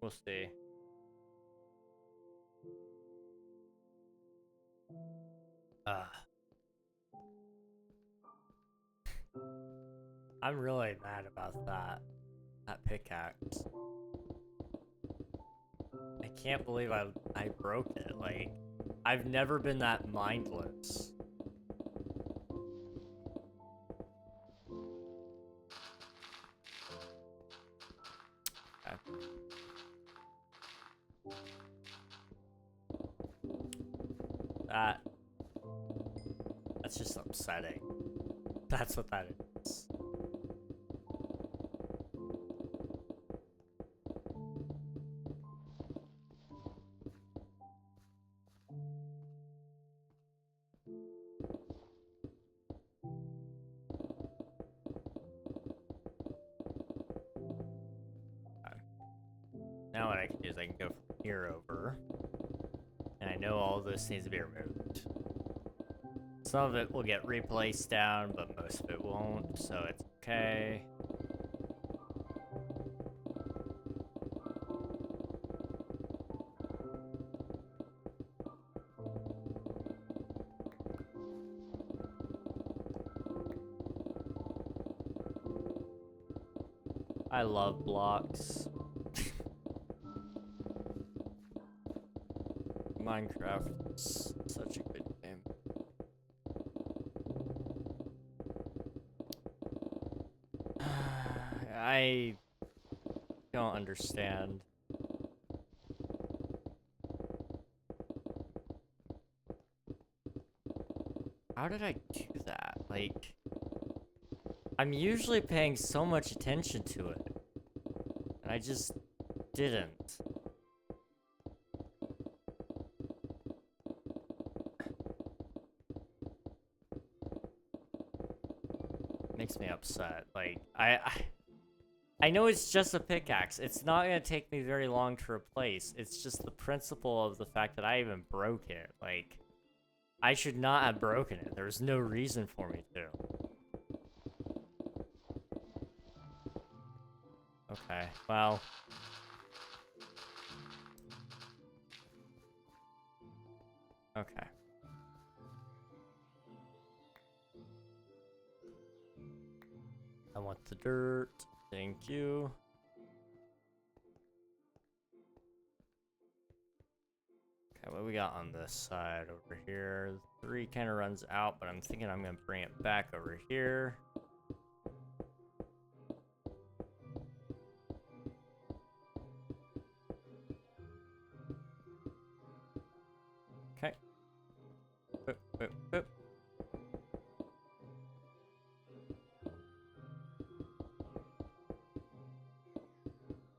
we'll see. I'm really mad about that pickaxe. I can't believe I broke it. Like, I've never been that mindless. Okay. That's just upsetting. That's what that is. Now what I can do is I can go from here over. And I know all of this needs to be removed. Some of it will get replaced down, but most of it won't, so it's okay. I love blocks. Minecraft is such a good game. I don't understand. How did I do that? Like, I'm usually paying so much attention to it, and I just didn't. Makes me upset. Like, I know it's just a pickaxe. It's not gonna take me very long to replace. It's just the principle of the fact that I even broke it. Like, I should not have broken it. There was no reason for me to. Okay, well. Okay. I want the dirt. Thank you. Okay, what we got on this side over here? 3 kind of runs out, but I'm thinking I'm gonna bring it back over here. Okay. Boop, boop, boop.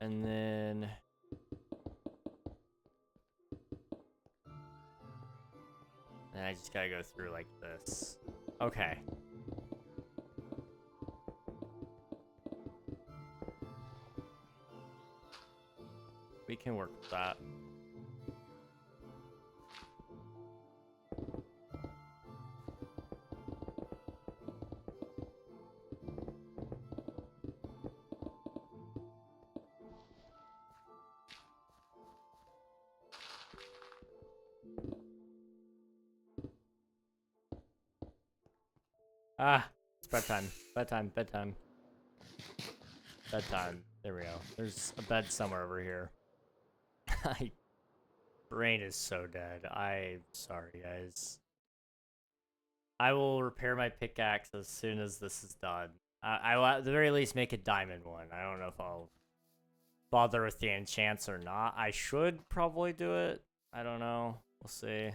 And then I just gotta go through like this. Okay. We can work with that. Ah, it's bedtime. Bedtime, bedtime. Bedtime. There we go. There's a bed somewhere over here. My brain is so dead. I'm sorry, guys. I will repair my pickaxe as soon as this is done. I will at the very least make a diamond one. I don't know if I'll bother with the enchants or not. I should probably do it. I don't know. We'll see.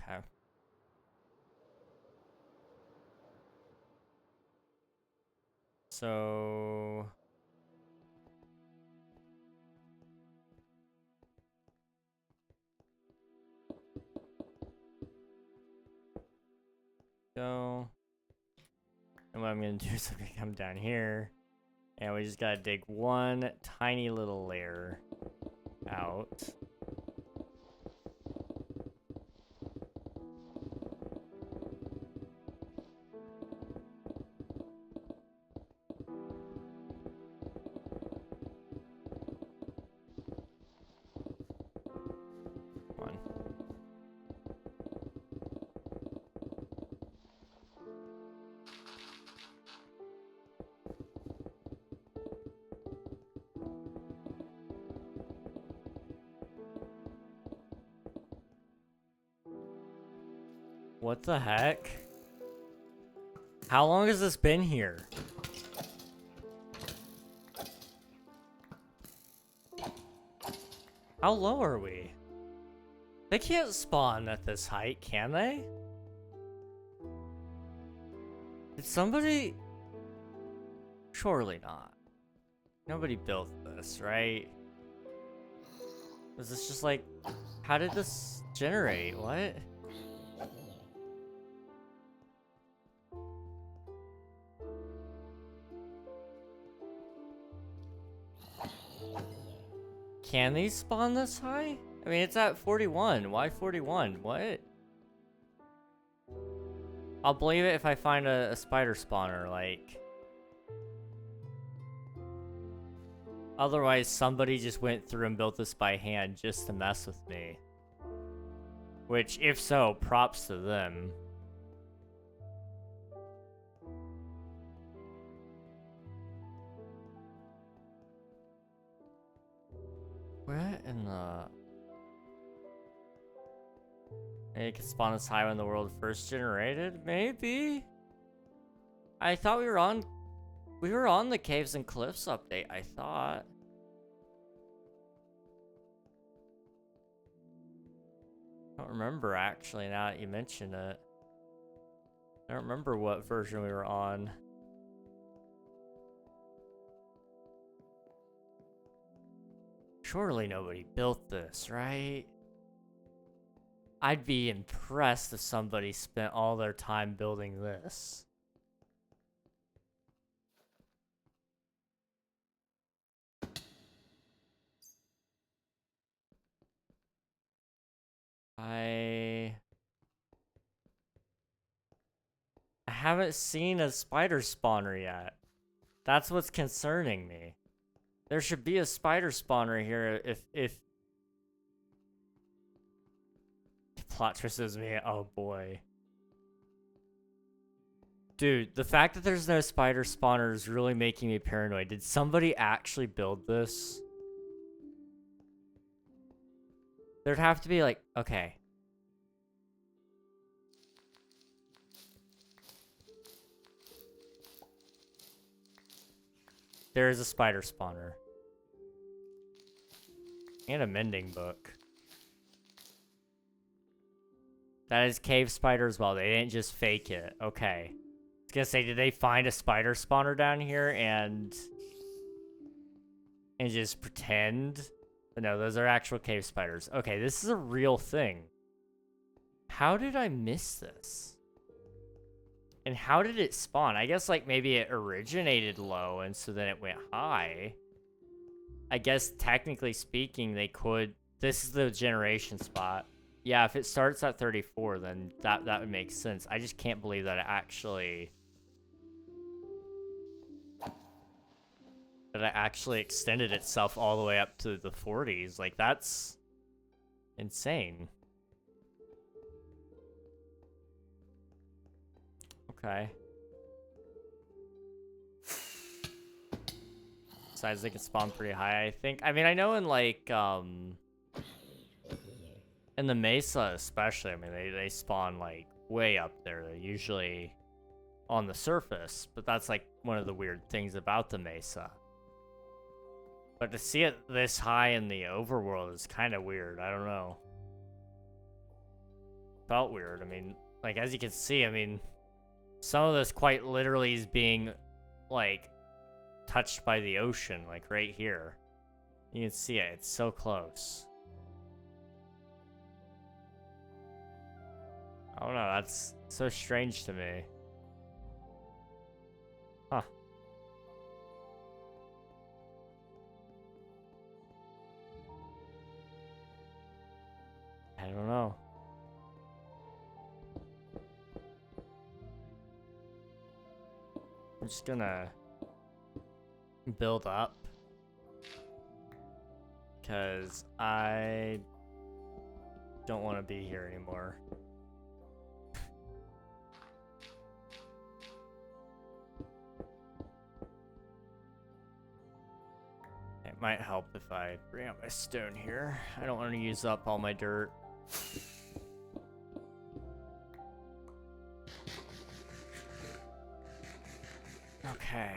Okay. So go. And what I'm gonna do is I'm gonna come down here, and we just gotta dig one tiny little layer out. Come on. What the heck? How long has this been here? How low are we? They can't spawn at this height, can they? Did somebody? Surely not. Nobody built this, right? Was this just like... How did this generate? What? Can these spawn this high? I mean, it's at 41. Why 41? What? I'll believe it if I find a spider spawner, like... Otherwise, somebody just went through and built this by hand just to mess with me. Which, if so, props to them. Where in the... Maybe it could spawn as high when the world first generated? Maybe? I thought we were on... We were on the Caves and Cliffs update, I thought. I don't remember, actually, now that you mention it. I don't remember what version we were on. Surely nobody built this, right? I'd be impressed if somebody spent all their time building this. I haven't seen a spider spawner yet. That's what's concerning me. There should be a spider spawner here if plot twist is me. Oh boy. Dude, the fact that there's no spider spawner is really making me paranoid. Did somebody actually build this? There'd have to be like, okay. There is a spider spawner. And a mending book. That is cave spider as well. They didn't just fake it. Okay. I was gonna say, did they find a spider spawner down here and just pretend? But no, those are actual cave spiders. Okay, this is a real thing. How did I miss this? And how did it spawn? I guess like maybe it originated low and so then it went high. I guess technically speaking, they could... This is the generation spot. Yeah, if it starts at 34, then that would make sense. I just can't believe that it actually... That it actually extended itself all the way up to the 40s. Like, that's... insane. Okay. Besides, they can spawn pretty high, I think. I mean, I know in, like, in the Mesa especially, I mean, they spawn, like, way up there. They're usually on the surface, but that's, like, one of the weird things about the Mesa. But to see it this high in the overworld is kind of weird. I don't know. Felt weird. I mean, like, as you can see, I mean, some of this quite literally is being, like, touched by the ocean, like, right here. You can see it. It's so close. I don't know. That's so strange to me. Huh. I don't know. I'm just gonna build up because I don't want to be here anymore. It might help if I bring up my stone here. I don't want to use up all my dirt. Okay.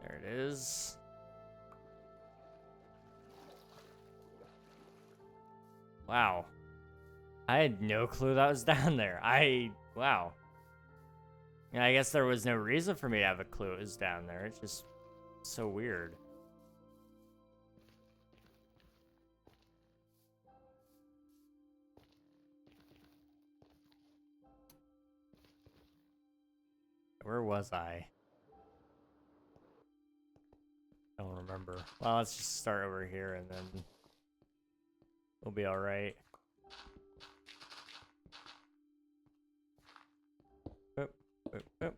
There it is. Wow. I had no clue that was down there. Wow. Yeah, I guess there was no reason for me to have a clue it was down there. It's just so weird. Where was I? I don't remember. Well, let's just start over here and then we'll be alright. Boop, boop, boop.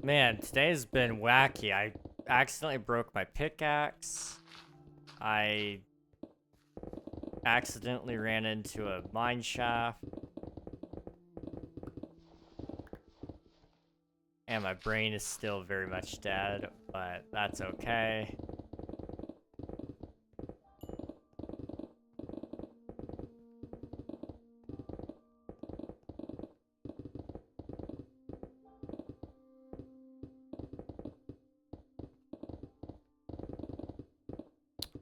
Man, today's been wacky. I accidentally broke my pickaxe. I accidentally ran into a mine shaft. And my brain is still very much dead, but that's okay.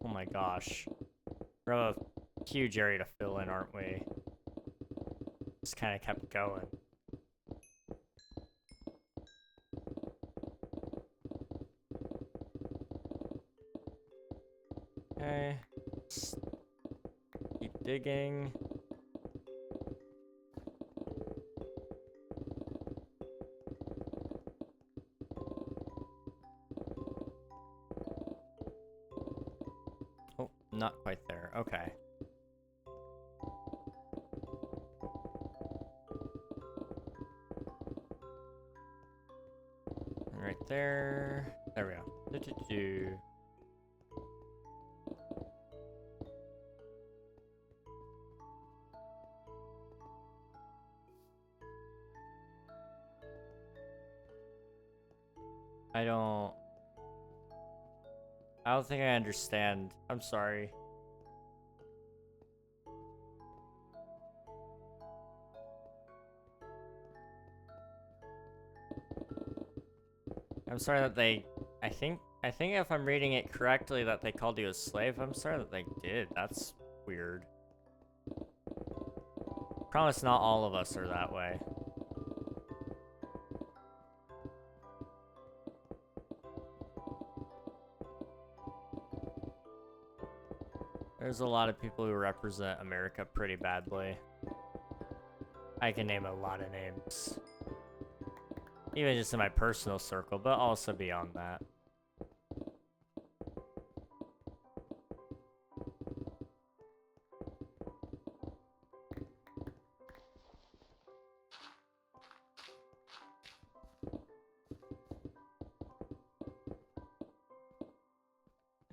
Oh my gosh. We're a huge area to fill in, aren't we? Just kind of kept going. Okay. Just keep digging. Oh, not quite there. Okay. Right there. There we go. Do-do-do. I don't think I understand. I'm sorry. I'm sorry that they, I think if I'm reading it correctly that they called you a slave. I'm sorry that they did. That's weird. Promise not all of us are that way. There's a lot of people who represent America pretty badly. I can name a lot of names. Even just in my personal circle, but also beyond that.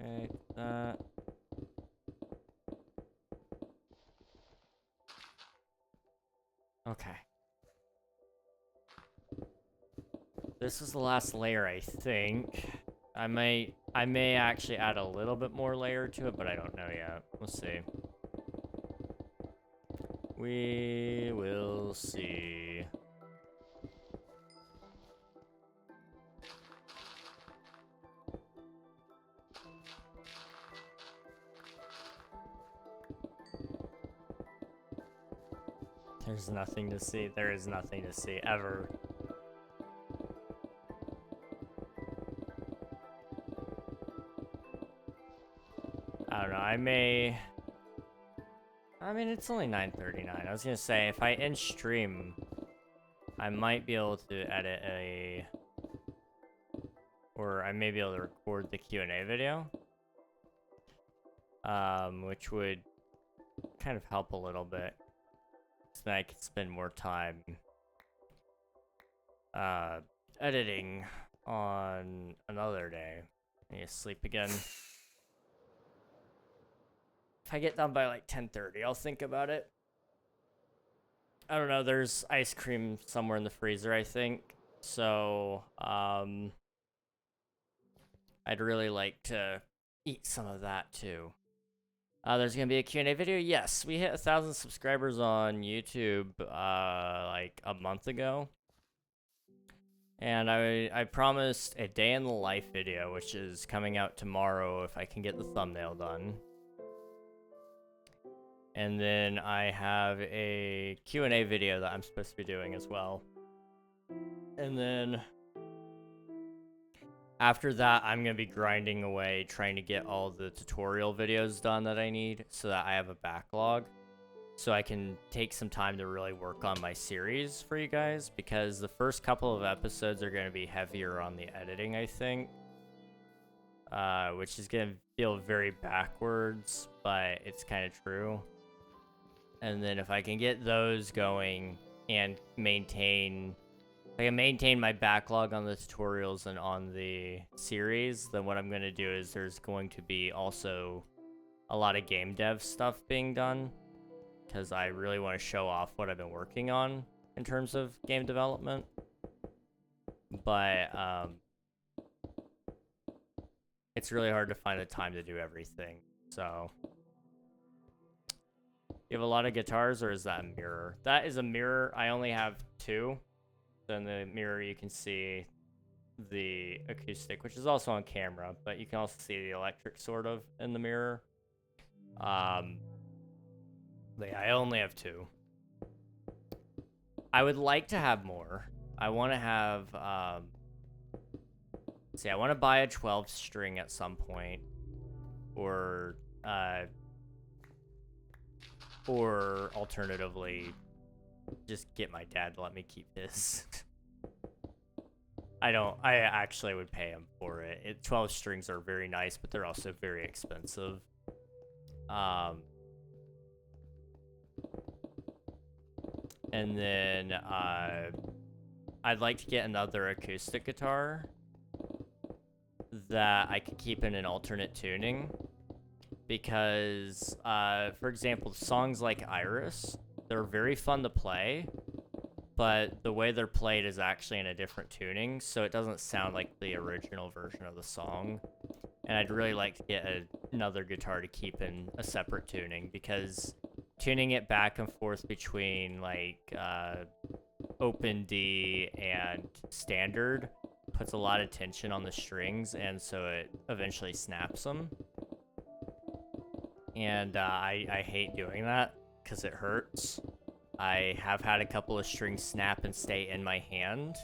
Okay, that. Okay. This is the last layer, I think. I may actually add a little bit more layer to it, but I don't know yet. We'll see. We will see. There's nothing to see. There is nothing to see, ever. I don't know, I mean, it's only 9:39. I was gonna say, if I end stream, I might be able to edit or I may be able to record the Q&A video. Which would kind of help a little bit. So that I could spend more time editing on another day. I need to sleep again. If I get done by like 10:30, I'll think about it. I don't know, there's ice cream somewhere in the freezer, I think. So, I'd really like to eat some of that too. There's gonna be a Q&A video. Yes, we hit 1,000 subscribers on YouTube like a month ago. And I promised a day in the life video, which is coming out tomorrow if I can get the thumbnail done. And then I have a Q&A video that I'm supposed to be doing as well. And then after that, I'm going to be grinding away trying to get all the tutorial videos done that I need so that I have a backlog. So I can take some time to really work on my series for you guys, because the first couple of episodes are going to be heavier on the editing, I think. Which is going to feel very backwards, but it's kind of true. And then if I can get those going and maintain if I can maintain my backlog on the tutorials and on the series, then what I'm going to do is there's going to be also a lot of game dev stuff being done, because I really want to show off what I've been working on in terms of game development. But it's really hard to find the time to do everything. So, you have a lot of guitars, or is that a mirror? That is a mirror. I only have 2. So in the mirror, you can see the acoustic, which is also on camera, but you can also see the electric sort of in the mirror. But yeah, I only have 2. I would like to have more. I want to have, see, I want to buy a 12 string at some point, or alternatively, just get my dad to let me keep his. I actually would pay him for it. 12 strings are very nice, but they're also very expensive. And then, I'd like to get another acoustic guitar that I could keep in an alternate tuning. Because, for example, songs like Iris, they're very fun to play, but the way they're played is actually in a different tuning, so it doesn't sound like the original version of the song. And I'd really like to get another guitar to keep in a separate tuning, because tuning it back and forth between, like, open D and standard puts a lot of tension on the strings, and so it eventually snaps them. And I hate doing that, because it hurts. I have had a couple of strings snap and stay in my hand,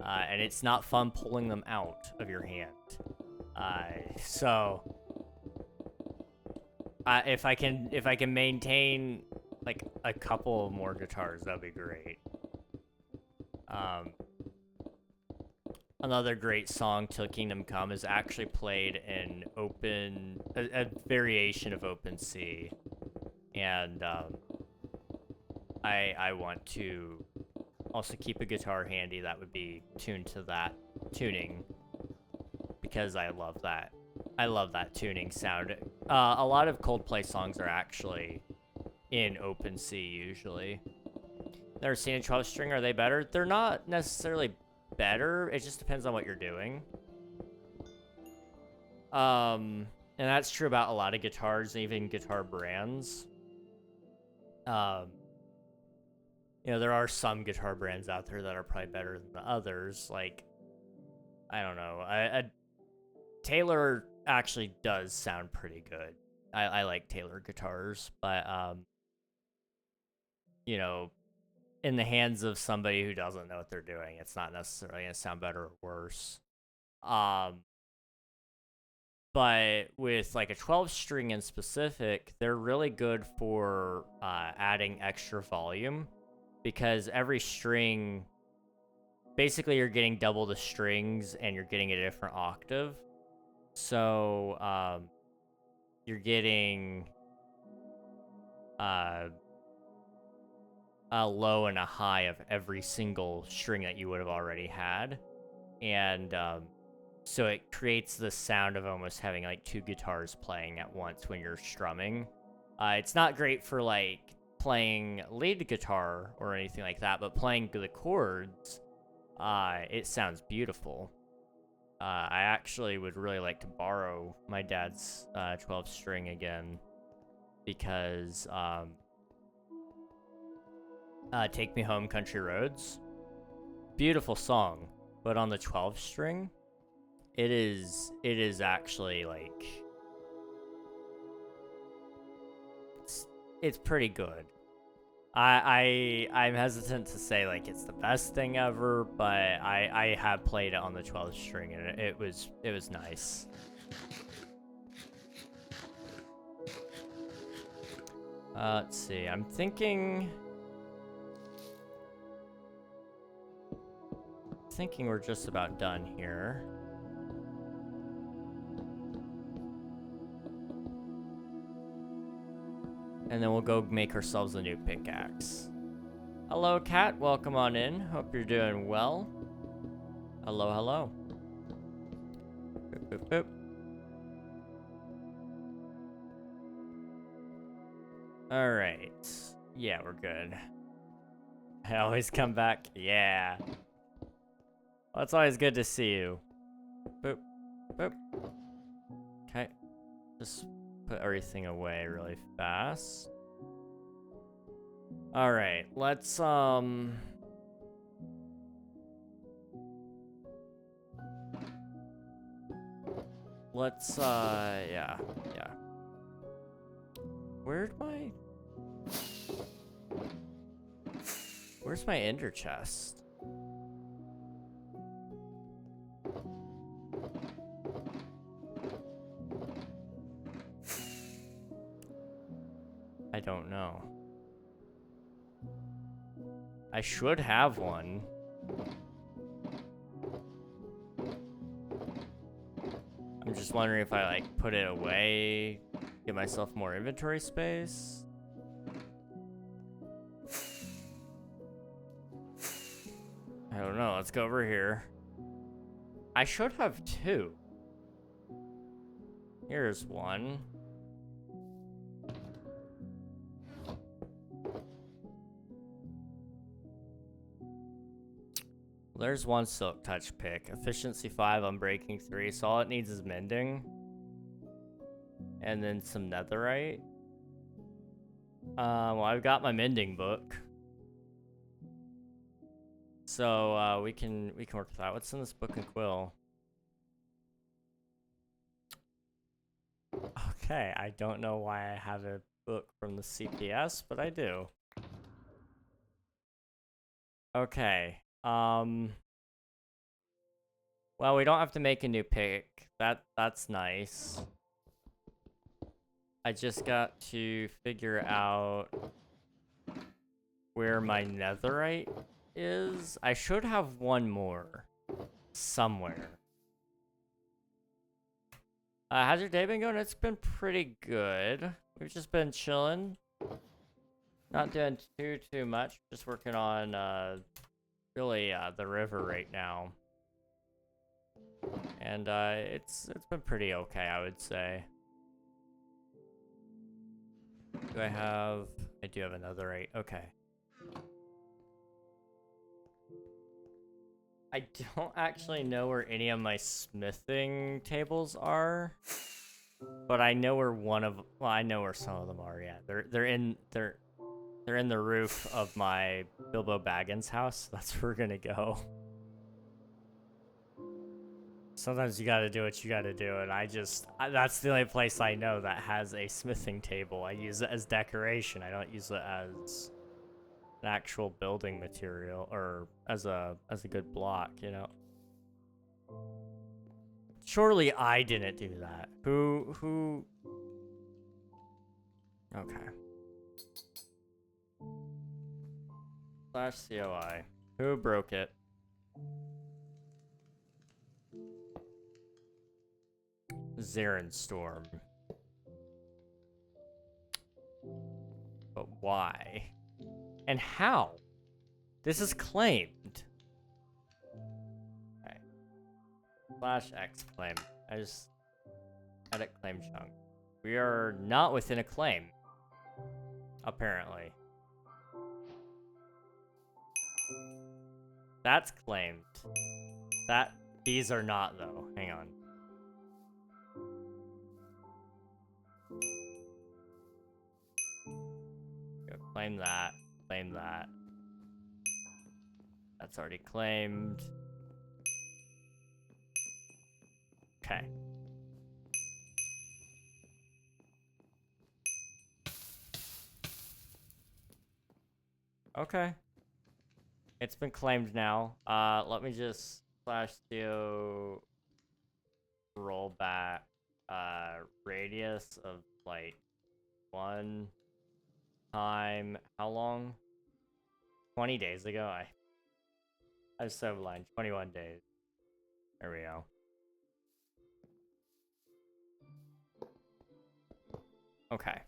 and it's not fun pulling them out of your hand. So if I can maintain like a couple more guitars, that'd be great. Another great song, Till Kingdom Come, is actually played in a variation of Open C, and I want to also keep a guitar handy that would be tuned to that tuning, because I love that. I love that tuning sound. A lot of Coldplay songs are actually in Open C usually. Never seen a 12 string. Are they better? They're not necessarily better. It just depends on what you're doing. And that's true about a lot of guitars, and even guitar brands. You know, there are some guitar brands out there that are probably better than the others. Like, I don't know. Taylor actually does sound pretty good. I like Taylor guitars, but you know, in the hands of somebody who doesn't know what they're doing, it's not necessarily gonna sound better or worse. But with like a 12 string in specific, they're really good for adding extra volume, because every string, basically you're getting double the strings and you're getting a different octave. So you're getting a low and a high of every single string that you would have already had. And so it creates the sound of almost having like 2 guitars playing at once when you're strumming. It's not great for like playing lead guitar or anything like that, but playing the chords, it sounds beautiful. I actually would really like to borrow my dad's 12 string again, because Take Me Home Country Roads, beautiful song, but on the 12 string, it is actually like it's pretty good. I'm hesitant to say like it's the best thing ever, but I have played it on the 12th string, and it was nice. Let's see. I'm thinking we're just about done here. And then we'll go make ourselves a new pickaxe. Hello, Cat. Welcome on in. Hope you're doing well. Hello, hello. Boop, boop, boop. All right. Yeah, we're good. I always come back. Yeah. Well, it's always good to see you. Boop, boop. Okay. Just put everything away really fast. All right. Let's yeah. Where's my ender chest? I don't know. I should have one. I'm just wondering if I like put it away, give myself more inventory space. I don't know. Let's go over here. I should have two. Here's one. There's one silk touch pick. Efficiency 5, unbreaking 3. So all it needs is mending. And then some netherite. Well, I've got my mending book. So we can work with that. What's in this book and quill? Okay, I don't know why I have a book from the CPS, but I do. Okay. Well, we don't have to make a new pick. That's nice. I just got to figure out where my netherite is. I should have one more somewhere. How's your day been going? It's been pretty good. We've just been chilling. Not doing too much. Just working on really the river right now. And it's been pretty okay, I would say. Do I have... I do have another 8. Okay. I don't actually know where any of my smithing tables are. But I know where one of... Well, I know where some of them are, yeah. They're in the roof of my Bilbo Baggins house. That's where we're gonna go. Sometimes you gotta do what you gotta do, and that's the only place I know that has a smithing table. I use it as decoration. I don't use it as an actual building material, or as a good block, you know? Surely I didn't do that. Who... Okay. /COI. Who broke it? Zarin Storm. But why? And how? This is claimed. Okay. /X claim. I just edit claim chunk. We are not within a claim. Apparently. That's claimed. These are not though. Hang on. Go claim that. Claim that. That's already claimed. Okay. Okay. It's been claimed now. Let me just /do rollback radius of like 1 time. How long? 20 days ago. I was so blind. 21 days. There we go. Okay.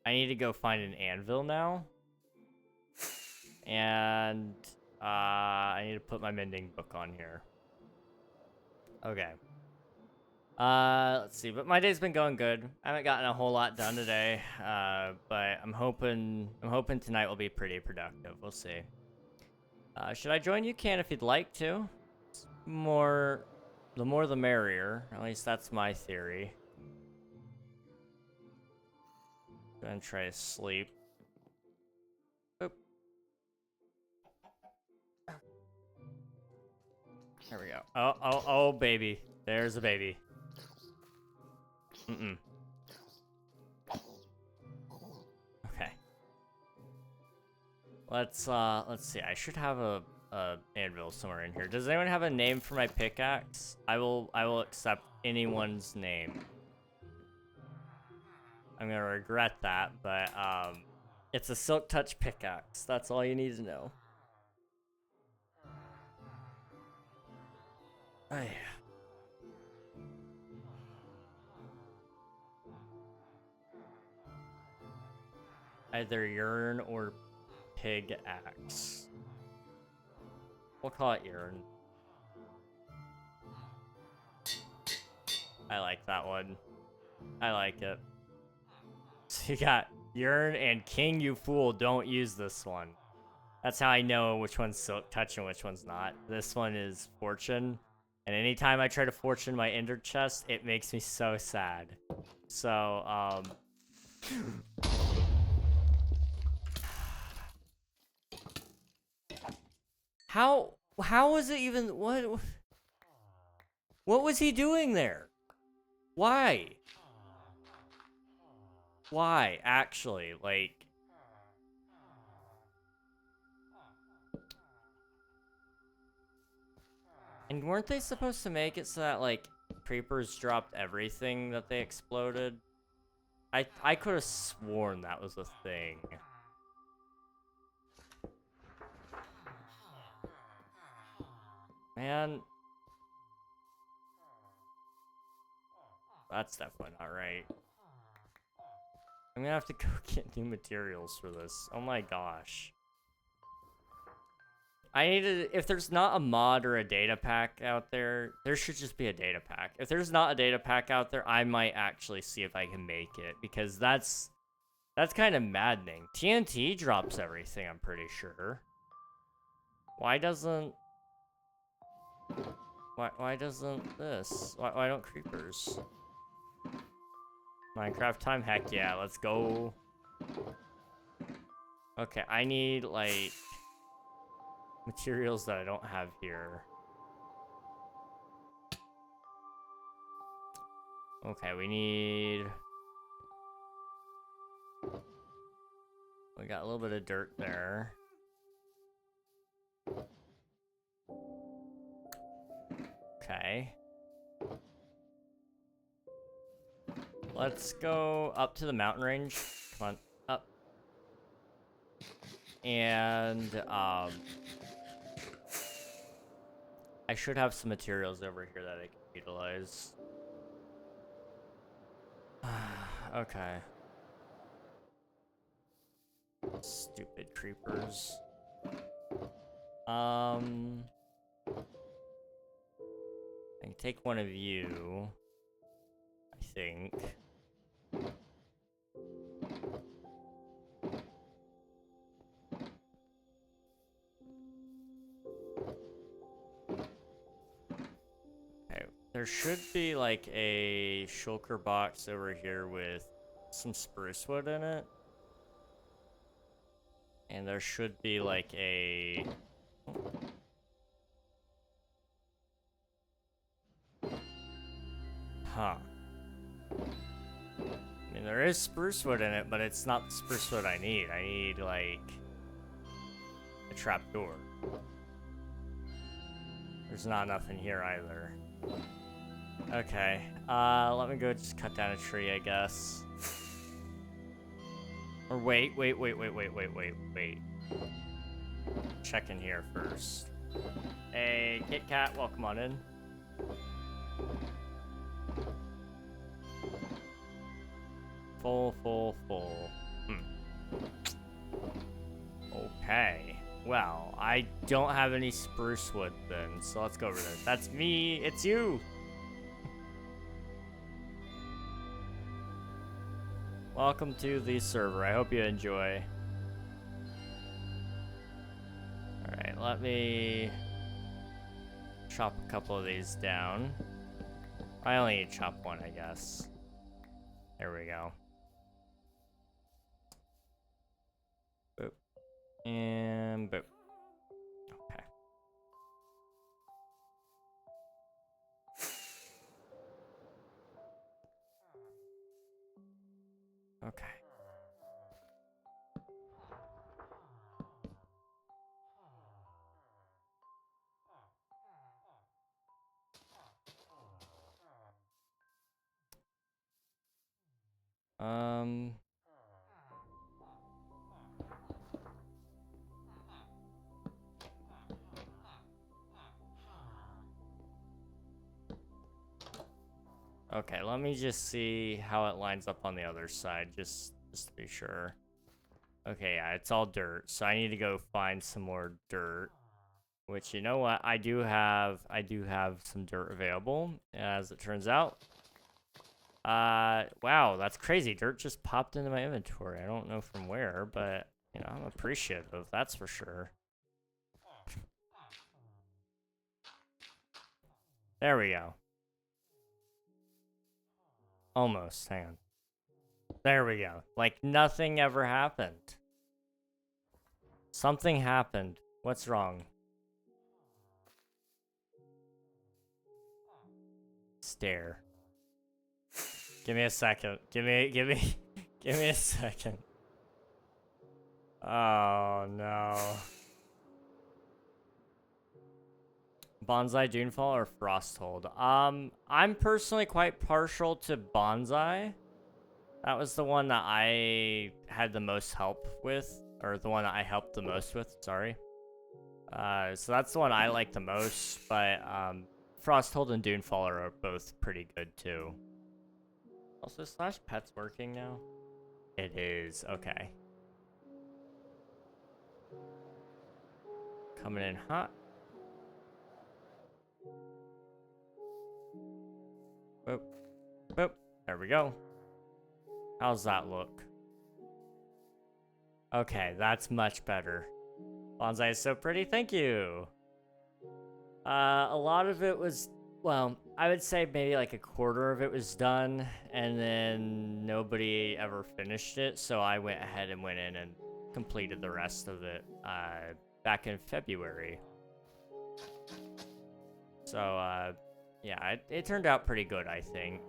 I need to go find an anvil now. And I need to put my mending book on here. Okay. Let's see, but my day's been going good. I haven't gotten a whole lot done today, but I'm hoping tonight will be pretty productive. We'll see. Should I join you, Can, if you'd like to? The more the merrier. At least that's my theory. Gonna try to sleep. Oop. There we go. Oh, baby. There's a baby. Okay. Let's see. I should have a anvil somewhere in here. Does anyone have a name for my pickaxe? I will accept anyone's name. I'm gonna regret that, but it's a silk touch pickaxe. That's all you need to know. Oh yeah. Either urn or pig axe. We'll call it urn. I like that one. I like it. So you got urn and king, you fool, don't use this one. That's how I know which one's silk touch and which one's not. This one is fortune. And anytime I try to fortune my ender chest, it makes me so sad. So, How was it even, what was he doing there? Why, actually, like... And weren't they supposed to make it so that, like, creepers dropped everything that they exploded? I could have sworn that was a thing. Man. That's definitely not right. I'm gonna have to go get new materials for this. Oh my gosh. I need to, if there's not a mod or a data pack out there, there should just be a data pack. If there's not a data pack out there, I might actually see if I can make it, because that's kind of maddening. TNT drops everything, I'm pretty sure. Why doesn't this? Why don't creepers? Minecraft time? Heck yeah, let's go. Okay, I need, like, materials that I don't have here. Okay, we need... We got a little bit of dirt there. Okay. Let's go up to the mountain range. Come on, up. And, I should have some materials over here that I can utilize. Okay. Stupid creepers. I can take one of you, I think. Okay, there should be like a shulker box over here with some spruce wood in it. And there should be like a... Huh. I mean, there is spruce wood in it, but it's not the spruce wood I need. I need, like, a trapdoor. There's not enough in here either. Okay. Let me go just cut down a tree, I guess. Or wait. Check in here first. Hey, Kit Kat, welcome on in. Full. Okay. Well, I don't have any spruce wood then, so let's go over there. That's me, it's you! Welcome to the server, I hope you enjoy. Alright, let me chop a couple of these down. I only need to chop one, I guess. There we go. Boop. And boop. Okay. Okay. Okay, let me just see how it lines up on the other side, just to be sure. Okay, yeah, it's all dirt, so I need to go find some more dirt. Which, you know what, I do have some dirt available, as it turns out. Wow, that's crazy. Dirt just popped into my inventory. I don't know from where, but, you know, I'm appreciative, that's for sure. There we go. Almost, hang on. There we go. Like, nothing ever happened. Something happened. What's wrong? Stare. Give me a second. Give me a second. Oh, no. Bonsai, Dunefall, or Frosthold? I'm personally quite partial to Bonsai. That was the one that I had the most help with, or the one that I helped the most with, sorry. So that's the one I like the most, but Frosthold and Dunefall are both pretty good too. Also, slash pet's working now? It is, okay. Coming in hot. Boop. Boop. There we go. How's that look? Okay, that's much better. Bonsai is so pretty, thank you. A lot of it was, well, I would say maybe like a quarter of it was done, and then nobody ever finished it, so I went ahead and went in and completed the rest of it back in February. So, yeah, it turned out pretty good, I think.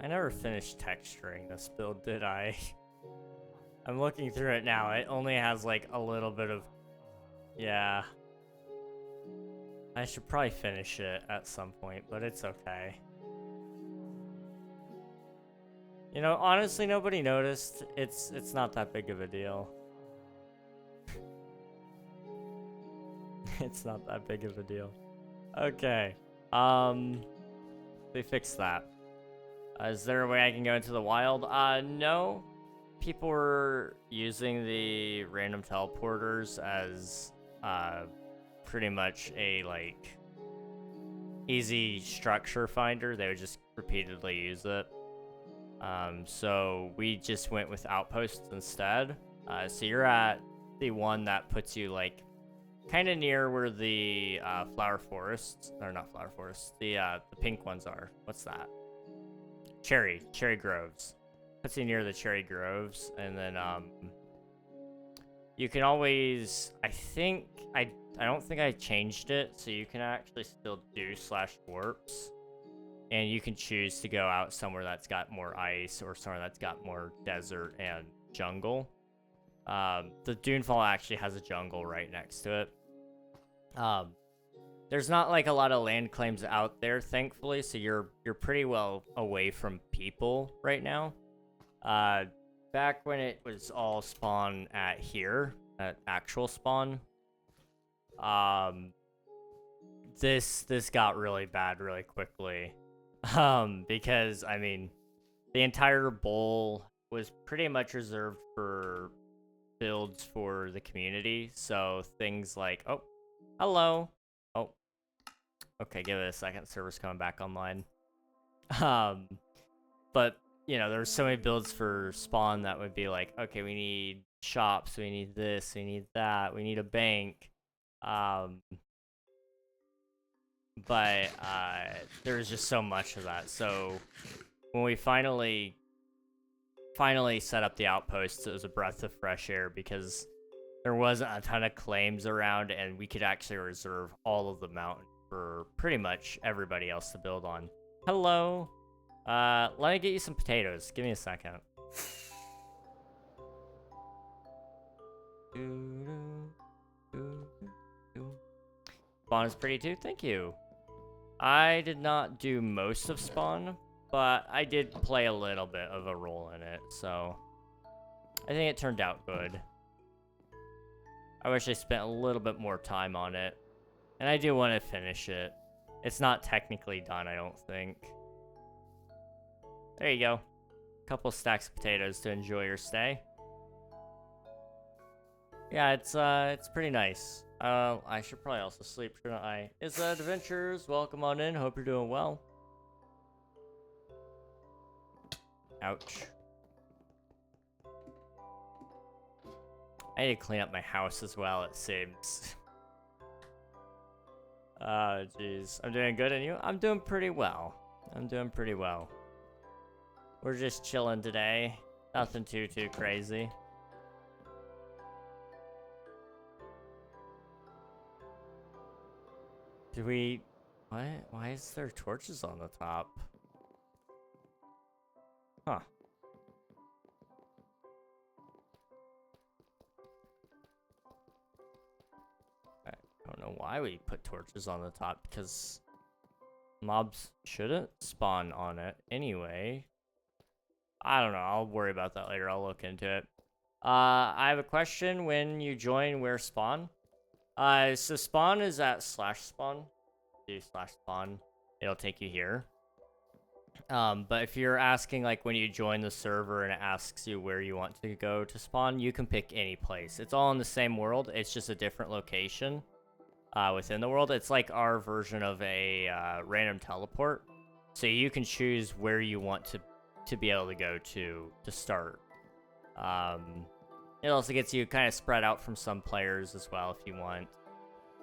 I never finished texturing this build, did I? I'm looking through it now. It only has like a little bit of... Yeah. I should probably finish it at some point, but it's okay. You know, honestly, nobody noticed. It's not that big of a deal. It's not that big of a deal. Okay. They fixed that. Is there a way I can go into the wild? No. People were using the random teleporters as pretty much a like easy structure finder. They would just repeatedly use it. So we just went with outposts instead. So you're at the one that puts you like kind of near where the flower forests, or not flower forests, the pink ones are. What's that? Cherry groves. Puts you near the cherry groves, and then you can always, I don't think I changed it, so you can actually still do slash warps, and you can choose to go out somewhere that's got more ice or somewhere that's got more desert and jungle. The Dunefall actually has a jungle right next to it. There's not like a lot of land claims out there, thankfully, so you're pretty well away from people right now. Back when it was all spawn at here, at actual spawn, this got really bad really quickly. Because I mean, the entire bowl was pretty much reserved for builds for the community. So things like, oh, hello. Oh, okay, give it a second. Server's coming back online. But you know, there's so many builds for spawn that would be like, okay, we need shops, we need this, we need that, we need a bank. But there's just so much of that. So when we finally set up the outposts, it was a breath of fresh air because there wasn't a ton of claims around, and we could actually reserve all of the mountain for pretty much everybody else to build on. Hello. Let me get you some potatoes. Give me a second. Spawn is pretty too. Thank you. I did not do most of Spawn, but I did play a little bit of a role in it, so I think it turned out good. I wish I spent a little bit more time on it, and I do want to finish it. It's not technically done, I don't think. There you go. A couple stacks of potatoes to enjoy your stay. Yeah, it's pretty nice. I should probably also sleep, shouldn't I? Is Adventures, welcome on in. Hope you're doing well. Ouch. I need to clean up my house as well, it seems. Jeez. I'm doing good, and you? I'm doing pretty well. I'm doing pretty well. We're just chilling today. Nothing too crazy. Did we... What? Why is there torches on the top? Huh. I don't know why we put torches on the top, because mobs shouldn't spawn on it anyway. I don't know. I'll worry about that later. I'll look into it. I have a question. When you join, where spawn? So spawn is at /spawn. Do /spawn. It'll take you here. But if you're asking like when you join the server and it asks you where you want to go to spawn, you can pick any place. It's all in the same world. It's just a different location within the world. It's like our version of a random teleport. So you can choose where you want to be able to go to start. It also gets you kind of spread out from some players as well if you want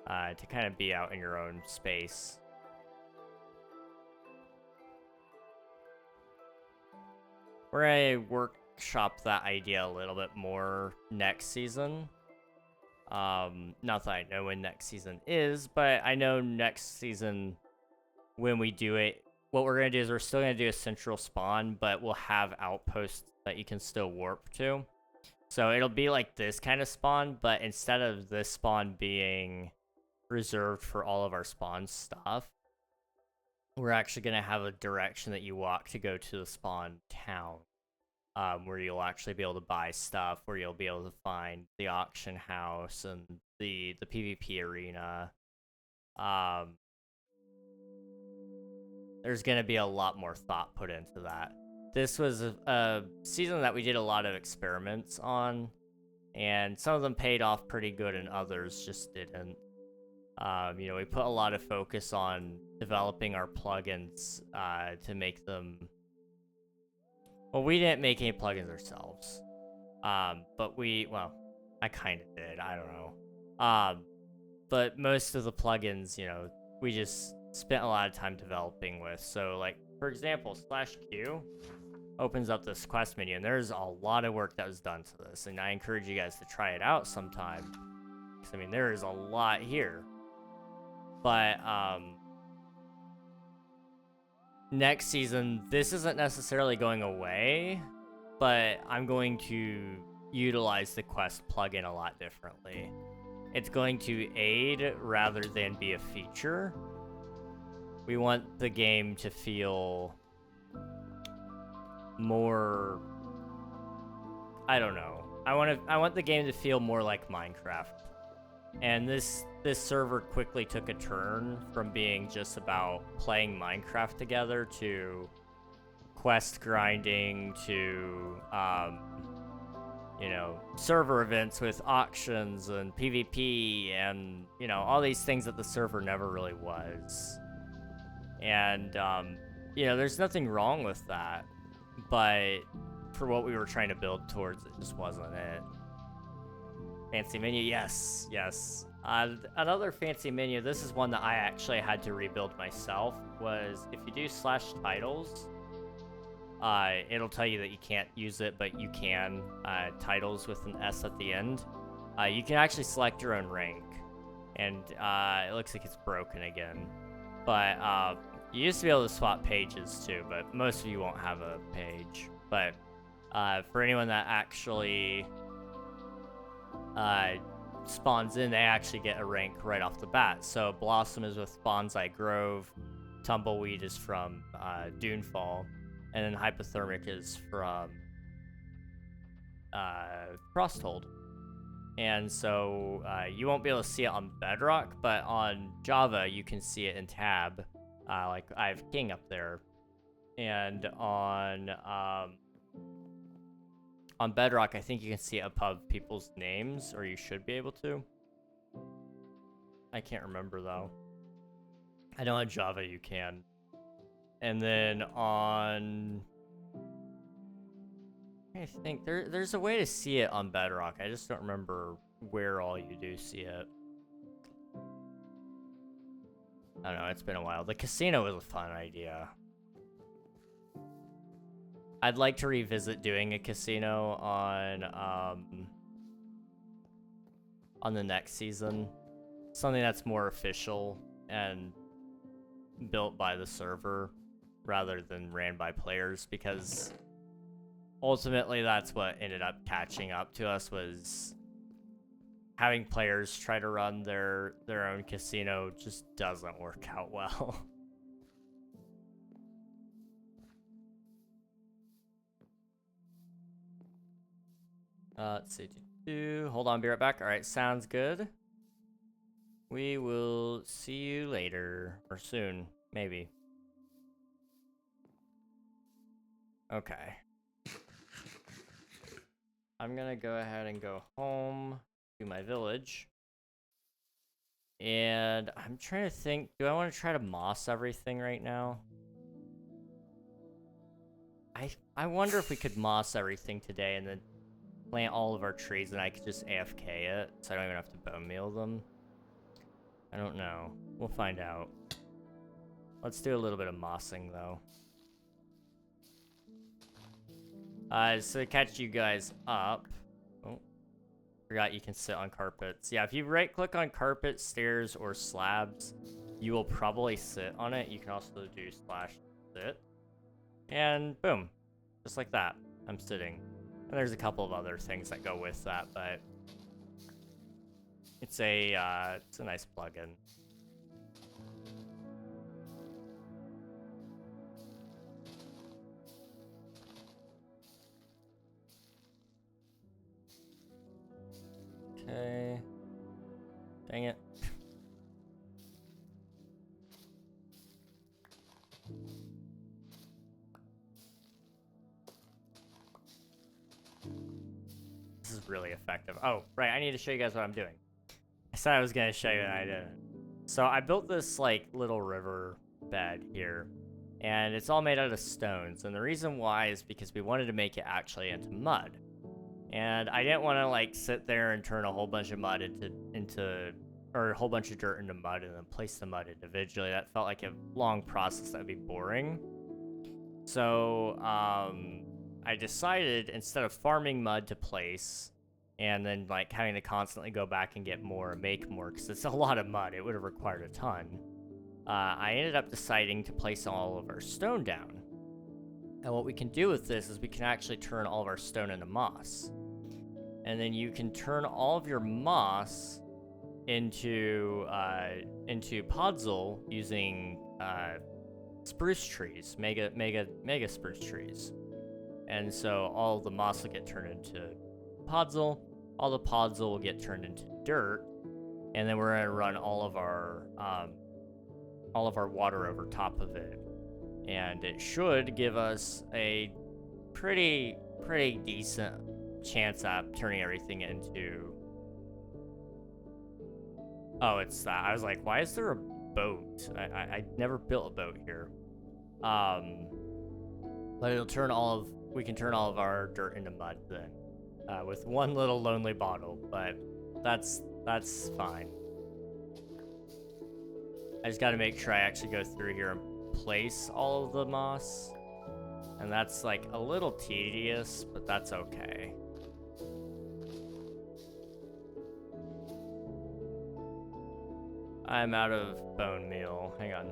to kind of be out in your own space. We're going to workshop that idea a little bit more next season. Not that I know when next season is, but I know next season when we do it, what we're going to do is we're still going to do a central spawn, but we'll have outposts that you can still warp to. So it'll be like this kind of spawn, but instead of this spawn being reserved for all of our spawn stuff, we're actually going to have a direction that you walk to go to the spawn town, where you'll actually be able to buy stuff, where you'll be able to find the auction house and the PvP arena. There's going to be a lot more thought put into that. This was a season that we did a lot of experiments on, and some of them paid off pretty good and others just didn't. You know, we put a lot of focus on developing our plugins to make them... Well, we didn't make any plugins ourselves. But well, I kind of did, I don't know. But most of the plugins, you know, we just spent a lot of time developing with. So, like, for example, /Q opens up this quest menu, and there's a lot of work that was done to this, and I encourage you guys to try it out sometime. Because, I mean, there is a lot here. But, next season, this isn't necessarily going away, but I'm going to utilize the quest plugin a lot differently. It's going to aid rather than be a feature. We want the game to feel more... I don't know. I want the game to feel more like Minecraft. And this server quickly took a turn from being just about playing Minecraft together to quest grinding to, you know, server events with auctions and PvP and, you know, all these things that the server never really was. And, you know, there's nothing wrong with that, but for what we were trying to build towards, it just wasn't it. Fancy menu, yes, yes. Another fancy menu, this is one that I actually had to rebuild myself, was if you do /titles, it'll tell you that you can't use it, but you can, titles with an S at the end. You can actually select your own rank, and it looks like it's broken again. But you used to be able to swap pages too, but most of you won't have a page. But for anyone that actually spawns in, they actually get a rank right off the bat. So Blossom is with Bonsai Grove, Tumbleweed is from Dunefall, and then Hypothermic is from Frosthold. And so you won't be able to see it on Bedrock, but on Java you can see it in tab. Like I have King up there, and on Bedrock I think you can see it above people's names, or you should be able to. I can't remember though. I know on Java you can. And then on, I think there's a way to see it on Bedrock. I just don't remember where all you do see it. I don't know, it's been a while. The casino was a fun idea. I'd like to revisit doing a casino on the next season. Something that's more official and built by the server rather than ran by players, because ultimately that's what ended up catching up to us, was having players try to run their own casino just doesn't work out well. Let's see. Hold on, be right back. All right, sounds good. We will see you later, or soon, maybe. Okay. I'm gonna go ahead and go home to my village. And I'm trying to think, do I want to try to moss everything right now? I wonder if we could moss everything today and then plant all of our trees and I could just AFK it, so I don't even have to bone meal them. I don't know. We'll find out. Let's do a little bit of mossing, though. So to catch you guys up... Oh, forgot you can sit on carpets. Yeah, if you right-click on carpet, stairs, or slabs, you will probably sit on it. You can also do /sit. And boom. Just like that. I'm sitting. And there's a couple of other things that go with that, but... It's a nice plugin. Okay. Dang it. This is really effective. Oh, right, I need to show you guys what I'm doing. I said I was gonna show you and I didn't. So I built this like little river bed here, and it's all made out of stones. And the reason why is because we wanted to make it actually into mud. And I didn't want to like sit there and turn a whole bunch of mud or a whole bunch of dirt into mud and then place the mud individually. That felt like a long process that would be boring. So I decided, instead of farming mud to place and then like having to constantly go back and get more, make more, because it's a lot of mud, it would have required a ton. I ended up deciding to place all of our stone down. And what we can do with this is we can actually turn all of our stone into moss. And then you can turn all of your moss into podzol using spruce trees, mega spruce trees. And so all the moss will get turned into podzol, all the podzol will get turned into dirt, and then we're gonna run all of our water over top of it. And it should give us a pretty decent chance at turning everything into... Oh, it's that. I was like, why is there a boat? I never built a boat here. But it'll turn we can turn all of our dirt into mud then. With one little lonely bottle, but that's fine. I just gotta make sure I actually go through here and place all of the moss. And that's like a little tedious, but that's okay. I'm out of bone meal. Hang on.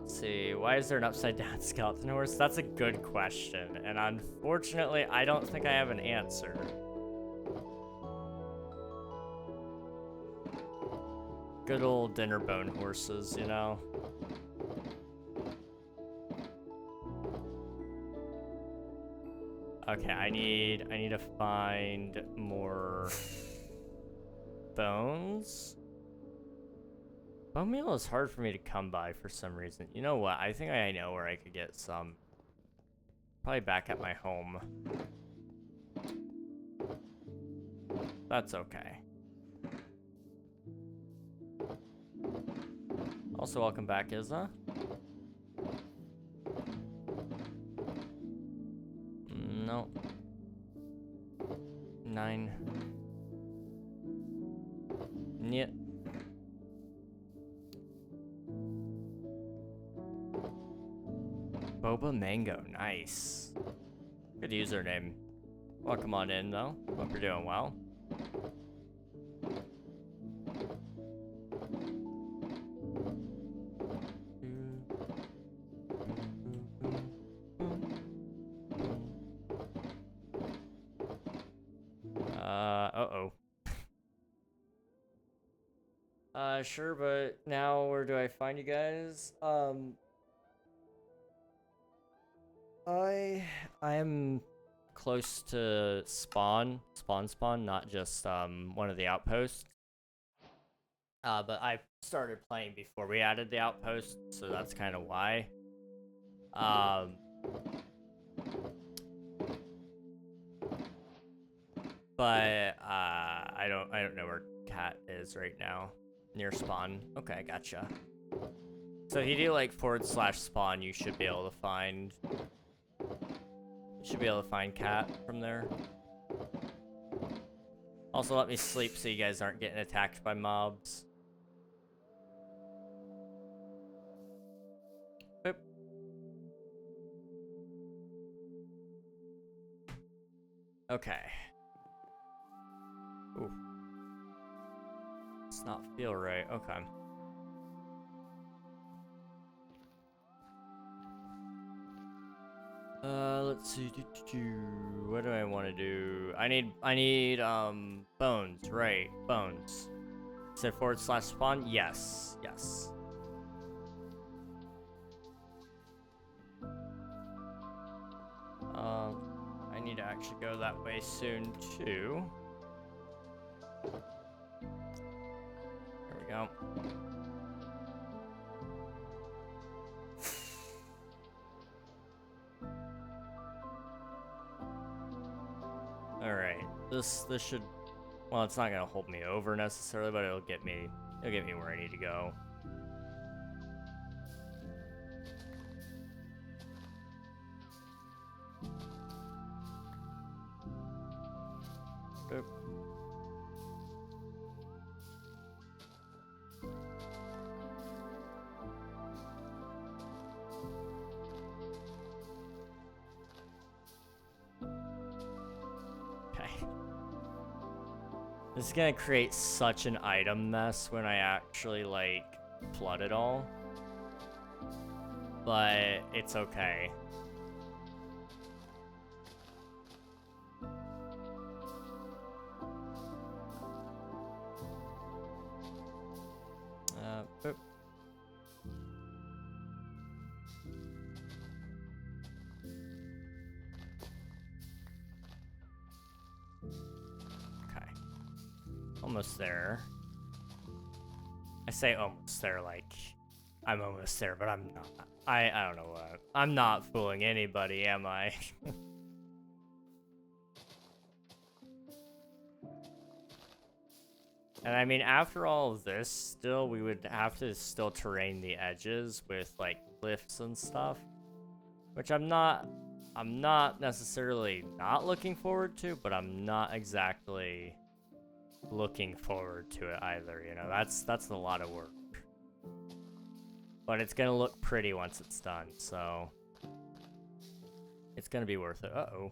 Let's see. Why is there an upside down skeleton horse? That's a good question. And unfortunately, I don't think I have an answer. Good old dinner bone horses, you know? Okay, I need to find more bones. Bone meal is hard for me to come by for some reason. You know what? I think I know where I could get some. Probably back at my home. That's okay. Also, welcome back, Izza. No. 9. Nyet. Boba Mango, nice. Good username. Welcome on in, though. Hope you're doing well. Uh-oh. Sure, but now where do I find you guys? I am close to spawn, not just one of the outposts. But I started playing before we added the outpost, so that's kind of why. But I don't know where Cat is right now. Near spawn. Okay, gotcha. So if you do like /spawn, you should be able to find. You should be able to find Cat from there. Also, let me sleep so you guys aren't getting attacked by mobs. Boop. Okay. Ooh. Does not feel right. Okay. Let's see. What do I want to do? I need bones. Right, bones. Said /spawn. Yes, yes. I need to actually go that way soon too. There we go. All right, this should, well, it's not gonna hold me over necessarily, but it'll get me where I need to go. Oop. This is gonna create such an item mess when I actually, like, flood it all. But it's okay. Boop. Almost there. I say almost there, like I'm almost there, but I'm not. I don't know what. I'm not fooling anybody, am I? And I mean, after all of this, still, we would have to still terrain the edges with, like, cliffs and stuff. Which I'm not necessarily not looking forward to, but I'm not exactly looking forward to it either, you know? That's a lot of work. But it's gonna look pretty once it's done, so... it's gonna be worth it. Uh-oh.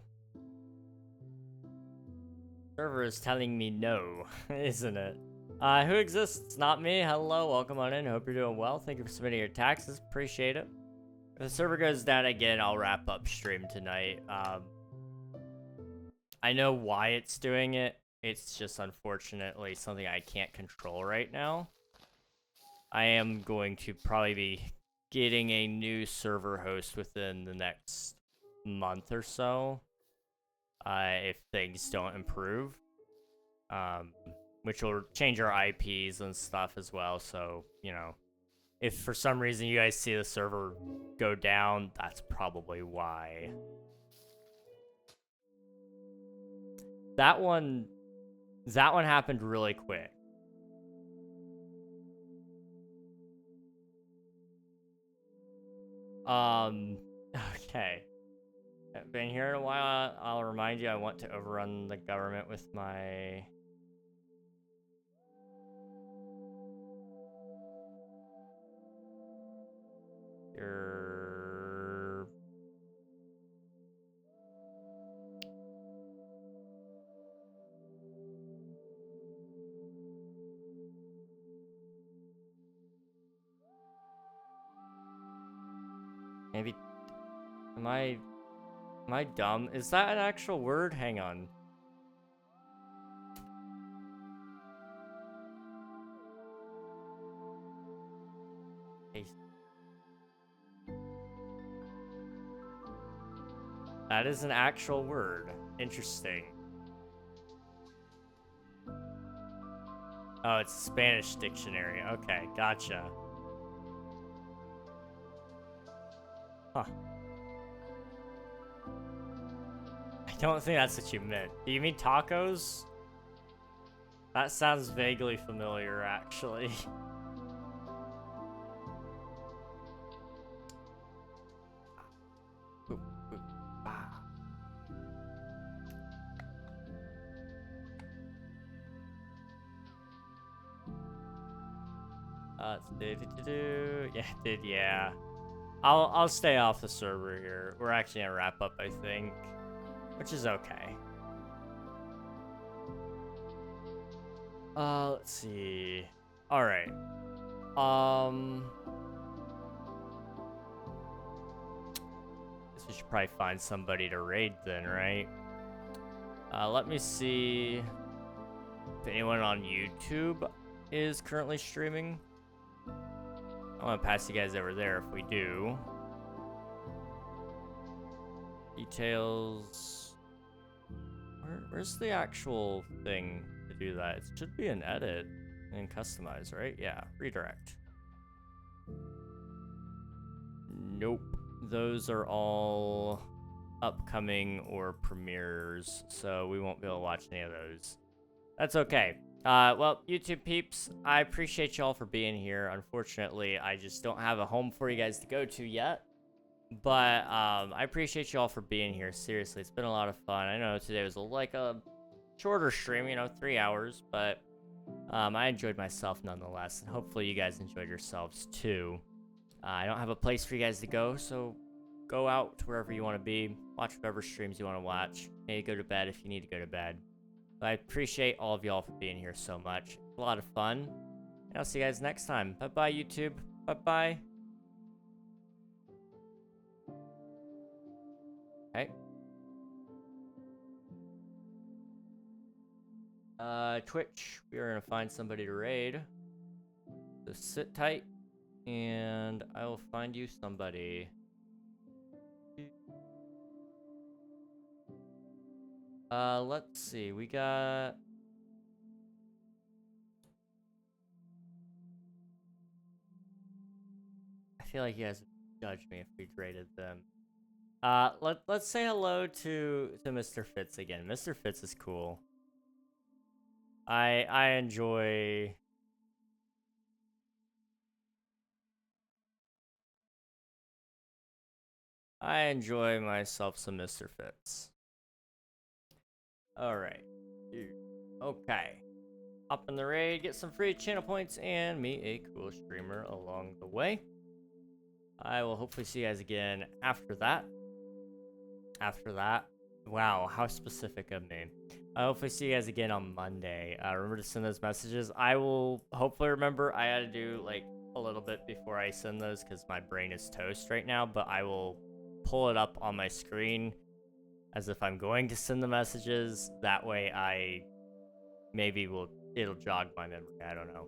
Server is telling me no, isn't it? Who exists? Not me. Hello, welcome on in. Hope you're doing well. Thank you for submitting your taxes. Appreciate it. If the server goes down again, I'll wrap up stream tonight. I know why it's doing it. It's just unfortunately something I can't control right now. I am going to probably be getting a new server host within the next month or so. If things don't improve. Which will change our IPs and stuff as well, so, you know. If for some reason you guys see the server go down, that's probably why. That one happened really quick. Okay. I've been here in a while. I'll remind you, I want to overrun the government with my... Maybe... Am I dumb? Is that an actual word? Hang on. That is an actual word. Interesting. Oh, it's a Spanish dictionary. Okay, gotcha. Huh. I don't think that's what you meant. Do you mean tacos? That sounds vaguely familiar, actually. Yeah, did, yeah. I'll stay off the server here. We're actually gonna wrap up, I think, which is okay. Let's see. All right. Guess we should probably find somebody to raid then, right? Let me see if anyone on YouTube is currently streaming. I want to pass you guys over there if we do. Details. Where's the actual thing to do that? It should be an edit and customize, right? Yeah, redirect. Nope. Those are all upcoming or premieres, so we won't be able to watch any of those. That's okay. Well, YouTube peeps, I appreciate y'all for being here. Unfortunately, I just don't have a home for you guys to go to yet. But, I appreciate y'all for being here. Seriously, it's been a lot of fun. I know today was like a shorter stream, you know, 3 hours. But, I enjoyed myself nonetheless. And hopefully you guys enjoyed yourselves too. I don't have a place for you guys to go, so go out to wherever you want to be. Watch whatever streams you want to watch. Maybe go to bed if you need to go to bed. But I appreciate all of y'all for being here so much. It's a lot of fun. And I'll see you guys next time. Bye-bye, YouTube. Bye-bye. Okay. Twitch. We are going to find somebody to raid. So sit tight. And I will find you somebody. Let's see. We got... feel like you guys would judge me if we rated them. Let's say hello to Mr. Fitz again. Mr. Fitz is cool. I enjoy. I enjoy myself some Mr. Fitz. All right. Okay. Hop in the raid, get some free channel points, and meet a cool streamer along the way. I will hopefully see you guys again after that. Wow, how specific of me. I hopefully see you guys again on Monday. Remember to send those messages. I will hopefully remember. I gotta do like a little bit before I send those because my brain is toast right now, but I will pull it up on my screen as if I'm going to send the messages. That way it'll jog my memory. I don't know.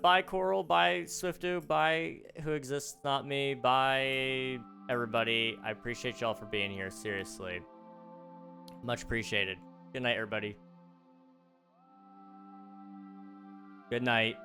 Bye Coral, bye Swiftu, bye Who Exists Not Me, bye everybody. I appreciate y'all for being here, seriously. Much appreciated. Good night, everybody. Good night.